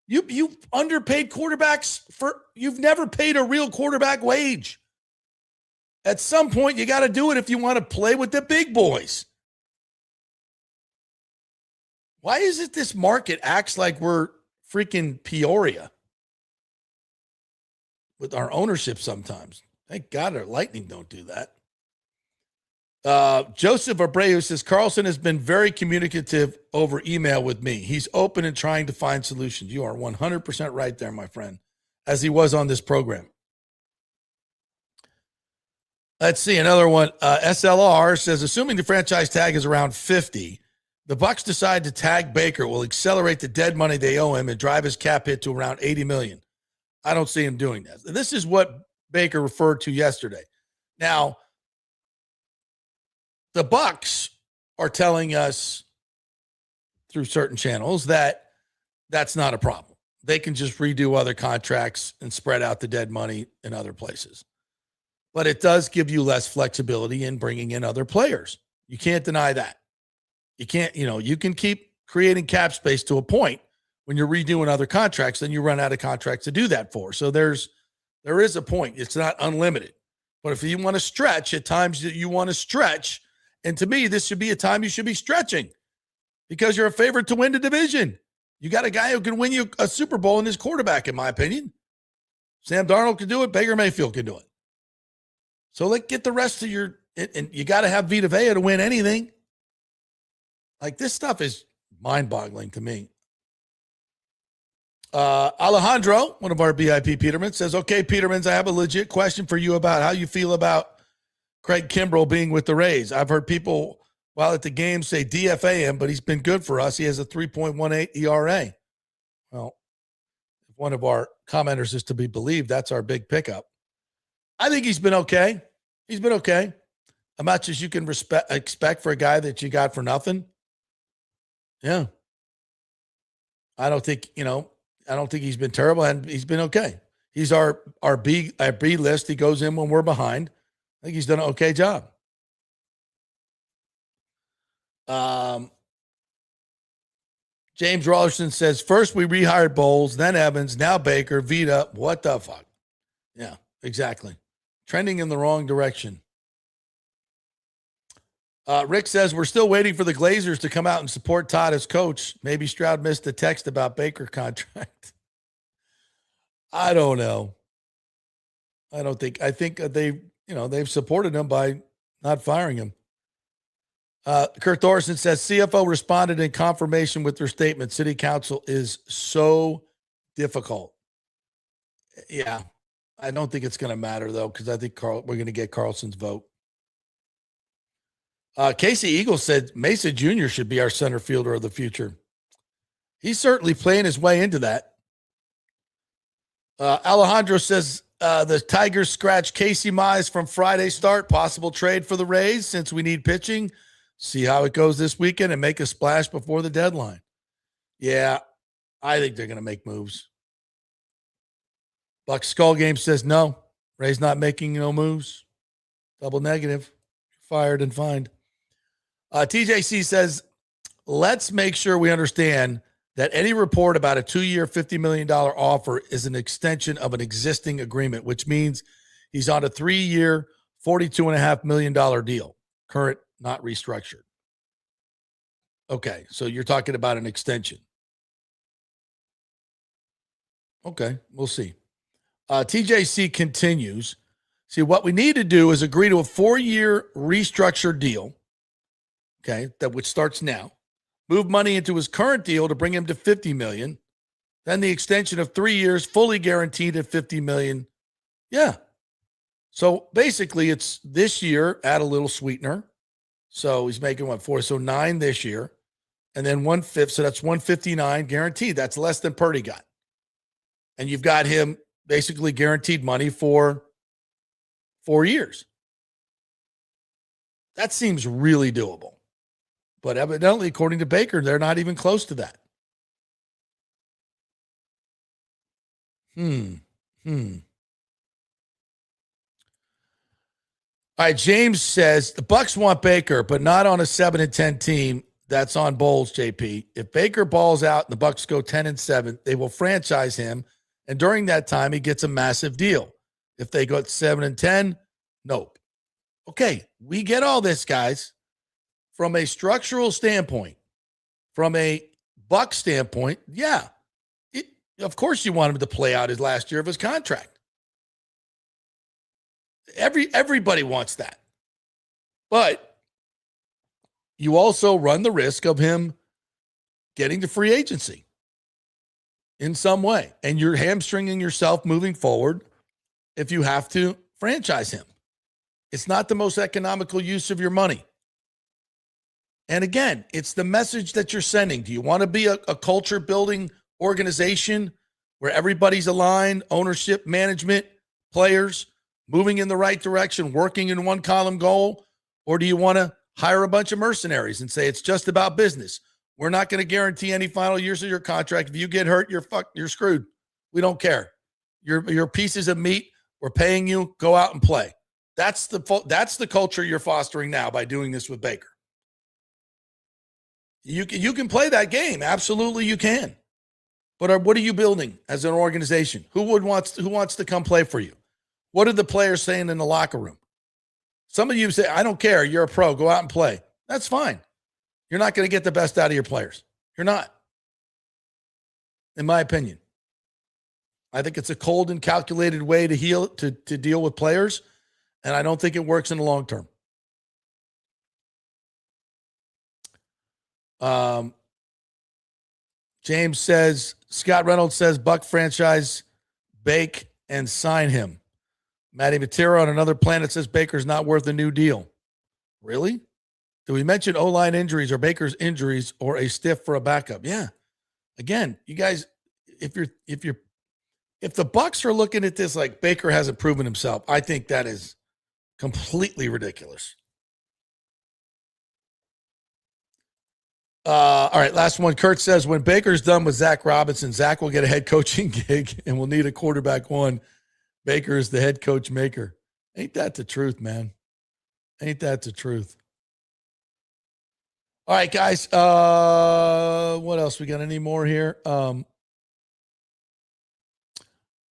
B: You underpaid quarterbacks you've never paid a real quarterback wage. At some point, you got to do it if you want to play with the big boys. Why is it this market acts like we're freaking Peoria with our ownership sometimes? Thank God our Lightning don't do that. Joseph Abreu says, Carlson has been very communicative over email with me. He's open and trying to find solutions. You are 100% right there, my friend, as he was on this program. Let's see, another one. SLR says, assuming the franchise tag is around 50, the Bucs decide to tag Baker will accelerate the dead money they owe him and drive his cap hit to around $80 million. I don't see him doing that. This is what Baker referred to yesterday. Now, the Bucs are telling us through certain channels that that's not a problem. They can just redo other contracts and spread out the dead money in other places. But it does give you less flexibility in bringing in other players. You can't deny that. You can't, you can keep creating cap space to a point. When you're redoing other contracts, then you run out of contracts to do that for. So there is a point. It's not unlimited. But if you want to stretch at times that you want to stretch, and to me, this should be a time you should be stretching because you're a favorite to win the division. You got a guy who can win you a Super Bowl in his quarterback, in my opinion. Sam Darnold can do it. Baker Mayfield can do it. So get the rest of and you got to have Vita Vea to win anything. Like, this stuff is mind-boggling to me. Alejandro, one of our BIP Petermans, says, okay, Petermans, I have a legit question for you about how you feel about Craig Kimbrell being with the Rays. I've heard people while at the game say DFA him, but he's been good for us. He has a 3.18 ERA. Well, if one of our commenters is to be believed, that's our big pickup. I think he's been okay. He's been okay. As much as you can expect for a guy that you got for nothing. Yeah. I don't think he's been terrible, and he's been okay. He's our B list. He goes in when we're behind. I think he's done an okay job. James Rollerson says, first we rehired Bowles, then Evans, now Baker, Vita. What the fuck? Yeah, exactly. Trending in the wrong direction. Rick says, we're still waiting for the Glazers to come out and support Todd as coach. Maybe Stroud missed the text about Baker contract. I don't know. I think they've supported him by not firing him. Kurt Thorson says, CFO responded in confirmation with their statement. City council is so difficult. Yeah. I don't think it's going to matter, though, because I think we're going to get Carlson's vote. Casey Eagle said Mesa Jr. should be our center fielder of the future. He's certainly playing his way into that. Alejandro says the Tigers scratch Casey Mize from Friday's start. Possible trade for the Rays since we need pitching. See how it goes this weekend and make a splash before the deadline. Yeah, I think they're going to make moves. Buck Skull Game says no. Ray's not making no moves. Double negative. Fired and fined. TJC says, let's make sure we understand that any report about a 2-year, $50 million offer is an extension of an existing agreement, which means he's on a 3-year, $42.5 million deal. Current, not restructured. Okay, so you're talking about an extension. Okay, we'll see. TJC continues. See, what we need to do is agree to a 4-year restructured deal, okay, which starts now. Move money into his current deal to bring him to $50 million. Then the extension of 3 years, fully guaranteed at $50 million. Yeah. So basically, it's this year, add a little sweetener. So he's making what, 4? So 9 this year. And then 1/5. So that's 159 guaranteed. That's less than Purdy got. And you've got him basically guaranteed money for 4 years. That seems really doable. But evidently, according to Baker, they're not even close to that. All right, James says the Bucs want Baker, but not on a 7-10 team that's on bowls, JP. If Baker balls out and the Bucs go 10-7, they will franchise him, and during that time, he gets a massive deal. If they go 7-10, nope. Okay, we get all this, guys. From a structural standpoint, from a Bucs standpoint, yeah. Of course you want him to play out his last year of his contract. Everybody wants that. But you also run the risk of him getting to free agency in some way. And you're hamstringing yourself moving forward if you have to franchise him. It's not the most economical use of your money. And again, it's the message that you're sending. Do you want to be a culture building organization where everybody's aligned, ownership, management, players, moving in the right direction, working in one column goal? Or do you want to hire a bunch of mercenaries and say it's just about business? We're not going to guarantee any final years of your contract. If you get hurt, you're screwed. We don't care. You're pieces of meat. We're paying you. Go out and play. That's the culture you're fostering now by doing this with Baker. You can play that game. Absolutely, you can. But what are you building as an organization? Who wants to come play for you? What are the players saying in the locker room? Some of you say, I don't care. You're a pro. Go out and play. That's fine. You're not going to get the best out of your players. You're not. In my opinion. I think it's a cold and calculated way to deal with players, and I don't think it works in the long term. James says, Scott Reynolds says, Buck franchise Bake and sign him. Matty Matera on another planet says Baker's not worth a new deal. Really? Do we mention O-line injuries or Baker's injuries or a stiff for a backup? Yeah. Again, you guys, if the Bucs are looking at this like Baker hasn't proven himself, I think that is completely ridiculous. All right, last one. Kurt says, when Baker's done with Zach Robinson, Zach will get a head coaching gig and we'll need a quarterback one. Baker is the head coach maker. Ain't that the truth, man? Ain't that the truth? All right, guys. What else? We got any more here? From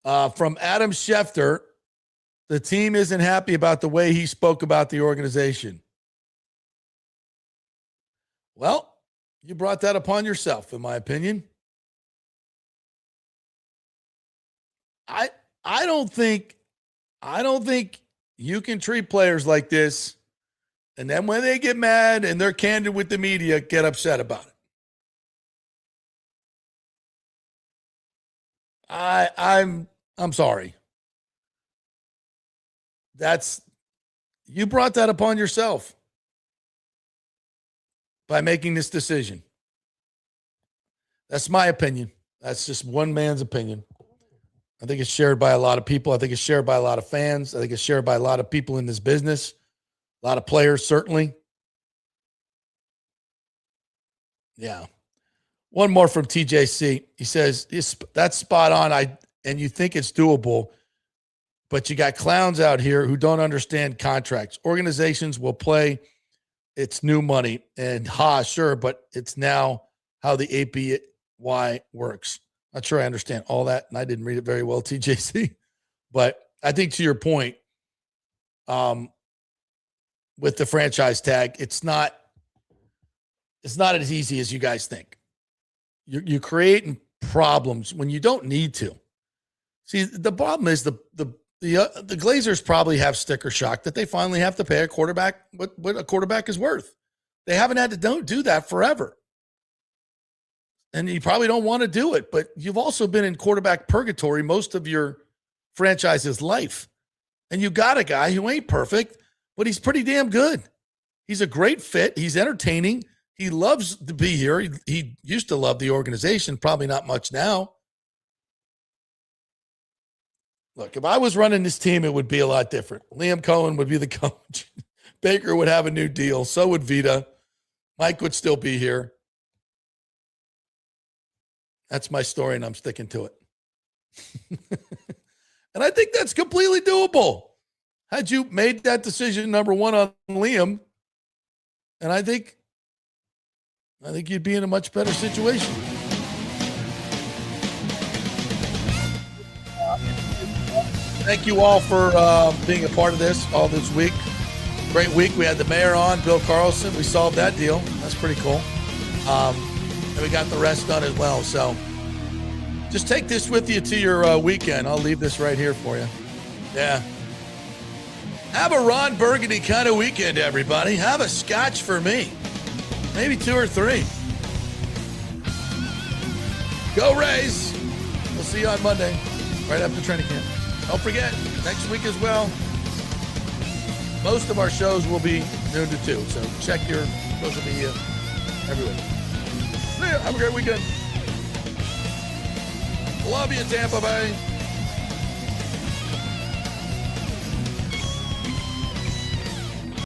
B: Adam Schefter, the team isn't happy about the way he spoke about the organization. Well, you brought that upon yourself, in my opinion. I don't think you can treat players like this, and then when they get mad and they're candid with the media, get upset about it. I'm sorry. You brought that upon yourself by making this decision. That's my opinion. That's just one man's opinion. I think it's shared by a lot of people. I think it's shared by a lot of fans. I think it's shared by a lot of people in this business, a lot of players, certainly. Yeah. One more from TJC. He says, that's spot on. And you think it's doable, but you got clowns out here who don't understand contracts. Organizations will play it's new money. And sure, but it's now how the APY works. Not sure I understand all that, and I didn't read it very well, TJC. But I think to your point, with the franchise tag, it's not as easy as you guys think. You're creating problems when you don't need to. See, the problem is the Glazers probably have sticker shock that they finally have to pay a quarterback what a quarterback is worth. They haven't had to do that forever. And you probably don't want to do it, but you've also been in quarterback purgatory most of your franchise's life. And you got a guy who ain't perfect, but he's pretty damn good. He's a great fit. He's entertaining. He loves to be here. He used to love the organization, probably not much now. Look, if I was running this team, it would be a lot different. Liam Cohen would be the coach. Baker would have a new deal. So would Vita. Mike would still be here. That's my story, and I'm sticking to it. And I think that's completely doable. had you made that decision, number one, on Liam, and I think you'd be in a much better situation. Thank you all for being a part of this all this week. Great week. We had the mayor on, Bill Carlson. We solved that deal. That's pretty cool. And we got the rest done as well. So just take this with you to your weekend. I'll leave this right here for you. Yeah. Have a Ron Burgundy kind of weekend, everybody. Have a scotch for me. Maybe 2 or 3. Go Rays. We'll see you on Monday, right after training camp. Don't forget, next week as well, most of our shows will be noon to 2. So check your social media every week. See ya. Have a great weekend. Love you, Tampa Bay.